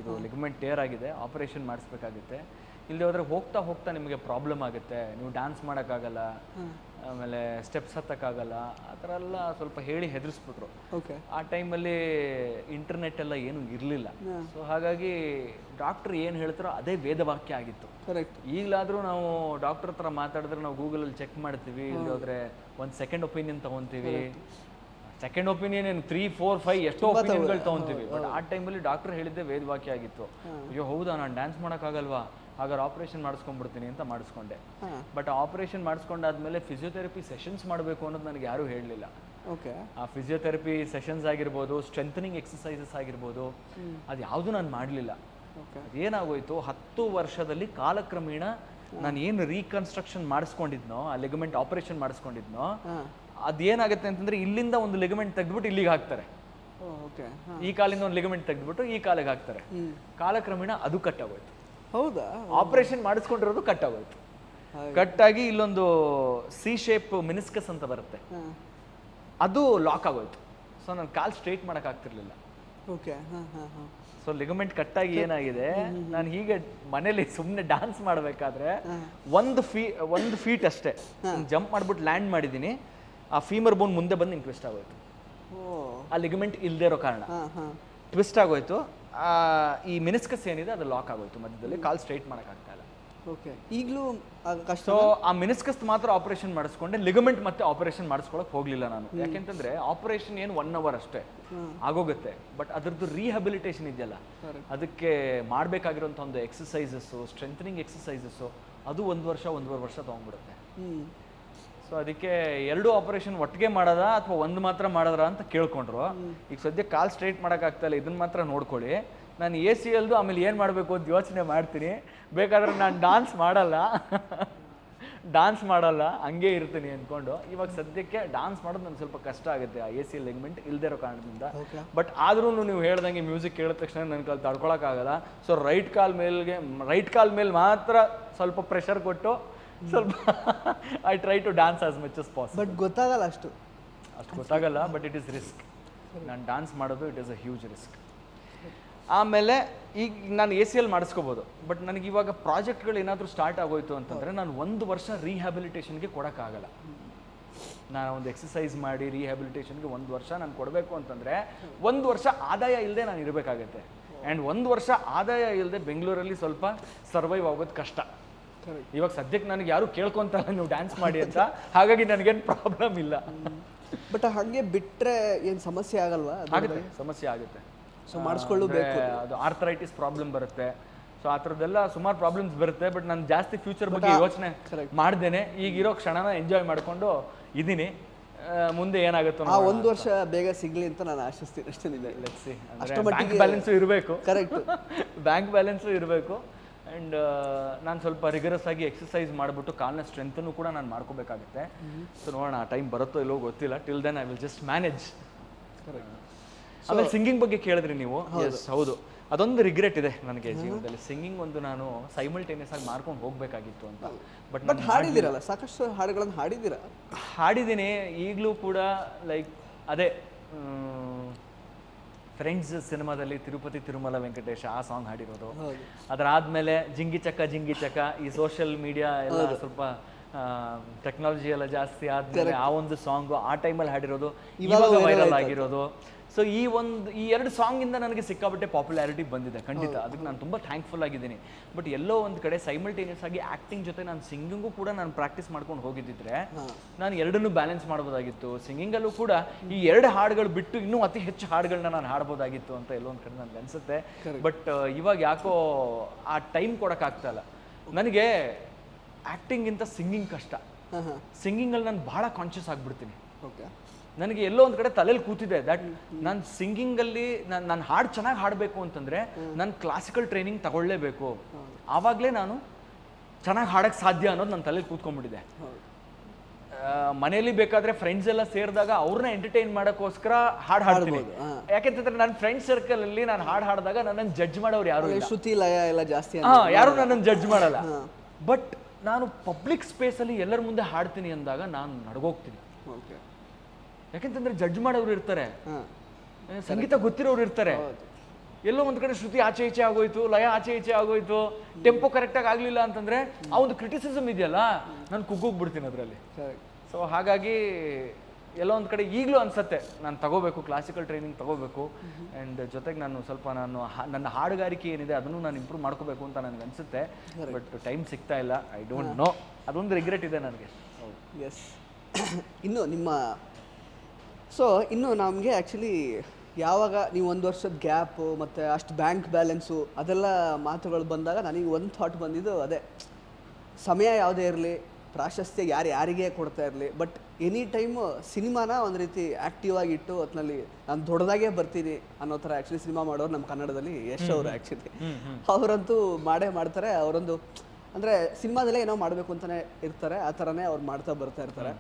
ಇದು ಲಿಗಮೆಂಟ್ ಟೇರ್ ಆಗಿದೆ, ಆಪರೇಷನ್ ಮಾಡಿಸ್ಬೇಕಾಗುತ್ತೆ, ಇಲ್ಲಿ ಹೋದ್ರೆ ಹೋಗ್ತಾ ಹೋಗ್ತಾ ನಿಮಗೆ ಪ್ರಾಬ್ಲಮ್ ಆಗುತ್ತೆ, ನೀವು ಡ್ಯಾನ್ಸ್ ಮಾಡೋಕ್ಕಾಗಲ್ಲ, ಆಮೇಲೆ ಸ್ಟೆಪ್ಸ್ ಹತ್ತಕ್ಕಾಗಲ್ಲ, ಆ ಥರ ಎಲ್ಲ ಸ್ವಲ್ಪ ಹೇಳಿ ಹೆದರಿಸ್ಬಿಟ್ರು. ಆ ಟೈಮಲ್ಲಿ ಇಂಟರ್ನೆಟ್ ಎಲ್ಲ ಏನು ಇರಲಿಲ್ಲ. ಸೊ ಹಾಗಾಗಿ ಡಾಕ್ಟ್ರ್ ಏನು ಹೇಳ್ತಾರೋ ಅದೇ ವೇದವಾಕ್ಯ ಆಗಿತ್ತು. ಈಗಲಾದರೂ ನಾವು ಡಾಕ್ಟರ್ ಹತ್ರ ಮಾತಾಡಿದ್ರೆ ನಾವು ಗೂಗಲಲ್ಲಿ ಚೆಕ್ ಮಾಡ್ತೀವಿ, ಇಲ್ಲಿ ಹೋದ್ರೆ ಒಂದು ಸೆಕೆಂಡ್ ಒಪಿನಿಯನ್ ತೊಗೊತೀವಿ. ಸೆಕೆಂಡ್ ಒಪಿನಿಯನ್ ಏನು 3, 4, 5 ಎಷ್ಟೋ ಒಪಿನಿಯನ್ಗಳು ತೊಗೊತೀವಿ. ಬಟ್ ಆ ಟೈಮಲ್ಲಿ ಡಾಕ್ಟರ್ ಹೇಳಿದ್ದೆ ವೇದವಾಕ್ಯ ಆಗಿತ್ತು. ಅಯ್ಯೋ ಹೌದಾ, ನಾನು ಡ್ಯಾನ್ಸ್ ಮಾಡೋಕ್ಕಾಗಲ್ವಾ, ಹಾಗಾದ್ರೆ ಆಪರೇಷನ್ ಮಾಡಿಸ್ಕೊಂಡ್ಬಿಡ್ತೀನಿ ಅಂತ ಮಾಡಿಸ್ಕೊಂಡೆ. ಬಟ್ ಆಪರೇಷನ್ ಮಾಡಿಸ್ಕೊಂಡಾದ್ಮೇಲೆ ಫಿಸಿಯೋಥೆರಪಿ ಸೆಷನ್ಸ್ ಮಾಡಬೇಕು ಅನ್ನೋದು ನನಗೆ ಯಾರೂ ಹೇಳಲಿಲ್ಲ. ಆ ಫಿಸಿಯೋಥೆರಪಿ ಸೆಷನ್ಸ್ ಆಗಿರ್ಬೋದು, ಸ್ಟ್ರೆಂಥನಿಂಗ್ ಎಕ್ಸಸೈಸಸ್ ಆಗಿರ್ಬೋದು, ಅದು ಯಾವುದೂ ನಾನು ಮಾಡಲಿಲ್ಲ. ಅದೇನಾಗೋಯ್ತು, 10 ವರ್ಷದಲ್ಲಿ ಕಾಲಕ್ರಮೇಣ ನಾನು ಏನು ರೀಕನ್ಸ್ಟ್ರಕ್ಷನ್ ಮಾಡಿಸ್ಕೊಂಡಿದ್ನೋ, ಆ ಲಿಗಮೆಂಟ್ ಆಪರೇಷನ್ ಮಾಡಿಸ್ಕೊಂಡಿದ್ನೋ, ಅದೇನಾಗುತ್ತೆ ಅಂತಂದ್ರೆ ಇಲ್ಲಿಂದ ಒಂದು ಲಿಗಮೆಂಟ್ ತೆಗೆದ್ಬಿಟ್ಟು ಇಲ್ಲಿಗೆ ಹಾಕ್ತಾರೆ. ಈ ಕಾಲಿಂದ ಒಂದು ಲಿಗಮೆಂಟ್ ತೆಗೆದ್ಬಿಟ್ಟು ಈ ಕಾಲಿಗೆ ಹಾಕ್ತಾರೆ. ಕಾಲಕ್ರಮೇಣ ಅದು ಕಟ್ ಆಗೋಯ್ತು. ಹೌದಾ? ಆಪರೇಷನ್ ಮಾಡಿಸ್ಕೊಂಡಿರೋದು ಕಟ್ ಆಗೋಯ್ತು. ಕಟ್ ಆಗಿ ಇಲ್ಲೊಂದು ಸಿ ಶೇಪ್ ಮಿನಿಸ್ಕಸ್ ಅಂತ ಬರುತ್ತೆ, ಅದು ಲಾಕ್ ಆಗೋಯ್ತು. ಸೊ ನನ್ನ ಕಾಲ್ ಸ್ಟ್ರೈಟ್ ಮಾಡಕ್ ಆಗ್ತಿರ್ಲಿಲ್ಲ. ಓಕೆ. ಸೊ ಲಿಗಮೆಂಟ್ ಕಟ್ಟಾಗಿ ಏನಾಗಿದೆ, ನಾನು ಹೀಗೆ ಮನೇಲಿ ಸುಮ್ಮನೆ ಡಾನ್ಸ್ ಮಾಡಬೇಕಾದ್ರೆ ಒಂದು ಫೀಟ್ ಅಷ್ಟೇ ಜಂಪ್ ಮಾಡ್ಬಿಟ್ಟು ಲ್ಯಾಂಡ್ ಮಾಡಿದ್ದೀನಿ, ಆ ಫೀಮರ್ ಬೋನ್ ಮುಂದೆ ಬಂದು ಹಿಂಗೆ ಟ್ವಿಸ್ಟ್ ಆಗೋಯ್ತು. ಆ ಲಿಗಮೆಂಟ್ ಇಲ್ಲದೆ ಇರೋ ಕಾರಣ ಟ್ವಿಸ್ಟ್ ಆಗೋಯ್ತು. ಈ ಮಿನಿಸ್ಕಸ್ ಏನಿದೆ ಅದು ಲಾಕ್ ಆಗೋಯ್ತು ಮಧ್ಯದಲ್ಲಿ, ಕಾಲ್ ಸ್ಟ್ರೈಟ್ ಮಾಡೋಕ್ಕಾಗ್ತಾ ಇಲ್ಲ. ಓಕೆ. ಈಗಲೂ ಕಷ್ಟ. ಸೊ ಆ ಮಿನಿಸ್ಕಸ್ ಮಾತ್ರ ಆಪರೇಷನ್ ಮಾಡಿಸ್ಕೊಂಡೆ, ಲಿಗಮೆಂಟ್ ಮತ್ತೆ ಆಪರೇಷನ್ ಮಾಡಿಸ್ಕೊಳಕ್ ಹೋಗ್ಲಿಲ್ಲ ನಾನು. ಯಾಕೆಂತಂದ್ರೆ ಆಪರೇಷನ್ ಏನು 1 hour ಅಷ್ಟೇ ಆಗೋಗುತ್ತೆ, ಬಟ್ ಅದ್ರದ್ದು ರೀಹ್ಯಾಬಿಲಿಟೇಷನ್ ಇದೆಯಲ್ಲ, ಅದಕ್ಕೆ ಮಾಡಬೇಕಾಗಿರೋಂಥ ಒಂದು ಎಕ್ಸಸೈಸಸ್ಸು, ಸ್ಟ್ರೆಂಥನಿಂಗ್ ಎಕ್ಸಸೈಸಸ್ಸು, ಅದು 1 ವರ್ಷ 1.5 ವರ್ಷ ತೊಗೊಂಡ್ಬಿಡುತ್ತೆ. ಸೊ ಅದಕ್ಕೆ 2 ಆಪರೇಷನ್ ಒಟ್ಟಿಗೆ ಮಾಡೋದ ಅಥವಾ ಒಂದು ಮಾತ್ರ ಮಾಡೋದ್ರ ಅಂತ ಕೇಳ್ಕೊಂಡ್ರು. ಈಗ ಸದ್ಯ ಕಾಲ್ ಸ್ಟ್ರೈಟ್ ಮಾಡೋಕ್ಕಾಗ್ತಾ ಇಲ್ಲ, ಇದನ್ನ ಮಾತ್ರ ನೋಡ್ಕೊಳ್ಳಿ. ನಾನು ACLದು ಆಮೇಲೆ ಏನು ಮಾಡಬೇಕು ಅಂತ ಯೋಚನೆ ಮಾಡ್ತೀನಿ. ಬೇಕಾದ್ರೆ ನಾನು ಡಾನ್ಸ್ ಮಾಡಲ್ಲ ಹಂಗೆ ಇರ್ತೀನಿ ಅಂದ್ಕೊಂಡು. ಇವಾಗ ಸದ್ಯಕ್ಕೆ ಡಾನ್ಸ್ ಮಾಡೋದು ನನಗೆ ಸ್ವಲ್ಪ ಕಷ್ಟ ಆಗುತ್ತೆ ಆ ACL ಲಿಗಮೆಂಟ್ ಇಲ್ಲದೆ ಇರೋ ಕಾರಣದಿಂದ. ಬಟ್ ಆದ್ರೂ ನೀವು ಹೇಳ್ದಂಗೆ ಮ್ಯೂಸಿಕ್ ಕೇಳಿದ ತಕ್ಷಣ ನನ್ನ ಕಾಲ್ ತಡ್ಕೊಳಕ್ಕಾಗಲ್ಲ. ಸೊ ರೈಟ್ ಕಾಲ್ ಮೇಲೆ ಮಾತ್ರ ಸ್ವಲ್ಪ ಪ್ರೆಷರ್ ಕೊಟ್ಟು ಸ್ವಲ್ಪ I try to dance as much as possible. But ಗೊತ್ತಾಗಲ್ಲ ಅಷ್ಟು ಗೊತ್ತಾಗಲ್ಲ, ಬಟ್ ಇಟ್ ಈಸ್ ರಿಸ್ಕ್. ನಾನು ಡ್ಯಾನ್ಸ್ ಮಾಡೋದು it is a huge risk. ಆಮೇಲೆ ಈಗ ನಾನು ACL ಮಾಡಿಸ್ಕೋಬೋದು, ಬಟ್ ನನಗೆ ಇವಾಗ ಪ್ರಾಜೆಕ್ಟ್ಗಳು ಏನಾದರೂ ಸ್ಟಾರ್ಟ್ ಆಗೋಯ್ತು ಅಂತಂದರೆ ನಾನು 1 ವರ್ಷ ರೀಹ್ಯಾಬಿಲಿಟೇಷನ್ಗೆ ಕೊಡೋಕ್ಕಾಗಲ್ಲ. ನಾನು ಒಂದು ಎಕ್ಸಸೈಸ್ ಮಾಡಿ ರೀಹ್ಯಾಬಿಲಿಟೇಷನ್ಗೆ 1 ವರ್ಷ ನಾನು ಕೊಡಬೇಕು ಅಂತಂದರೆ 1 ವರ್ಷ ಆದಾಯ ಇಲ್ಲದೆ ನಾನು ಇರಬೇಕಾಗತ್ತೆ. ಆ್ಯಂಡ್ 1 ವರ್ಷ ಆದಾಯ ಇಲ್ಲದೆ ಬೆಂಗಳೂರಲ್ಲಿ ಸ್ವಲ್ಪ ಸರ್ವೈವ್ ಆಗೋದು ಕಷ್ಟ. ಇವಾಗ ಸದ್ಯಕ್ಕೆ ನನಗೆ ಯಾರು ಕೇಳ್ಕೊಂತಲ್ಲ ನೀವು ಡ್ಯಾನ್ಸ್ ಮಾಡಿ ಅಂತ, ಹಾಗಾಗಿ ನನಗೇನು ಪ್ರಾಬ್ಲಮ್ ಇಲ್ಲ. ಬಟ್ ಹಾಗೆ ಬಿಟ್ಟರೆ ಏನು ಸಮಸ್ಯೆ ಆಗಲ್ವಾ? ಆಗುತ್ತೆ, ಸಮಸ್ಯೆ ಆಗುತ್ತೆ. ಸೊ ಮಾಡಿಸ್ಕೊಳ್ಳಬೇಕು. ಅದು ಆರ್ಥರೈಟಿಸ್ ಪ್ರಾಬ್ಲಮ್ ಬರುತ್ತೆ. ಸೊ ಆ ಥರದ್ದೆಲ್ಲ ಸುಮಾರು ಪ್ರಾಬ್ಲಮ್ಸ್ ಬರುತ್ತೆ. ಬಟ್ ನಾನು ಜಾಸ್ತಿ ಫ್ಯೂಚರ್ ಬಗ್ಗೆ ಯೋಚನೆ ಮಾಡ್ದೇನೆ ಈಗಿರೋ ಕ್ಷಣನ ಎಂಜಾಯ್ ಮಾಡಿಕೊಂಡು ಇದ್ದೀನಿ. ಮುಂದೆ ಏನಾಗುತ್ತೋ ಆ 1 ವರ್ಷ ಬೇಗ ಸಿಗ್ಲಿ ಅಂತ ನಾನು ಆಶಿಸ್ತೀನಿ ಅಷ್ಟೇ. ಬ್ಯಾಂಕ್ ಬ್ಯಾಲೆನ್ಸು ಇರಬೇಕು, ಕರೆಕ್ಟ್, ಬ್ಯಾಂಕ್ ಬ್ಯಾಲೆನ್ಸು ಇರಬೇಕು. ಆ್ಯಂಡ್ ನಾನು ಸ್ವಲ್ಪ ರಿಗರಸ್ ಆಗಿ ಎಕ್ಸಸೈಸ್ ಮಾಡಿಬಿಟ್ಟು ಕಾಲ್ನ ಸ್ಟ್ರೆಂತನ್ನು ಕೂಡ ನಾನು ಮಾಡ್ಕೋಬೇಕಾಗುತ್ತೆ. ಸೊ ನೋಡೋಣ, ಆ ಟೈಮ್ ಬರುತ್ತೋ ಇಲ್ಲೋ ಗೊತ್ತಿಲ್ಲ. Till then I will just manage. ಆಮೇಲೆ ಸಿಂಗಿಂಗ್ ಬಗ್ಗೆ ಕೇಳಿದ್ರಿ ನೀವು. ಎಸ್, ಹೌದು, ಅದೊಂದು ರಿಗ್ರೆಟ್ ಇದೆ ನನಗೆ ಜೀವನದಲ್ಲಿ. ಸಿಂಗಿಂಗ್ ಒಂದು ನಾನು ಸೈಮಲ್ಟೇನಿಯಸ್ ಆಗಿ ಮಾಡ್ಕೊಂಡು ಹೋಗಬೇಕಾಗಿತ್ತು ಅಂತ. ಬಟ್ ಹಾಡಿದ್ದೀರಲ್ಲ, ಸಾಕಷ್ಟು ಹಾಡುಗಳನ್ನು ಹಾಡಿದ್ದೀನಿ. ಈಗಲೂ ಕೂಡ ಲೈಕ್ ಅದೇ ಫ್ರೆಂಡ್ಸ್ ಸಿನಿಮಾದಲ್ಲಿ ತಿರುಪತಿ ತಿರುಮಲ ವೆಂಕಟೇಶ ಆ ಸಾಂಗ್ ಹಾಡಿರೋದು. ಅದರಾದ್ಮೇಲೆ ಜಿಂಗಿ ಚಕ್ಕ ಈ ಸೋಷಿಯಲ್ ಮೀಡಿಯಾ ಎಲ್ಲ ಸ್ವಲ್ಪ ಟೆಕ್ನಾಲಜಿ ಎಲ್ಲ ಜಾಸ್ತಿ ಆದ್ಮೇಲೆ ಆ ಒಂದು ಸಾಂಗ್ ಆ ಟೈಮಲ್ಲಿ ಹಾಡಿರೋದು, ಇವಾಗ ವೈರಲ್ ಆಗಿರೋದು. ಸೊ ಈ 2 ಸಾಂಗಿಂದ ನನಗೆ ಸಿಕ್ಕಾಪಟ್ಟೆ ಪಾಪ್ಯುಲಾರಿಟಿ ಬಂದಿದೆ ಖಂಡಿತ. ಅದಕ್ಕೆ ನಾನು ತುಂಬ ಥ್ಯಾಂಕ್ಫುಲ್ ಆಗಿದ್ದೀನಿ. ಬಟ್ ಎಲ್ಲೋ ಒಂದು ಕಡೆ ಸೈಮಲ್ಟೇನಿಯಸ್ ಆಗಿ ಆ್ಯಕ್ಟಿಂಗ್ ಜೊತೆ ನಾನು ಸಿಂಗಿಂಗು ಕೂಡ ನಾನು ಪ್ರಾಕ್ಟೀಸ್ ಮಾಡ್ಕೊಂಡು ಹೋಗಿದ್ದಿದ್ರೆ ನಾನು 2 ಬ್ಯಾಲೆನ್ಸ್ ಮಾಡ್ಬೋದಾಗಿತ್ತು. ಸಿಂಗಿಂಗಲ್ಲೂ ಕೂಡ ಈ 2 ಹಾಡುಗಳು ಬಿಟ್ಟು ಇನ್ನೂ ಅತಿ ಹೆಚ್ಚು ಹಾಡುಗಳನ್ನ ನಾನು ಹಾಡ್ಬೋದಾಗಿತ್ತು ಅಂತ ಎಲ್ಲೋ ಒಂದು ಕಡೆ ನನಗೆ ಅನಿಸುತ್ತೆ. ಬಟ್ ಇವಾಗ ಯಾಕೋ ಆ ಟೈಮ್ ಕೊಡೋಕ್ಕಾಗ್ತಾ ಇಲ್ಲ ನನಗೆ. ಆ್ಯಕ್ಟಿಂಗಿಂತ ಸಿಂಗಿಂಗ್ ಕಷ್ಟ. ಸಿಂಗಿಂಗಲ್ಲಿ ನಾನು ಭಾಳ ಕಾನ್ಷಿಯಸ್ ಆಗಿಬಿಡ್ತೀನಿ. ನನಗೆ ಎಲ್ಲೋ ಒಂದು ಕಡೆ ತಲೆಯಲ್ಲಿ ಕೂತಿದೆ ದಟ್ ನಾನು ಸಿಂಗಿಂಗಲ್ಲಿ ನಾನು ಹಾಡು ಚೆನ್ನಾಗಿ ಹಾಡಬೇಕು ಅಂತಂದರೆ ನಾನು ಕ್ಲಾಸಿಕಲ್ ಟ್ರೈನಿಂಗ್ ತಗೊಳ್ಳೇಬೇಕು, ಆವಾಗಲೇ ನಾನು ಚೆನ್ನಾಗಿ ಹಾಡೋಕ್ಕೆ ಸಾಧ್ಯ ಅನ್ನೋದು ನನ್ನ ತಲೆಯಲ್ಲಿ ಕೂತ್ಕೊಂಡ್ಬಿಟ್ಟಿದೆ. ಮನೇಲಿ ಬೇಕಾದರೆ ಫ್ರೆಂಡ್ಸ್ ಎಲ್ಲ ಸೇರಿದಾಗ ಅವ್ರನ್ನ ಎಂಟರ್ಟೈನ್ ಮಾಡೋಕ್ಕೋಸ್ಕರ ಹಾಡು ಹಾಡ್ತೀನಿ. ಯಾಕೆಂತಂದ್ರೆ ನನ್ನ ಫ್ರೆಂಡ್ ಸರ್ಕಲಲ್ಲಿ ನಾನು ಹಾಡು ಹಾಡಿದಾಗ ನನ್ನನ್ನು ಜಡ್ಜ್ ಮಾಡೋರು ಯಾರು ಇಲ್ಲ. ಶ್ರುತಿ ಲಯ ಎಲ್ಲ ಜಾಸ್ತಿ, ಯಾರು ನನ್ನನ್ನು ಜಡ್ಜ್ ಮಾಡಲ್ಲ. ಬಟ್ ನಾನು ಪಬ್ಲಿಕ್ ಸ್ಪೇಸಲ್ಲಿ ಎಲ್ಲರ ಮುಂದೆ ಹಾಡ್ತೀನಿ ಅಂದಾಗ ನಾನು ನಡ್ಗೋಗ್ತೀನಿ. ಯಾಕೆಂತಂದ್ರೆ ಜಡ್ಜ್ ಮಾಡೋರು ಇರ್ತಾರೆ, ಸಂಗೀತ ಗೊತ್ತಿರೋರು ಇರ್ತಾರೆ. ಎಲ್ಲೋ ಒಂದು ಕಡೆ ಶ್ರುತಿ ಆಚೆ ಈಚೆ ಆಗೋಯ್ತು, ಲಯ ಆಚೆ ಈಚೆ ಆಗೋಯ್ತು, ಟೆಂಪೋ ಕರೆಕ್ಟಾಗಿ ಆಗಲಿಲ್ಲ ಅಂತಂದರೆ ಆ ಒಂದು ಕ್ರಿಟಿಸಿಸಮ್ ಇದೆಯಲ್ಲ, ನಾನು ಕುಗ್ಗೋಗ್ಬಿಡ್ತೀನಿ ಅದರಲ್ಲಿ. ಸೊ ಹಾಗಾಗಿ ಎಲ್ಲೋ ಒಂದು ಕಡೆ ಈಗಲೂ ಅನ್ಸುತ್ತೆ ನಾನು ತಗೋಬೇಕು, ಕ್ಲಾಸಿಕಲ್ ಟ್ರೈನಿಂಗ್ ತಗೋಬೇಕು. ಆ್ಯಂಡ್ ಜೊತೆಗೆ ನಾನು ಸ್ವಲ್ಪ ನನ್ನ ಹಾಡುಗಾರಿಕೆ ಏನಿದೆ ಅದನ್ನು ನಾನು ಇಂಪ್ರೂವ್ ಮಾಡ್ಕೋಬೇಕು ಅಂತ ನನಗೆ ಅನಿಸುತ್ತೆ. ಬಟ್ ಟೈಮ್ ಸಿಗ್ತಾ ಇಲ್ಲ. ಐ ಡೋಂಟ್ ನೋ, ಅದೊಂದು ರಿಗ್ರೆಟ್ ಇದೆ ನನಗೆ. ಎಸ್. ಇನ್ನು ನಿಮ್ಮ ಇನ್ನು ನಮಗೆ ಆ್ಯಕ್ಚುಲಿ ಯಾವಾಗ ನೀವು 1 ವರ್ಷದ ಗ್ಯಾಪು ಮತ್ತು ಅಷ್ಟು ಬ್ಯಾಂಕ್ ಬ್ಯಾಲೆನ್ಸು ಅದೆಲ್ಲ ಮಾತುಗಳು ಬಂದಾಗ ನನಗೆ ಒಂದು ಥಾಟ್ ಬಂದಿದ್ದು ಅದೇ, ಸಮಯ ಯಾವುದೇ ಇರಲಿ, ಪ್ರಾಶಸ್ತ್ಯ ಯಾರಿಗೆ ಕೊಡ್ತಾ ಇರಲಿ, ಬಟ್ ಎನಿ ಟೈಮು ಸಿನಿಮಾನ ಒಂದು ರೀತಿ ಆ್ಯಕ್ಟಿವ್ ಆಗಿಟ್ಟು ಒಟ್ಟಿನಲ್ಲಿ ನಾನು ದೊಡ್ಡದಾಗೇ ಬರ್ತೀನಿ ಅನ್ನೋ ಥರ ಆ್ಯಕ್ಚುಲಿ ಸಿನಿಮಾ ಮಾಡೋರು ನಮ್ಮ ಕನ್ನಡದಲ್ಲಿ ಯಶ್ ಅವರು. ಆ್ಯಕ್ಚುಲಿ ಅವರಂತೂ ಮಾಡ್ತಾರೆ. ಅವರೊಂದು ಅಂದರೆ ಸಿನಿಮಾದಲ್ಲೇ ಏನೋ ಮಾಡಬೇಕು ಅಂತಲೇ ಇರ್ತಾರೆ, ಆ ಥರನೇ ಅವ್ರು ಮಾಡ್ತಾ ಬರ್ತಾ ಇರ್ತಾರೆ.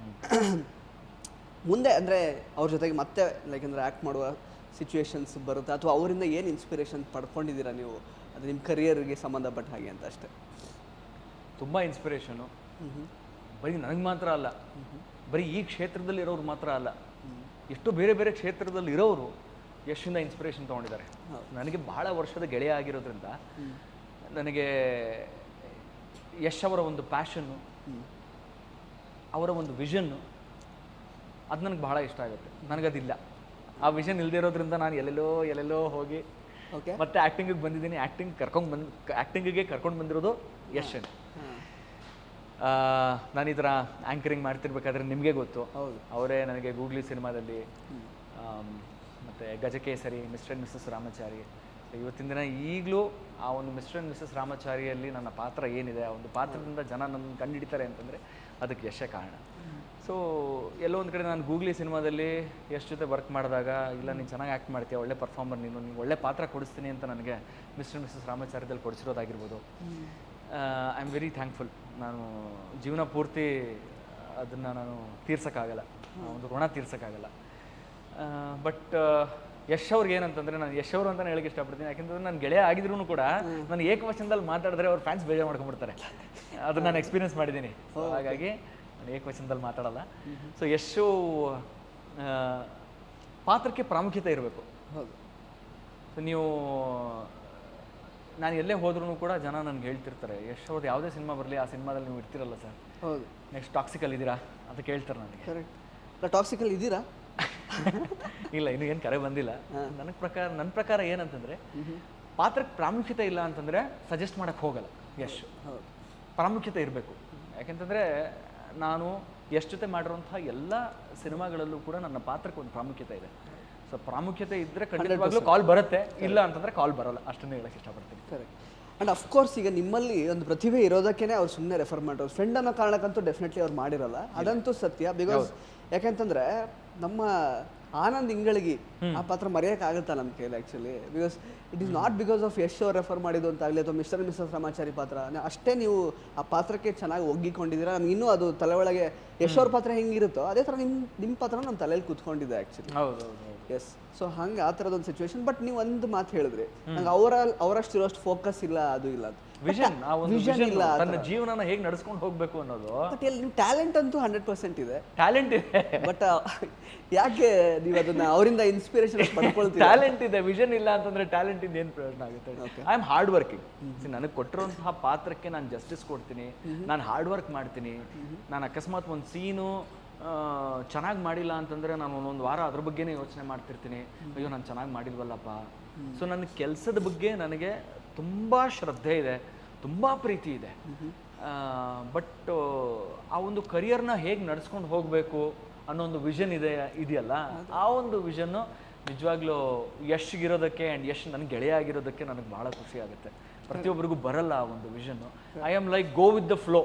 ಮುಂದೆ ಅಂದರೆ ಅವ್ರ ಜೊತೆಗೆ ಮತ್ತೆ ಲೈಕ್ ಅಂದರೆ ಆ್ಯಕ್ಟ್ ಮಾಡುವ ಸಿಚುವೇಶನ್ಸ್ ಬರುತ್ತೆ, ಅಥವಾ ಅವರಿಂದ ಏನು ಇನ್ಸ್ಪಿರೇಷನ್ ಪಡ್ಕೊಂಡಿದ್ದೀರಾ ನೀವು, ಅದು ನಿಮ್ಮ ಕರಿಯರ್ಗೆ ಸಂಬಂಧಪಟ್ಟ ಹಾಗೆ ಅಂತ ಅಷ್ಟೇ? ತುಂಬ ಇನ್ಸ್ಪಿರೇಷನು. ಬರೀ ನನಗೆ ಮಾತ್ರ ಅಲ್ಲ, ಬರೀ ಈ ಕ್ಷೇತ್ರದಲ್ಲಿ ಇರೋರು ಮಾತ್ರ ಅಲ್ಲ, ಎಷ್ಟೋ ಬೇರೆ ಬೇರೆ ಕ್ಷೇತ್ರದಲ್ಲಿ ಇರೋರು ಯಶ್ಶಿಂದ ಇನ್ಸ್ಪಿರೇಷನ್ ತೊಗೊಂಡಿದ್ದಾರೆ. ನನಗೆ ಬಹಳ ವರ್ಷದ ಗೆಳೆಯ ಆಗಿರೋದ್ರಿಂದ ನನಗೆ ಯಶ್ ಅವರ ಒಂದು ಪ್ಯಾಷನ್ನು, ಅವರ ಒಂದು ವಿಷನ್ನು, ಅದು ನನಗೆ ಬಹಳ ಇಷ್ಟ ಆಗುತ್ತೆ. ನನಗದಿಲ್ಲ, ಆ ವಿಷನ್ ಇಲ್ಲದೆ ಇರೋದ್ರಿಂದ ನಾನು ಎಲ್ಲೆಲ್ಲೋ ಹೋಗಿ ಮತ್ತೆ ಆ್ಯಕ್ಟಿಂಗಿಗೆ ಬಂದಿದ್ದೀನಿ. ಆ್ಯಕ್ಟಿಂಗಿಗೆ ಕರ್ಕೊಂಡು ಬಂದಿರೋದು ಯಶನ್. ನಾನು ಈ ಥರ ಆ್ಯಂಕರಿಂಗ್ ಮಾಡ್ತಿರ್ಬೇಕಾದ್ರೆ ನಿಮಗೆ ಗೊತ್ತು, ಅವರೇ ನನಗೆ ಗೂಗ್ಲಿ ಸಿನಿಮಾದಲ್ಲಿ ಮತ್ತು Gajakesari, mister and Mrs Ramachari, ಇವತ್ತಿನ ದಿನ ಈಗಲೂ ಆ ಒಂದು ಮಿಸ್ಟರ್ ಆ್ಯಂಡ್ ಮಿಸಸ್ ರಾಮಾಚಾರಿಯಲ್ಲಿ ನನ್ನ ಪಾತ್ರ ಏನಿದೆ, ಆ ಒಂದು ಪಾತ್ರದಿಂದ ಜನ ನನ್ನ ಕಂಡುಹಿಡಿತಾರೆ ಅಂತಂದರೆ ಅದಕ್ಕೆ ಯಶೇ ಕಾರಣ. ಸೊ ಎಲ್ಲೋ ಒಂದು ಕಡೆ ನಾನು ಗೂಗ್ಲಿ ಸಿನಿಮಾದಲ್ಲಿ ಯಶ್ ಜೊತೆ ವರ್ಕ್ ಮಾಡಿದಾಗ, ಇಲ್ಲ ನೀನು ಚೆನ್ನಾಗಿ ಆ್ಯಕ್ಟ್ ಮಾಡ್ತೀಯ, ಒಳ್ಳೆ ಪರ್ಫಾರ್ಮರ್ ನೀನು ಒಳ್ಳೆ ಪಾತ್ರ ಕೊಡಿಸ್ತೀನಿ ಅಂತ ನನಗೆ ಮಿಸ್ಟರ್ ಆ್ಯಂಡ್ ಮಿಸಸ್ ರಾಮಾಚಾರ್ಯದಲ್ಲಿ ಕೊಡಿಸಿರೋದಾಗಿರ್ಬೋದು. I am very thankful. ನಾನು ಜೀವನ ಪೂರ್ತಿ ಅದನ್ನು ನಾನು ತೀರ್ಸೋಕ್ಕಾಗಲ್ಲ, ಒಂದು ಋಣ ತೀರ್ಸೋಕ್ಕಾಗಲ್ಲ. ಬಟ್ ಯಶ್ ಅವ್ರಿಗೆ ಏನಂತಂದರೆ, ನಾನು ಯಶ್ ಅವರು ಅಂತಲೇ ಹೇಳಕ್ಕೆ ಇಷ್ಟಪಡ್ತೀನಿ. ಯಾಕೆಂತಂದ್ರೆ ನನ್ನ ಗೆಳೆಯ ಆಗಿದ್ರು ಕೂಡ ನಾನು ಏಕವಚನದಲ್ಲಿ ಮಾತಾಡಿದ್ರೆ ಅವ್ರ ಫ್ಯಾನ್ಸ್ ಬೇಜಾರು ಮಾಡ್ಕೊಂಡ್ಬಿಡ್ತಾರೆ. ಅದನ್ನು ನಾನು ಎಕ್ಸ್ಪೀರಿಯನ್ಸ್ ಮಾಡಿದ್ದೀನಿ. ಹಾಗಾಗಿ ನಾನು ಏಕವಚನದಲ್ಲಿ ಮಾತಾಡಲ್ಲ. ಸೊ ಯಶು ಪಾತ್ರಕ್ಕೆ ಪ್ರಾಮುಖ್ಯತೆ ಇರಬೇಕು. ಹೌದು. ಸೊ ನೀವು, ನಾನು ಎಲ್ಲೇ ಹೋದ್ರೂ ಕೂಡ ಜನ ನನಗೆ ಹೇಳ್ತಿರ್ತಾರೆ, ಯಶ್ ಅವ್ರದ್ದು ಯಾವುದೇ ಸಿನಿಮಾ ಬರಲಿ ಆ ಸಿನಿಮಾದಲ್ಲಿ ನೀವು ಇರ್ತಿರಲ್ಲ ಸರ್. ಹೌದು. ನೆಕ್ಸ್ಟ್ ಟಾಕ್ಸಿಕಲ್ ಇದ್ದೀರಾ ಅಂತ ಕೇಳ್ತಾರೆ ನನಗೆ. ಕರೆಕ್ಟ್. ಟಾಕ್ಸಿಕಲ್ ಇದ್ದೀರಾ? ಇಲ್ಲ, ಇನ್ನೂ ಏನು ಕರೆ ಬಂದಿಲ್ಲ. ನನ್ನ ಪ್ರಕಾರ ಏನಂತಂದರೆ, ಪಾತ್ರಕ್ಕೆ ಪ್ರಾಮುಖ್ಯತೆ ಇಲ್ಲ ಅಂತಂದರೆ ಸಜೆಸ್ಟ್ ಮಾಡೋಕ್ಕೆ ಹೋಗಲ್ಲ ಯಶ್. ಪ್ರಾಮುಖ್ಯತೆ ಇರಬೇಕು. ಯಾಕೆಂತಂದರೆ ನಾನು ಯಶ್ ಜೊತೆ ಮಾಡಿರೋಂಥ ಎಲ್ಲ ಸಿನಿಮಾಗಳಲ್ಲೂ ಕೂಡ ನನ್ನ ಪಾತ್ರಕ್ಕೆ ಒಂದು ಪ್ರಾಮುಖ್ಯತೆ ಇದೆ. ಸೊ ಪ್ರಾಮುಖ್ಯತೆ ಇದ್ದರೆ ಖಂಡಿತವಾಗ್ಲೂ ಕಾಲ್ ಬರುತ್ತೆ, ಇಲ್ಲ ಅಂತಂದರೆ ಕಾಲ್ ಬರೋಲ್ಲ. ಅಷ್ಟನ್ನೇ ಹೇಳಕ್ಕೆ ಇಷ್ಟಪಡ್ತೀನಿ. ಕರೆಕ್ಟ್. ಆ್ಯಂಡ್ ಅಫ್ಕೋರ್ಸ್ ಈಗ ನಿಮ್ಮಲ್ಲಿ ಒಂದು ಪ್ರತಿಭೆ ಇರೋದಕ್ಕೇ ಅವ್ರು ಸುಮ್ಮನೆ ರೆಫರ್ ಮಾಡೋರು. ಫ್ರೆಂಡ್ ಅನ್ನೋ ಕಾರಣಕ್ಕಂತೂ ಡೆಫಿನೆಟ್ಲಿ ಅವ್ರು ಮಾಡಿರಲ್ಲ, ಅದಂತೂ ಸತ್ಯ. ಬಿಕಾಸ್ ಯಾಕೆಂತಂದರೆ ನಮ್ಮ ಆನಂದ್ ಇಂಗಳಗಿ ಆ ಪಾತ್ರ ಮರೆಯೋಕ್ಕಾಗುತ್ತಾ ನಮ್ಮ ಕೈಯಲ್ಲಿ actually. Because it is not because of Yash ಅವ್ರು ರೆಫರ್ ಮಾಡಿದ್ದು ಅಂತಾಗಲಿ, ಅಥವಾ ಮಿಸ್ಟರ್ ಆ್ಯಂಡ್ ಮಿಸಸ್ ರಾಮಾಚಾರಿ ಪಾತ್ರ ಅಷ್ಟೇ ನೀವು ಆ ಪಾತ್ರಕ್ಕೆ ಚೆನ್ನಾಗಿ ಒಗ್ಗಿಕೊಂಡಿದ್ದೀರಾ. ನಮ್ಗೆ ಇನ್ನೂ ಅದು ತಲೆ ಒಳಗೆ ಯಶ್ ಅವ್ರ ಪಾತ್ರ ಹೆಂಗಿರುತ್ತೋ ಅದೇ ಥರ ನಿಮ್ಮ ಪಾತ್ರ ನಮ್ಮ ತಲೆಯಲ್ಲಿ ಕೂತ್ಕೊಂಡಿದೆ ಆ್ಯಕ್ಚುಲಿ. ಹೌದು. ಎಸ್. ಸೊ ಹಂಗೆ ಆ ಥರದೊಂದು ಸಿಚುವೇಶನ್. ಬಟ್ ನೀವು ಒಂದು ಮಾತು ಹೇಳಿದ್ರಿ, ನಂಗೆ ಅವರಷ್ಟಿರೋಷ್ಟು ಫೋಕಸ್ ಇಲ್ಲ, ಅದು ಇಲ್ಲ ಅಂತ. ವಿಷನ್ ಇಲ್ಲ, ತನ್ನ ಜೀವನನ ಹೇಗೆ ನಡೆಸ್ಕೊಂಡು ಹೋಗ್ಬೇಕು ಅನ್ನೋದು. ಬಟ್ ನಿಮ್ಮ ಟ್ಯಾಲೆಂಟ್ ಅಂತೂ 100% ಇದೆ. ಟ್ಯಾಲೆಂಟ್ ಇದೆ, ಬಟ್ ಯಾಕೆ ನೀವು ಅದನ್ನ ಅವರಿಂದ ಇನ್ಸ್ಪಿರೇಷನ್ ಪಡ್ಕೊಳ್ತೀವಿ? ಟ್ಯಾಲೆಂಟ್ ಇದೆ, ವಿಷನ್ ಇಲ್ಲ ಅಂತಂದ್ರೆ ಟ್ಯಾಲೆಂಟ್ ಇಂದ ಏನು ಪ್ರಯೋಜನ ಆಗುತ್ತೆ? I am hard working. ನನಗೆ ಕೊಟ್ಟಿರುವಂತಹ ಪಾತ್ರಕ್ಕೆ ನಾನು ಜಸ್ಟಿಸ್ ಕೊಡ್ತೀನಿ, ನಾನು ಹಾರ್ಡ್ ವರ್ಕ್ ಮಾಡ್ತೀನಿ. ನಾನು ಅಕಸ್ಮಾತ್ ಒಂದು ಸೀನು ಚೆನ್ನಾಗಿ ಮಾಡಿಲ್ಲ ಅಂತಂದರೆ ನಾನು ಒಂದೊಂದು ವಾರ ಅದ್ರ ಬಗ್ಗೆನೇ ಯೋಚನೆ ಮಾಡ್ತಿರ್ತೀನಿ, ಅಯ್ಯೋ ನಾನು ಚೆನ್ನಾಗಿ ಮಾಡಿಲ್ವಲ್ಲಪ್ಪ. ಸೊ ನನ್ನ ಕೆಲಸದ ಬಗ್ಗೆ ನನಗೆ ತುಂಬ ಶ್ರದ್ಧೆ ಇದೆ, ತುಂಬ ಪ್ರೀತಿ ಇದೆ. ಬಟ್ ಆ ಒಂದು ಕರಿಯರ್ನ ಹೇಗೆ ನಡ್ಸ್ಕೊಂಡು ಹೋಗಬೇಕು ಅನ್ನೋ ಒಂದು ವಿಷನ್ ಇದೆಯಲ್ಲ, ಆ ಒಂದು ವಿಷನ್ನು ನಿಜವಾಗ್ಲೂ ಯಶ್ಗಿರೋದಕ್ಕೆ ಆ್ಯಂಡ್ ಯಶ್ ನನಗೆ ಗೆಳೆಯ ಆಗಿರೋದಕ್ಕೆ ನನಗೆ ಭಾಳ ಖುಷಿ ಆಗುತ್ತೆ. ಪ್ರತಿಯೊಬ್ಬರಿಗೂ ಬರಲ್ಲ ಆ ಒಂದು vision. I am like go with the flow,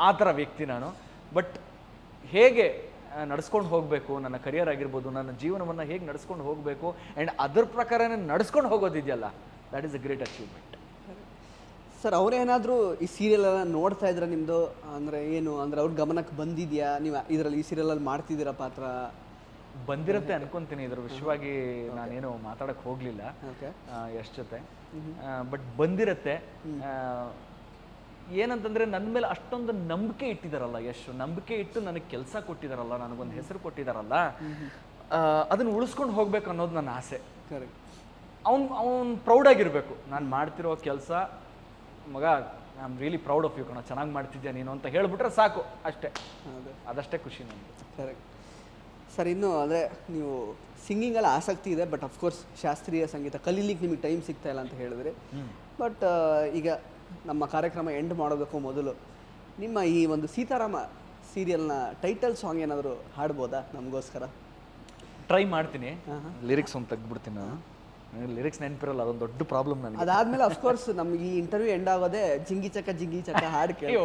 ಆ ಥರ ವ್ಯಕ್ತಿ ನಾನು. ಬಟ್ ಹೇಗೆ ನಡ್ಸ್ಕೊಂಡು ಹೋಗಬೇಕು, ನನ್ನ ಕರಿಯರ್ ಆಗಿರ್ಬೋದು, ನನ್ನ ಜೀವನವನ್ನು ಹೇಗೆ ನಡ್ಸ್ಕೊಂಡು ಹೋಗಬೇಕು ಆ್ಯಂಡ್ ಅದ್ರ ಪ್ರಕಾರನೇ ನಡ್ಸ್ಕೊಂಡು ಹೋಗೋದಿದೆಯಲ್ಲ, that is a great achievement. Sir, ಅವರೇನಾದರೂ ಈ ಸೀರಿಯಲೆಲ್ಲ ನೋಡ್ತಾ ಇದ್ರೆ ನಿಮ್ಮದು ಅಂದರೆ ಏನು ಅಂದರೆ ಅವ್ರ ಗಮನಕ್ಕೆ ಬಂದಿದೆಯಾ? ನೀವು ಇದರಲ್ಲಿ ಈ ಸೀರಿಯಲಲ್ಲಿ ಮಾಡ್ತಿದ್ದೀರಾ ಪಾತ್ರ? ಬಂದಿರುತ್ತೆ ಅನ್ಕೊಂತೀನಿ. ಇದ್ರ ವಿಷಯವಾಗಿ ನಾನೇನು ಮಾತಾಡಕ್ಕೆ ಹೋಗಲಿಲ್ಲ ಯಶ್ ಜೊತೆ. ಬಟ್ ಬಂದಿರುತ್ತೆ. ಏನಂತಂದರೆ ನನ್ನ ಮೇಲೆ ಅಷ್ಟೊಂದು ನಂಬಿಕೆ ಇಟ್ಟಿದ್ದಾರಲ್ಲ ಯಶ್, ನಂಬಿಕೆ ಇಟ್ಟು ನನಗೆ ಕೆಲಸ ಕೊಟ್ಟಿದ್ದಾರಲ್ಲ, ನನಗೊಂದು ಹೆಸರು ಕೊಟ್ಟಿದ್ದಾರಲ್ಲ, ಅದನ್ನು ಉಳಿಸ್ಕೊಂಡು ಹೋಗ್ಬೇಕು ಅನ್ನೋದು ನನ್ನ ಆಸೆ. ಕರೆಕ್ಟ್. ಅವ್ನು ಪ್ರೌಡ್ ಆಗಿರಬೇಕು. ನಾನು ಮಾಡ್ತಿರೋ ಕೆಲಸ, ಮಗ I am really proud of you ಕಣ, ಚೆನ್ನಾಗಿ ಮಾಡ್ತಿದ್ಯಾ ನೀನು ಅಂತ ಹೇಳಿಬಿಟ್ರೆ ಸಾಕು, ಅಷ್ಟೇ. ಅದಷ್ಟೇ ಖುಷಿ ನನಗೆ. ಕರೆಕ್ಟ್. ಸರ್, ಇನ್ನು ಅಂದರೆ ನೀವು ಸಿಂಗಿಂಗಲ್ಲಿ ಆಸಕ್ತಿ ಇದೆ, ಬಟ್ ಅಫ್ಕೋರ್ಸ್ ಶಾಸ್ತ್ರೀಯ ಸಂಗೀತ ಕಲೀಲಿಕ್ಕೆ ನಿಮಗೆ ಟೈಮ್ ಸಿಗ್ತಾ ಇಲ್ಲ ಅಂತ ಹೇಳಿದ್ರಿ. ಬಟ್ ಈಗ ನಮ್ಮ ಕಾರ್ಯಕ್ರಮ ಎಂಡ್ ಮಾಡೋದಕ್ಕೂ ಮೊದಲು ನಿಮ್ಮ ಈ ಒಂದು ಸೀತಾರಾಮ ಸೀರಿಯಲ್ನ ಟೈಟಲ್ ಸಾಂಗ್ ಏನಾದರೂ ಹಾಡ್ಬೋದಾ ನಮಗೋಸ್ಕರ? ಟ್ರೈ ಮಾಡ್ತೀನಿ. ಲಿರಿಕ್ಸ್ ಒಂದು ತೆಗ್ದುಬಿಡ್ತೀನಿ ನಾನು. ಲಿರಿಕ್ಸ್ ನೆನಪಿರಲ್ಲ, ಅದೊಂದು ದೊಡ್ಡ ಪ್ರಾಬ್ಲಮ್ ನನಗೆ. ಅದಾದ್ಮೇಲೆ ಅಫ್ಕೋರ್ಸ್ ನಮ್ಗೆ ಈ ಇಂಟರ್ವ್ಯೂ ಎಂಡ್ ಆಗೋದೇ ಜಿಂಗಿ ಚಕ್ಕ ಹಾಡು ಕೇಳಿ.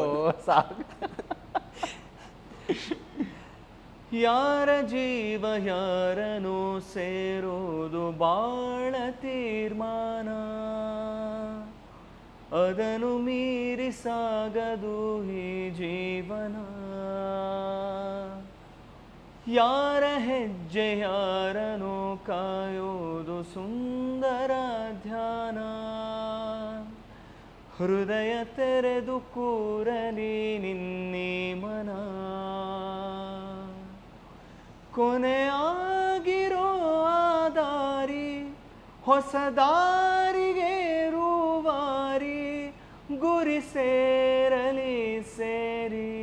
ಯಾರ ಜೀವ ಯಾರನು ಸೇರೋದು ಬಾಳ ತೀರ್ಮಾನ, ಅದನ್ನು ಮೀರಿ ಸಾಗದು ಈ ಜೀವನ. ಯಾರ ಹೆಜ್ಜೆ ಯಾರನು ಕಾಯೋದು ಸುಂದರ ಧ್ಯಾನ, ಹೃದಯ ತೆರೆದು ಕೂರಲಿ ನಿನ್ನೆ ಮನ, ಕೊನೆಯಾಗಿರೋ ಆ ದಾರಿ ಹೊಸ ದಾರಿಗೆ ರೂವಾರಿ, ಗುರಿ ಸೇರಲಿ ಸೇರಿ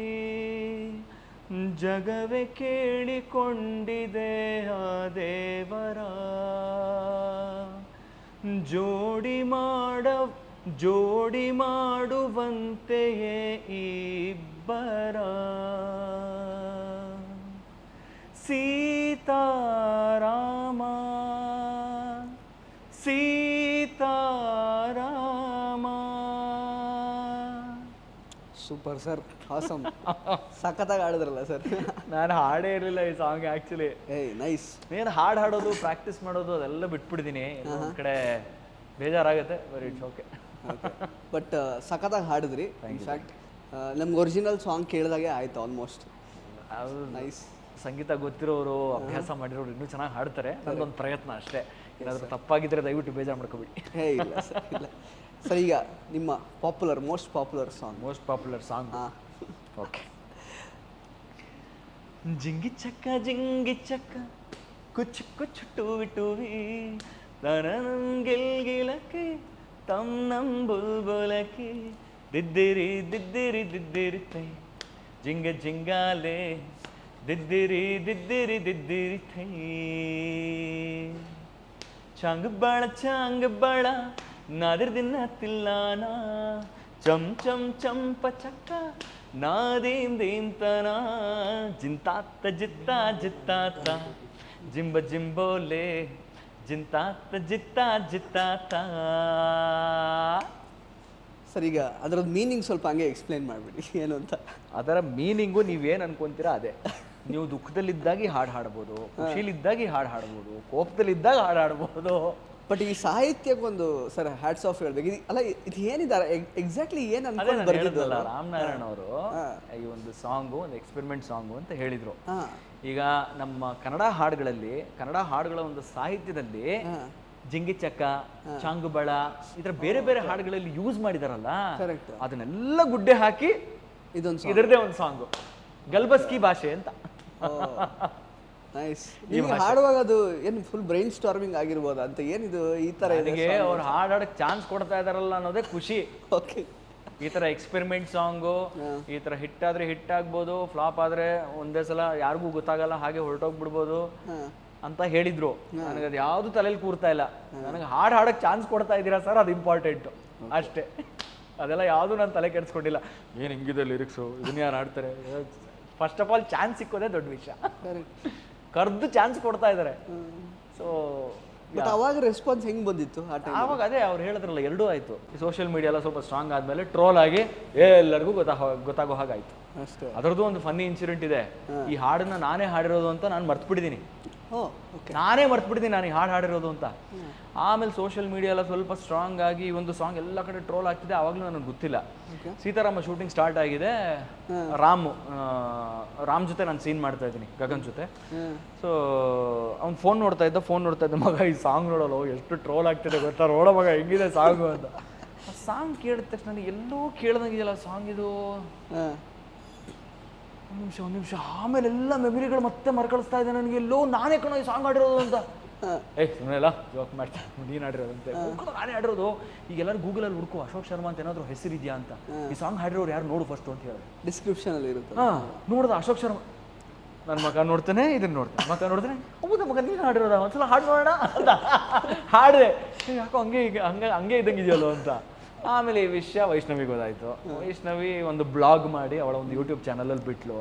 ಜಗವೇ ಕೇಳಿಕೊಂಡಿದೆ ಆ ದೇವರ, ಜೋಡಿ ಮಾಡುವಂತೆಯೇ ಇಬ್ಬರ. Sitarama Sitarama. Super sir, awesome. ಸಖತ್ತಾಗಿ ಆಡಿದ್ರಲ್ಲ ಸರ್. ನಾನು ಹಾಡೇ ಇರಲಿಲ್ಲ ಈ ಸಾಂಗ್ ಆ್ಯಕ್ಚುಲಿ. ಏಯ್ ನೈಸ್. నేను ಹಾಡೋದು ಪ್ರಾಕ್ಟೀಸ್ ಮಾಡೋದು ಅದೆಲ್ಲ ಬಿಟ್ಬಿಟ್ಟಿದ್ದೀನಿ. ಒಂದು ಕಡೆ ಬೇಜಾರಾಗುತ್ತೆ, ಬಟ್ ಇಟ್ಸ್ ಓಕೆ. ಬಟ್ ಸಖತ್ತಾಗಿ ಹಾಡಿದ್ರಿ. ಇನ್ಫ್ಯಾಕ್ಟ್ ನಮ್ಗೆ ಒರಿಜಿನಲ್ ಸಾಂಗ್ ಕೇಳಿದಾಗೆ ಆಯ್ತು ಆಲ್ಮೋಸ್ಟ್. ನೈಸ್. ಸಂಗೀತ ಗೊತ್ತಿರೋರು, ಅಭ್ಯಾಸ ಮಾಡಿರೋರು ಇನ್ನೂ ಚೆನ್ನಾಗಿ ಹಾಡ್ತಾರೆ. ನನ್ನೊಂದು ಪ್ರಯತ್ನ ಅಷ್ಟೇ. ಏನಾದರೂ ತಪ್ಪಾಗಿದ್ದರೆ ದಯವಿಟ್ಟು ಬೇಜಾರು ಮಾಡ್ಕೊಬಿಡಿ. ಇಲ್ಲ ಸರ್, ಇಲ್ಲ ಸರ್. ಈಗ ನಿಮ್ಮ ಮೋಸ್ಟ್ ಪಾಪ್ಯುಲರ್ ಸಾಂಗ್. ಓಕೆ. ಜಿಂಗಿ ಚಕ್ಕ ಕುಚ್ಚು ಕುಚ್ಚು ಟೂವಿ ಟೂವಿ ಗಿಲ್ಗಿಲಕ್ಕೆ ತಮ್ ನಮ್ ಬುಲ್ಬುಲಕ್ಕೆ ದಿದ್ದಿರಿ ದಿದ್ದಿರಿ ದಿದ್ದಿರಿ ತೈ ಜಿಂಗ ಜಿಂಗಾಲೆ ದಿದ್ದಿರಿ ದಿದ್ದಿರಿ ದಿದ್ದಿರಿ ಥೈ. ಚಾಂಗ್ ಬಾಳ ನಾದಿರ್ ದಿನ ತಿಲ್ಲಾನ ಚಮ್ ಚಮ್ ಚಂಪ ಚಕ್ಕ ನಾದೀಂ ದೀಂತನ ಜಿಂತಾತ್ತ ಜಿತ್ತ ಜಿತ್ತಾತ ಜಿಂಬ ಜಿಂಬೋಲೆ ಜಿಂತಾತ್ತ ಜಿತ್ತ ಜಿತ್ತಾತ. ಸರ್, ಈಗ ಅದರದ್ದು ಮೀನಿಂಗ್ ಸ್ವಲ್ಪ ಹಂಗೆ ಎಕ್ಸ್ಪ್ಲೈನ್ ಮಾಡಿಬಿಡಿ, ಏನು ಅಂತ. ಅದರ ಮೀನಿಂಗು ನೀವೇನು ಅನ್ಕೊಂತೀರಾ ಅದೇ. ನೀವು ದುಃಖದಲ್ಲಿದ್ದಾಗಿ ಹಾಡು ಹಾಡ್ಬೋದು, ಖುಷಿಲಿದ್ದಾಗಿ ಹಾಡು ಹಾಡ್ಬೋದು, ಕೋಪದಲ್ಲಿದ್ದಾಗ ಹಾಡು ಹಾಡ್ಬೋದು. ಬಟ್ ಈ ಸಾಹಿತ್ಯಕ್ಕೊಂದು ಸರ್ ಹ್ಯಾಟ್ಸ್ ಆಫ್ ಹೇಳ್ಬೇಕು. ಅಲ್ಲ, ಇದು ಏನಿದ್ದಾರೆ ಎಕ್ಸಾಕ್ಟ್ಲಿ ಏನು ಅನ್ಕೊಂಡು ಬರ್ದಿದ್ದಲ್ಲ ರಾಮನಾರಾಯಣ್ ಅವರು ಈ ಒಂದು ಸಾಂಗು, ಒಂದು ಎಕ್ಸ್ಪೆರಿಮೆಂಟ್ ಸಾಂಗು ಅಂತ ಹೇಳಿದ್ರು. ಈಗ ನಮ್ಮ ಕನ್ನಡ ಹಾಡುಗಳ ಒಂದು ಸಾಹಿತ್ಯದಲ್ಲಿ ಜಿಂಗಿ ಚಕ್ಕ, ಚಾಂಗುಬಳ ಈ ತರ ಬೇರೆ ಬೇರೆ ಹಾಡುಗಳಲ್ಲಿ ಯೂಸ್ ಮಾಡಿದಾರಲ್ಲ, ಅದನ್ನೆಲ್ಲ ಗುಡ್ಡೆ ಹಾಕಿ ಇದರದೇ ಒಂದು ಸಾಂಗು, ಗಲ್ಬಸ್ಕಿ ಭಾಷೆ ಅಂತ. ನೈಸ್. ನೀವು ಹಾಡುವಾಗ ಅದು ಏನು ಫುಲ್ ಬ್ರೈನ್ ಸ್ಟಾರ್ಮಿಂಗ್ ಆಗಿರ್ಬೋದಾ ಅಂತ, ಏನಿದು ಈ ತರ ನನಗೆ ಅವ್ರು ಹಾಡೋಕ್ಕೆ ಚಾನ್ಸ್ ಕೊಡ್ತಾ ಇದಾರಲ್ಲ ಅನ್ನೋದೇ ಖುಷಿ. ಓಕೆ. ಈ ತರ ಎಕ್ಸ್ಪೆರಿಮೆಂಟ್ ಸಾಂಗು ಈ ತರ ಹಿಟ್ ಆದ್ರೆ ಹಿಟ್ ಆಗ್ಬೋದು, ಫ್ಲಾಪ್ ಆದ್ರೆ ಒಂದೇ ಸಲ ಯಾರಿಗೂ ಗೊತ್ತಾಗಲ್ಲ, ಹಾಗೆ ಹೊರಟೋಗ್ಬಿಡ್ಬೋದು ಅಂತ ಹೇಳಿದ್ರು. ನನಗೆ ಅದು ಯಾವ್ದು ತಲೆಯಲ್ಲಿ ಕೂರ್ತಾ ಇಲ್ಲ. ನನಗೆ ಹಾಡಕ್ಕೆ ಚಾನ್ಸ್ ಕೊಡ್ತಾ ಇದ್ದೀರಾ ಸರ್, ಅದು ಇಂಪಾರ್ಟೆಂಟು ಅಷ್ಟೇ. ಅದೆಲ್ಲ ಯಾವುದು ನಾನು ತಲೆ ಕೆಡಿಸ್ಕೊಂಡಿಲ್ಲ. ಏನು ಹಿಂಗಿದೆ ಲಿರಿಕ್ಸು, ಇದನ್ನ ಯಾರು ಹಾಡ್ತಾರೆ. ಫಸ್ಟ್ ಆಫ್ ಆಲ್ ಚಾನ್ಸ್ ಸಿಕ್ಕೋದೇ ದೊಡ್ಡ ವಿಷಯ. ಕರ್ದು ಚಾನ್ಸ್ ಕೊಡ್ತಾ ಇದ್ದಾರೆ. ಸೊ ಅವಾಗ ರೆಸ್ಪಾನ್ಸ್ ಹೆಂಗ್ ಬಂದಿತ್ತು ಆವಾಗ? ಅದೇ ಅವ್ರು ಹೇಳಿದ್ರಲ್ಲ, ಎರಡೂ ಆಯ್ತು. ಸೋಷಿಯಲ್ ಮೀಡಿಯಾ ಎಲ್ಲ ಸ್ವಲ್ಪ ಸ್ಟ್ರಾಂಗ್ ಆದ್ಮೇಲೆ ಟ್ರೋಲ್ ಆಗಿ ಎಲ್ಲರಿಗೂ ಗೊತ್ತಾಗೋ ಹಾಗಾಯ್ತು. ಅದರದ್ದು ಒಂದು ಫನ್ನಿ ಇನ್ಸಿಡೆಂಟ್ ಇದೆ. ಈ ಹಾಡನ್ನ ನಾನೇ ಹಾಡಿರೋದು ಅಂತ ನಾನು ಮರ್ತ್ಬಿಟ್ಟಿದ್ದೀನಿ. ನಾನೇ ಮರ್ತ್ಬಿಟ್ಟಿದ್ದೀನಿ ನಾನು ಈ ಹಾಡು ಹಾಡಿರೋದು ಅಂತ. ಆಮೇಲೆ ಸೋಷಿಯಲ್ ಮೀಡಿಯಾ ಎಲ್ಲ ಸ್ವಲ್ಪ ಸ್ಟ್ರಾಂಗ್ ಆಗಿ ಈ ಒಂದು ಸಾಂಗ್ ಎಲ್ಲ ಕಡೆ ಟ್ರೋಲ್ ಆಗ್ತಿದೆ. ಆವಾಗಲೂ ನನಗೆ ಗೊತ್ತಿಲ್ಲ. ಸೀತಾರಾಮ ಶೂಟಿಂಗ್ ಸ್ಟಾರ್ಟ್ ಆಗಿದೆ. ರಾಮ್ ಜೊತೆ ನಾನು ಸೀನ್ ಮಾಡ್ತಾ ಇದ್ದೀನಿ, ಗಗನ್ ಜೊತೆ. ಸೊ ಅವ್ನು ಫೋನ್ ನೋಡ್ತಾ ಇದ್ದ, ಮಗ ಈ ಸಾಂಗ್ ನೋಡೋಲ್ಲ ಎಷ್ಟು ಟ್ರೋಲ್ ಆಗ್ತಿದೆ ಗೊತ್ತಾ, ನೋಡೋ ಮಗ ಹೆಂಗಿದೆ ಸಾಂಗು ಅಂತ. ಆ ಸಾಂಗ್ ಕೇಳಿದ ತಕ್ಷಣ ನನಗೆ ಎಲ್ಲೋ ಕೇಳ್ದಂಗಿದೆಯಲ್ಲ ಸಾಂಗ್ ಇದು. ಒಂದು ನಿಮಿಷ ಆಮೇಲೆ ಎಲ್ಲ ಮೆಮರಿಗಳು ಮತ್ತೆ ಮರ್ಕಳಿಸ್ತಾ ಇದೆ ನನಗೆ. ಎಲ್ಲೋ ನಾನೇ ಕಣೋ ಈ ಸಾಂಗ್ ಆಡಿರೋದು ಅಂತ. ಸುಮ್ಮನೆಲ್ಲ ಜೋಕ್ ಮಾಡ್ತಾ ನೀನು ಆಡಿರೋದಂತೆ, ನಾನೇ ಆಡಿರೋದು. ಈಗ ಎಲ್ಲರೂ ಗೂಗಲಲ್ಲಿ ಹುಡ್ಕೋ ಅಶೋಕ್ ಶರ್ಮಾ ಅಂತ ಏನಾದರೂ ಹೆಸರಿದೆಯಾ ಅಂತ, ಈ ಸಾಂಗ್ ಹಾಡಿರೋರು ಯಾರು ನೋಡು ಫಸ್ಟ್ ಅಂತ ಹೇಳಿದ್ರೆ ಡಿಸ್ಕ್ರಿಪ್ಷನ್ ಅಲ್ಲಿ ಇರುತ್ತೆ. ನೋಡ್ದ ಅಶೋಕ್ ಶರ್ಮಾ, ನನ್ನ ಮಗ ನೋಡ್ತಾನೆ, ಇದನ್ನ ನೋಡ್ತಾನೆ, ಮಗ ನೋಡ್ತಾನೆ, ಹೌದಾ ಮಗ ನೀನು ಹಾಡಿರೋದ, ಒಂದ್ಸಲ ಹಾಡು ನೋಡೋಣ ಅಂತ ಹಾಡಿದೆ. ಯಾಕೋ ಹಂಗೆ ಇದ್ದಂಗಿದೆಯಲ್ಲೋ ಅಂತ. ಆಮೇಲೆ ಈ ವಿಷಯ ವೈಷ್ಣವಿಗೆ ಗೊತ್ತಾಯ್ತು. ವೈಷ್ಣವಿ ಒಂದು ಬ್ಲಾಗ್ ಮಾಡಿ ಅವಳ ಒಂದು ಯೂಟ್ಯೂಬ್ ಚಾನಲಲ್ಲಿ ಬಿಟ್ಲು.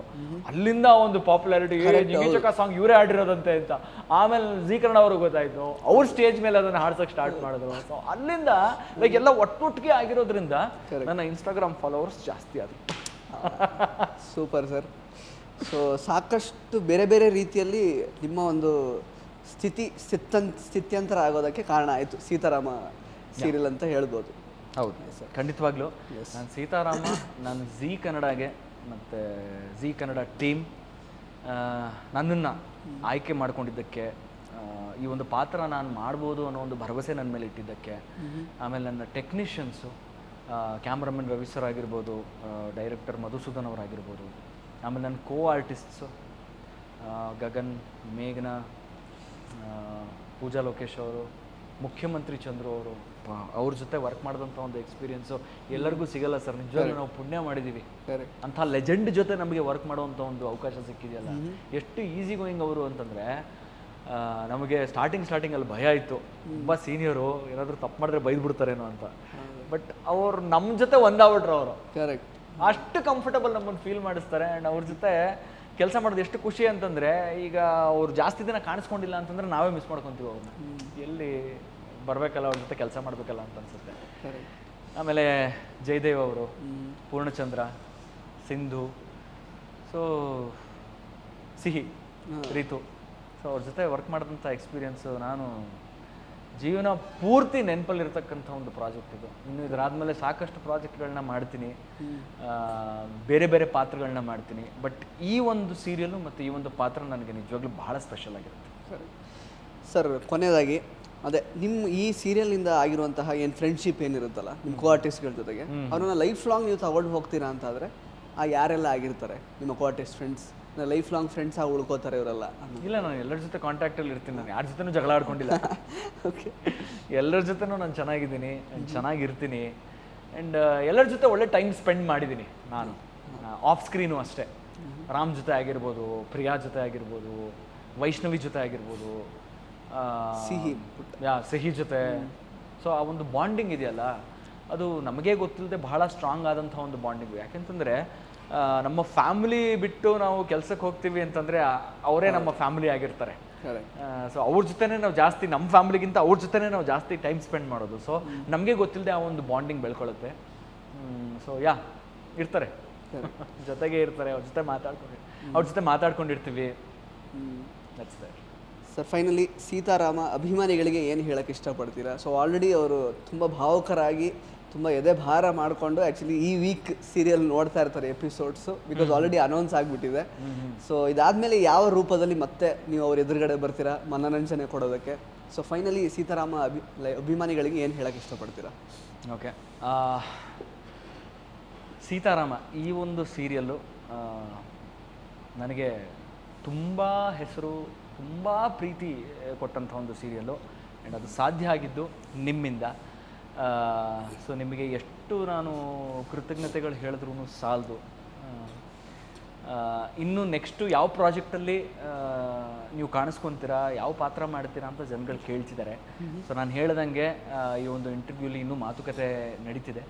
ಅಲ್ಲಿಂದ ಒಂದು ಪಾಪ್ಯುಲಾರಿಟಿ, ಜಿಂಗಿ ಚಕ್ಕ ಸಾಂಗ್ ಇವರೇ ಆಡಿರೋದಂತೆ ಅಂತ. ಆಮೇಲೆ ಜೀ ಕನ್ನಡ ಅವ್ರಿಗೆ ಗೊತ್ತಾಯ್ತು, ಅವ್ರ ಸ್ಟೇಜ್ ಮೇಲೆ ಅದನ್ನು ಹಾಡ್ಸಕ್ಕೆ ಸ್ಟಾರ್ಟ್ ಮಾಡಿದ್ರು. ಸೊ ಅಲ್ಲಿಂದ ಲೈಕ್ ಎಲ್ಲ ಒಟ್ಟೊಟ್ಟಿಗೆ ಆಗಿರೋದ್ರಿಂದ ನನ್ನ ಇನ್ಸ್ಟಾಗ್ರಾಮ್ ಫಾಲೋವರ್ಸ್ ಜಾಸ್ತಿ ಆದರು. Super sir. ಸೊ ಸಾಕಷ್ಟು ಬೇರೆ ಬೇರೆ ರೀತಿಯಲ್ಲಿ ನಿಮ್ಮ ಒಂದು ಸ್ಥಿತ್ಯಂತರ ಆಗೋದಕ್ಕೆ ಕಾರಣ ಆಯಿತು ಸೀತಾರಾಮ ಸೀರಿಯಲ್ ಅಂತ ಹೇಳ್ಬೋದು. ಹೌದು ಸರ್, ಖಂಡಿತವಾಗ್ಲೂ. ನಾನು ಸೀತಾರಾಮ, ನಾನು ಜೀ ಕನ್ನಡಗೆ ಮತ್ತು ಜೀ ಕನ್ನಡ ಟೀಮ್ ನನ್ನನ್ನು ಆಯ್ಕೆ ಮಾಡ್ಕೊಂಡಿದ್ದಕ್ಕೆ, ಈ ಒಂದು ಪಾತ್ರ ನಾನು ಮಾಡ್ಬೋದು ಅನ್ನೋ ಒಂದು ಭರವಸೆ ನನ್ನ ಮೇಲೆ ಇಟ್ಟಿದ್ದಕ್ಕೆ, ಆಮೇಲೆ ನನ್ನ ಟೆಕ್ನಿಷಿಯನ್ಸು, ಕ್ಯಾಮ್ರಾಮನ್ ರವಿ ಸರ್ ಆಗಿರ್ಬೋದು, ಡೈರೆಕ್ಟರ್ ಮಧುಸೂದನ್ ಅವರಾಗಿರ್ಬೋದು, ಆಮೇಲೆ ನನ್ನ ಕೋ ಆರ್ಟಿಸ್ಟ್ಸು ಗಗನ್, ಮೇಘನಾ, ಪೂಜಾ ಲೋಕೇಶ್ ಅವರು, ಮುಖ್ಯಮಂತ್ರಿ ಚಂದ್ರು ಅವರು, ಅವ್ರ ಜೊತೆ ವರ್ಕ್ ಮಾಡಿದಂಥ ಒಂದು ಎಕ್ಸ್ಪೀರಿಯೆನ್ಸು ಎಲ್ಲರಿಗೂ ಸಿಗಲ್ಲ ಸರ್. ನಿಜವಾಗ್ಲೂ ನಾವು ಪುಣ್ಯ ಮಾಡಿದ್ದೀವಿ. ಅಂಥ ಲೆಜೆಂಡ್ ಜೊತೆ ನಮಗೆ ವರ್ಕ್ ಮಾಡುವಂಥ ಒಂದು ಅವಕಾಶ ಸಿಕ್ಕಿದೆಯಲ್ಲ. ಎಷ್ಟು ಈಸಿ ಗೋಯಿಂಗ್ ಅವರು ಅಂತಂದರೆ, ನಮಗೆ ಸ್ಟಾರ್ಟಿಂಗಲ್ಲಿ ಭಯ ಇತ್ತು, ತುಂಬ ಸೀನಿಯರು ಏನಾದರೂ ತಪ್ಪು ಮಾಡಿದ್ರೆ ಬೈದು ಬಿಡ್ತಾರೇನೋ ಅಂತ. ಬಟ್ ಅವ್ರು ನಮ್ಮ ಜೊತೆ ಒಂದಾಗ್ಬಿಟ್ರು. ಅವರು ಕರೆಕ್ಟ್ ಅಷ್ಟು ಕಂಫರ್ಟಬಲ್ ನಮ್ಮನ್ನು ಫೀಲ್ ಮಾಡಿಸ್ತಾರೆ. ಆ್ಯಂಡ್ ಅವ್ರ ಜೊತೆ ಕೆಲಸ ಮಾಡೋದು ಎಷ್ಟು ಖುಷಿ ಅಂತಂದರೆ, ಈಗ ಅವ್ರು ಜಾಸ್ತಿ ದಿನ ಕಾಣಿಸ್ಕೊಂಡಿಲ್ಲ ಅಂತಂದರೆ ನಾವೇ ಮಿಸ್ ಮಾಡ್ಕೊತೀವಿ ಅವ್ರನ್ನ. ಎಲ್ಲಿ ಬರಬೇಕಲ್ಲ, ಅವ್ರ ಜೊತೆ ಕೆಲಸ ಮಾಡಬೇಕಲ್ಲ ಅಂತ ಅನ್ಸುತ್ತೆ. ಆಮೇಲೆ ಜಯದೇವ್ ಅವರು, ಪೂರ್ಣಚಂದ್ರ, ಸಿಂಧು, ಸೊ ಸಿಹಿ, ರೀತು, ಸೊ ಅವ್ರ ಜೊತೆ ವರ್ಕ್ ಮಾಡಿದಂಥ ಎಕ್ಸ್ಪೀರಿಯೆನ್ಸು ನಾನು ಜೀವನ ಪೂರ್ತಿ ನೆನಪಲ್ಲಿರ್ತಕ್ಕಂಥ ಒಂದು ಪ್ರಾಜೆಕ್ಟ್ ಇದು. ಇನ್ನು ಇದರಾದಮೇಲೆ ಸಾಕಷ್ಟು ಪ್ರಾಜೆಕ್ಟ್ಗಳನ್ನ ಮಾಡ್ತೀನಿ, ಬೇರೆ ಬೇರೆ ಪಾತ್ರಗಳನ್ನ ಮಾಡ್ತೀನಿ. ಬಟ್ ಈ ಒಂದು ಸೀರಿಯಲ್ಲು ಮತ್ತು ಈ ಒಂದು ಪಾತ್ರ ನನಗೆ ನಿಜವಾಗ್ಲೂ ಬಹಳ ಸ್ಪೆಷಲ್ ಆಗಿರುತ್ತೆ. ಸರ್, ಕೊನೆಯದಾಗಿ ಅದೇ ನಿಮ್ಮ ಈ ಸೀರಿಯಲ್ನಿಂದ ಆಗಿರುವಂತಹ ಏನು ಫ್ರೆಂಡ್ಶಿಪ್ ಏನಿರುತ್ತಲ್ಲ ನಿಮ್ಮ ಕೋ ಆರ್ಟಿಸ್ಟ್ಗಳ ಜೊತೆಗೆ, ಅವ್ರನ್ನ ಲೈಫ್ ಲಾಂಗ್ ನೀವು ತಗೊಂಡು ಹೋಗ್ತೀರಾ ಅಂತಾದರೆ ಆ ಯಾರೆಲ್ಲ ಆಗಿರ್ತಾರೆ ನಿಮ್ಮ co artist friends? Life long friends ಆಗಿ ಉಳ್ಕೋತಾರೆ ಇವರೆಲ್ಲ? ಇಲ್ಲ, ನಾನು ಎಲ್ಲರ ಜೊತೆ ಕಾಂಟ್ಯಾಕ್ಟಲ್ಲಿ ಇರ್ತೀನಿ. ನಾನು ಯಾರ ಜೊತೆನೂ ಜಗಳ ಆಡ್ಕೊಂಡಿಲ್ಲ. ಓಕೆ, ಎಲ್ಲರ ಜೊತೆನೂ ನಾನು ಚೆನ್ನಾಗಿದ್ದೀನಿ, ಚೆನ್ನಾಗಿರ್ತೀನಿ. ಆ್ಯಂಡ್ ಎಲ್ಲರ ಜೊತೆ ಒಳ್ಳೆ ಟೈಮ್ ಸ್ಪೆಂಡ್ ಮಾಡಿದ್ದೀನಿ ನಾನು, ಆಫ್ ಸ್ಕ್ರೀನು ಅಷ್ಟೇ. ರಾಮ್ ಜೊತೆ ಆಗಿರ್ಬೋದು, ಪ್ರಿಯಾ ಜೊತೆ ಆಗಿರ್ಬೋದು, ವೈಷ್ಣವಿ ಜೊತೆ ಆಗಿರ್ಬೋದು, ಸಿಹಿ ಜೊತೆ. ಸೊ ಆ ಒಂದು ಬಾಂಡಿಂಗ್ ಇದೆಯಲ್ಲ, ಅದು ನಮಗೇ ಗೊತ್ತಿಲ್ಲದೆ ಬಹಳ ಸ್ಟ್ರಾಂಗ್ ಆದಂಥ ಒಂದು ಬಾಂಡಿಂಗು. ಯಾಕೆಂತಂದರೆ ನಮ್ಮ ಫ್ಯಾಮಿಲಿ ಬಿಟ್ಟು ನಾವು ಕೆಲಸಕ್ಕೆ ಹೋಗ್ತೀವಿ ಅಂತಂದರೆ ಅವರೇ ನಮ್ಮ ಫ್ಯಾಮಿಲಿ ಆಗಿರ್ತಾರೆ. ಸೊ ಅವ್ರ ಜೊತೆನೇ ನಾವು ಜಾಸ್ತಿ, ನಮ್ಮ ಫ್ಯಾಮಿಲಿಗಿಂತ ಅವ್ರ ಜೊತೆನೇ ನಾವು ಜಾಸ್ತಿ ಟೈಮ್ ಸ್ಪೆಂಡ್ ಮಾಡೋದು. ಸೊ ನಮಗೆ ಗೊತ್ತಿಲ್ಲದೆ ಆ ಒಂದು ಬಾಂಡಿಂಗ್ ಬೆಳ್ಕೊಳ್ಳುತ್ತೆ. ಸೊ ಇರ್ತಾರೆ, ಜೊತೆಗೆ ಇರ್ತಾರೆ, ಅವ್ರ ಜೊತೆ ಮಾತಾಡ್ಕೊಂಡಿರ್ತೀವಿ. ಸರ್, ಫೈನಲಿ ಸೀತಾರಾಮ ಅಭಿಮಾನಿಗಳಿಗೆ ಏನು ಹೇಳಕ್ಕೆ ಇಷ್ಟಪಡ್ತೀರಾ? ಸೊ ಆಲ್ರೆಡಿ ಅವರು ತುಂಬ ಭಾವುಕರಾಗಿ ತುಂಬ ಎದೆ ಭಾರ ಮಾಡಿಕೊಂಡು ಆ್ಯಕ್ಚುಲಿ ಈ ವೀಕ್ ಸೀರಿಯಲ್ ನೋಡ್ತಾ ಇರ್ತಾರೆ ಎಪಿಸೋಡ್ಸು, ಬಿಕಾಸ್ ಆಲ್ರೆಡಿ ಅನೌನ್ಸ್ ಆಗಿಬಿಟ್ಟಿದೆ. ಸೊ ಇದಾದಮೇಲೆ ಯಾವ ರೂಪದಲ್ಲಿ ಮತ್ತೆ ನೀವು ಅವ್ರ ಎದುರುಗಡೆ ಬರ್ತೀರಾ ಮನೋರಂಜನೆ ಕೊಡೋದಕ್ಕೆ? ಸೊ ಫೈನಲಿ ಸೀತಾರಾಮ ಅಭಿಮಾನಿಗಳಿಗೆ ಏನು ಹೇಳಕ್ಕೆ ಇಷ್ಟಪಡ್ತೀರಾ? ಓಕೆ, ಸೀತಾರಾಮ ಈ ಒಂದು ಸೀರಿಯಲ್ಲು ನನಗೆ ತುಂಬ ಹೆಸರು, ತುಂಬ ಪ್ರೀತಿ ಕೊಟ್ಟಂಥ ಒಂದು ಸೀರಿಯಲ್ಲು. ಆ್ಯಂಡ್ ಅದು ಸಾಧ್ಯ ಆಗಿದ್ದು ನಿಮ್ಮಿಂದ. ಸೊ ನಿಮಗೆ ಎಷ್ಟು ನಾನು ಕೃತಜ್ಞತೆಗಳು ಹೇಳಿದ್ರೂ ಸಾಲದು. ಇನ್ನು ನೆಕ್ಸ್ಟು ಯಾವ ಪ್ರಾಜೆಕ್ಟಲ್ಲಿ ನೀವು ಕಾಣಿಸ್ಕೊತೀರಾ, ಯಾವ ಪಾತ್ರ ಮಾಡ್ತೀರಾ ಅಂತ ಜನಗಳು ಕೇಳ್ತಿದ್ದಾರೆ. ಸೊ ನಾನು ಹೇಳ್ದಂಗೆ ಈ ಒಂದು ಇಂಟರ್ವ್ಯೂಲಿ ಇನ್ನೂ ಮಾತುಕತೆ ನಡೀತಿದೆ.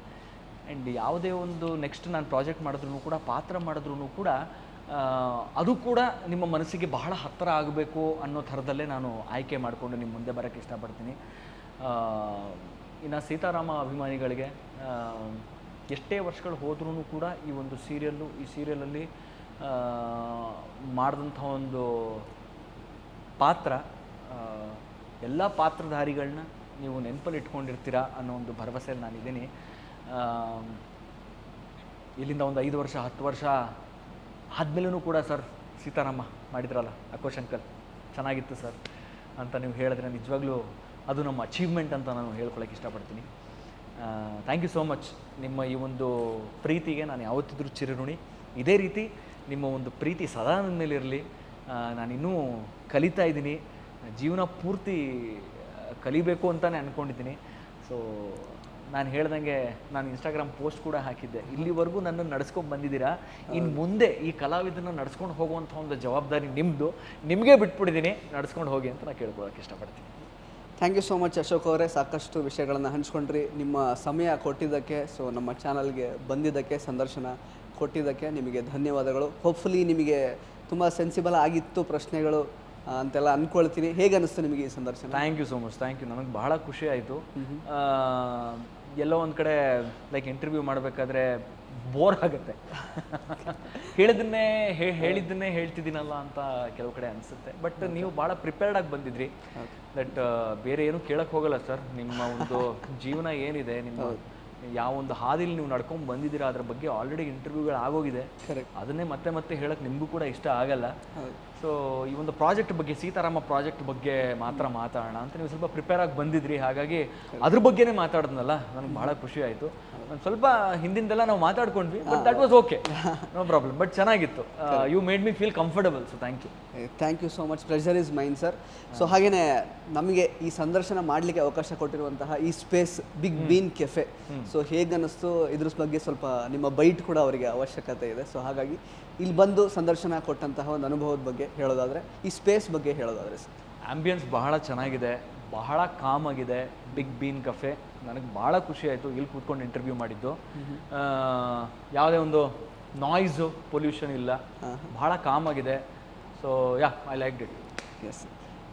ಆ್ಯಂಡ್ ಯಾವುದೇ ಒಂದು ನೆಕ್ಸ್ಟ್ ನಾನು ಪ್ರಾಜೆಕ್ಟ್ ಮಾಡಿದ್ರೂ ಕೂಡ, ಪಾತ್ರ ಮಾಡಿದ್ರೂ ಕೂಡ, ಅದು ಕೂಡ ನಿಮ್ಮ ಮನಸ್ಸಿಗೆ ಬಹಳ ಹತ್ತಿರ ಆಗಬೇಕು ಅನ್ನೋ ಥರದಲ್ಲೇ ನಾನು ಆಯ್ಕೆ ಮಾಡಿಕೊಂಡು ನಿಮ್ಮ ಮುಂದೆ ಬರೋಕ್ಕೆ ಇಷ್ಟಪಡ್ತೀನಿ. ಇನ್ನು ಸೀತಾರಾಮ ಅಭಿಮಾನಿಗಳಿಗೆ ಎಷ್ಟೇ ವರ್ಷಗಳು ಹೋದ್ರೂ ಕೂಡ ಈ ಒಂದು ಈ ಸೀರಿಯಲಲ್ಲಿ ಮಾಡಿದಂಥ ಒಂದು ಪಾತ್ರ, ಎಲ್ಲ ಪಾತ್ರಧಾರಿಗಳನ್ನ ನೀವು ನೆನಪಲ್ಲಿ ಇಟ್ಕೊಂಡಿರ್ತೀರಾ ಅನ್ನೋ ಒಂದು ಭರವಸೆಯಲ್ಲಿ ನಾನಿದ್ದೀನಿ. ಇಲ್ಲಿಂದ ಒಂದು 5 ವರ್ಷ 10 ವರ್ಷ ಆದಮೇಲೂ ಕೂಡ ಸರ್ ಸೀತಾರಾಮ ಮಾಡಿದ್ರಲ್ಲ ಅಕೋಶ್ ಅಂಕಲ್ ಚೆನ್ನಾಗಿತ್ತು ಸರ್ ಅಂತ ನೀವು ಹೇಳಿದ್ರೆ ನಿಜವಾಗ್ಲೂ ಅದು ನಮ್ಮ ಅಚೀವ್ಮೆಂಟ್ ಅಂತ ನಾನು ಹೇಳ್ಕೊಳಕ್ಕೆ ಇಷ್ಟಪಡ್ತೀನಿ. Thank you so much. ನಿಮ್ಮ ಈ ಒಂದು ಪ್ರೀತಿಗೆ ನಾನು ಯಾವತ್ತಿದ್ರೂ ಚಿರಋಣಿ. ಇದೇ ರೀತಿ ನಿಮ್ಮ ಒಂದು ಪ್ರೀತಿ ಸದಾ ನನ್ನ ಮೇಲೆ ಇರಲಿ. ನಾನಿನ್ನೂ ಕಲಿತಾ ಇದ್ದೀನಿ, ಜೀವನ ಪೂರ್ತಿ ಕಲಿಬೇಕು ಅಂತಲೇ ಅಂದ್ಕೊಂಡಿದ್ದೀನಿ. ಸೊ ನಾನು ಹೇಳ್ದಂಗೆ ನಾನು ಇನ್ಸ್ಟಾಗ್ರಾಮ್ ಪೋಸ್ಟ್ ಕೂಡ ಹಾಕಿದ್ದೆ, ಇಲ್ಲಿವರೆಗೂ ನನ್ನನ್ನು ನಡ್ಸ್ಕೊಂಡು ಬಂದಿದ್ದೀರಾ, ಇನ್ನು ಮುಂದೆ ಈ ಕಲಾವಿದನ್ನು ನಡ್ಸ್ಕೊಂಡು ಹೋಗುವಂಥ ಒಂದು ಜವಾಬ್ದಾರಿ ನಿಮ್ಮದು, ನಿಮಗೆ ಬಿಟ್ಬಿಟ್ಟಿದ್ದೀನಿ, ನಡ್ಸ್ಕೊಂಡು ಹೋಗಿ ಅಂತ ನಾನು ಕೇಳ್ಕೊಳ್ಳೋಕೆ ಇಷ್ಟಪಡ್ತೀನಿ. Thank you so much Ashok ಅವರೇ, ಸಾಕಷ್ಟು ವಿಷಯಗಳನ್ನು ಹಂಚ್ಕೊಂಡ್ರಿ. ನಿಮ್ಮ ಸಮಯ ಕೊಟ್ಟಿದ್ದಕ್ಕೆ, ಸೊ ನಮ್ಮ ಚಾನಲ್ಗೆ ಬಂದಿದ್ದಕ್ಕೆ, ಸಂದರ್ಶನ ಕೊಟ್ಟಿದ್ದಕ್ಕೆ ನಿಮಗೆ ಧನ್ಯವಾದಗಳು. ಹೋಪ್ಫುಲಿ ನಿಮಗೆ ತುಂಬ ಸೆನ್ಸಿಬಲ್ ಆಗಿತ್ತು ಪ್ರಶ್ನೆಗಳು ಅಂತೆಲ್ಲ ಅಂದ್ಕೊಳ್ತೀನಿ. ಹೇಗೆ ಅನ್ನಿಸ್ತು ನಿಮಗೆ ಈ ಸಂದರ್ಶನ? Thank you so much. Thank you. ನನಗೆ ಬಹಳ ಖುಷಿ ಆಯಿತು. ಎಲ್ಲೋ ಒಂದು ಕಡೆ ಲೈಕ್ ಇಂಟರ್ವ್ಯೂ ಮಾಡಬೇಕಾದ್ರೆ ಬೋರ್ ಆಗುತ್ತೆ, ಹೇಳಿದ್ದನ್ನೇ ಹೇಳ್ತಿದ್ದೀನಲ್ಲ ಅಂತ ಕೆಲವು ಕಡೆ ಅನಿಸುತ್ತೆ. ಬಟ್ ನೀವು ಭಾಳ ಪ್ರಿಪೇರ್ಡ್ ಆಗಿ ಬಂದಿದ್ರಿ. ದಟ್ ಬೇರೆ ಏನು ಕೇಳಕ್ಕೆ ಹೋಗಲ್ಲ ಸರ್. ನಿಮ್ಮ ಒಂದು ಜೀವನ ಏನಿದೆ, ನಿಮ್ಮ ಯಾವ ಒಂದು ಹಾದಿಲಿ ನೀವು ನಡ್ಕೊಂಡು ಬಂದಿದ್ದೀರಾ ಅದ್ರ ಬಗ್ಗೆ ಆಲ್ರೆಡಿ ಇಂಟರ್ವ್ಯೂಗಳು ಆಗೋಗಿದೆ. ಅದನ್ನೇ ಮತ್ತೆ ಮತ್ತೆ ಹೇಳಕ್ಕೆ ನಿಮಗೂ ಕೂಡ ಇಷ್ಟ ಆಗಲ್ಲ. ಸೊ ಈ ಒಂದು ಪ್ರಾಜೆಕ್ಟ್ ಬಗ್ಗೆ, ಸೀತಾರಾಮ ಪ್ರಾಜೆಕ್ಟ್ ಬಗ್ಗೆ ಮಾತ್ರ ಮಾತಾಡೋಣ ಅಂತ ನೀವು ಸ್ವಲ್ಪ ಪ್ರಿಪೇರ್ ಆಗಿ ಬಂದಿದ್ರಿ. ಹಾಗಾಗಿ ಅದ್ರ ಬಗ್ಗೆನೇ ಮಾತಾಡಿದ್ನಲ್ಲ, ನನಗೆ ಬಹಳ ಖುಷಿ ಆಯಿತು. ಒಂದ್ ಸ್ವಲ್ಪ ಹಿಂದಿಂದೆಲ್ಲ ನಾವು ಮಾತಾಡ್ಕೊಂಡ್ವಿ, but that was okay, no problem. But ಚೆನ್ನಾಗಿತ್ತು. You made me feel comfortable, so thank you. Thank you so much. Pleasure is mine sir. So ಹಾಗೆಯೇ ನಮಗೆ ಈ ಸಂದರ್ಶನ ಮಾಡಲಿಕ್ಕೆ ಅವಕಾಶ ಕೊಟ್ಟಿರುವಂತಹ ಈ space big bean cafe, so ಹೇಗನ್ನಿಸ್ತು ಇದ್ರ ಬಗ್ಗೆ ಸ್ವಲ್ಪ ನಿಮ್ಮ ಬೈಟ್ ಕೂಡ ಅವರಿಗೆ ಅವಶ್ಯಕತೆ ಇದೆ. ಸೊ ಹಾಗಾಗಿ ಇಲ್ಲಿ ಬಂದು ಸಂದರ್ಶನ ಕೊಟ್ಟಂತಹ ಒಂದು ಅನುಭವದ ಬಗ್ಗೆ ಹೇಳೋದಾದರೆ, ಈ ಸ್ಪೇಸ್ ಬಗ್ಗೆ ಹೇಳೋದಾದರೆ ಸರ್. ಆ್ಯಂಬಿಯನ್ಸ್ ಬಹಳ ಚೆನ್ನಾಗಿದೆ, ಬಹಳ ಕಾಮ್ ಆಗಿದೆ. ಬಿಗ್ ಬೀನ್ ಕಫೆ ನನಗೆ ಭಾಳ ಖುಷಿ ಆಯಿತು ಇಲ್ಲಿ ಕೂತ್ಕೊಂಡು ಇಂಟರ್ವ್ಯೂ ಮಾಡಿದ್ದು. ಯಾವುದೇ ಒಂದು ನಾಯ್ಸು ಪೊಲ್ಯೂಷನ್ ಇಲ್ಲ, ಭಾಳ ಕಾಮ್ ಆಗಿದೆ. So yeah, I like it. Yes,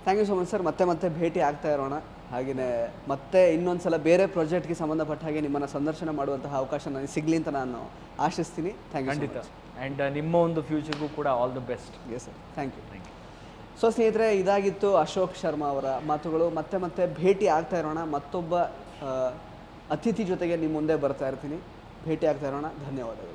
thank you so much sir. ಮತ್ತೆ ಭೇಟಿ ಆಗ್ತಾ ಇರೋಣ. ಹಾಗೆಯೇ ಮತ್ತೆ ಇನ್ನೊಂದು ಸಲ ಬೇರೆ ಪ್ರಾಜೆಕ್ಟ್ಗೆ ಸಂಬಂಧಪಟ್ಟ ಹಾಗೆ ನಿಮ್ಮನ್ನು ಸಂದರ್ಶನ ಮಾಡುವಂತಹ ಅವಕಾಶ ನನಗೆ ಸಿಗಲಿ ಅಂತ ನಾನು ಆಶಿಸ್ತೀನಿ. Thank you. ಖಂಡಿತ. ಆ್ಯಂಡ್ ನಿಮ್ಮ ಒಂದು ಫ್ಯೂಚರ್ಗೂ ಕೂಡ all the best. Yes sir, thank you. So ಸ್ನೇಹಿತರೆ, ಇದಾಗಿತ್ತು ಅಶೋಕ್ ಶರ್ಮಾ ಅವರ ಮಾತುಗಳು. ಮತ್ತೆ ಭೇಟಿ ಆಗ್ತಾ ಇರೋಣ. ಮತ್ತೊಬ್ಬ ಅತಿಥಿ ಜೊತೆಗೆ ನಿಮ್ಮ ಮುಂದೆ ಬರ್ತಾ ಇರ್ತೀನಿ. ಭೇಟಿ ಆಗ್ತಾ ಇರೋಣ. ಧನ್ಯವಾದಗಳು.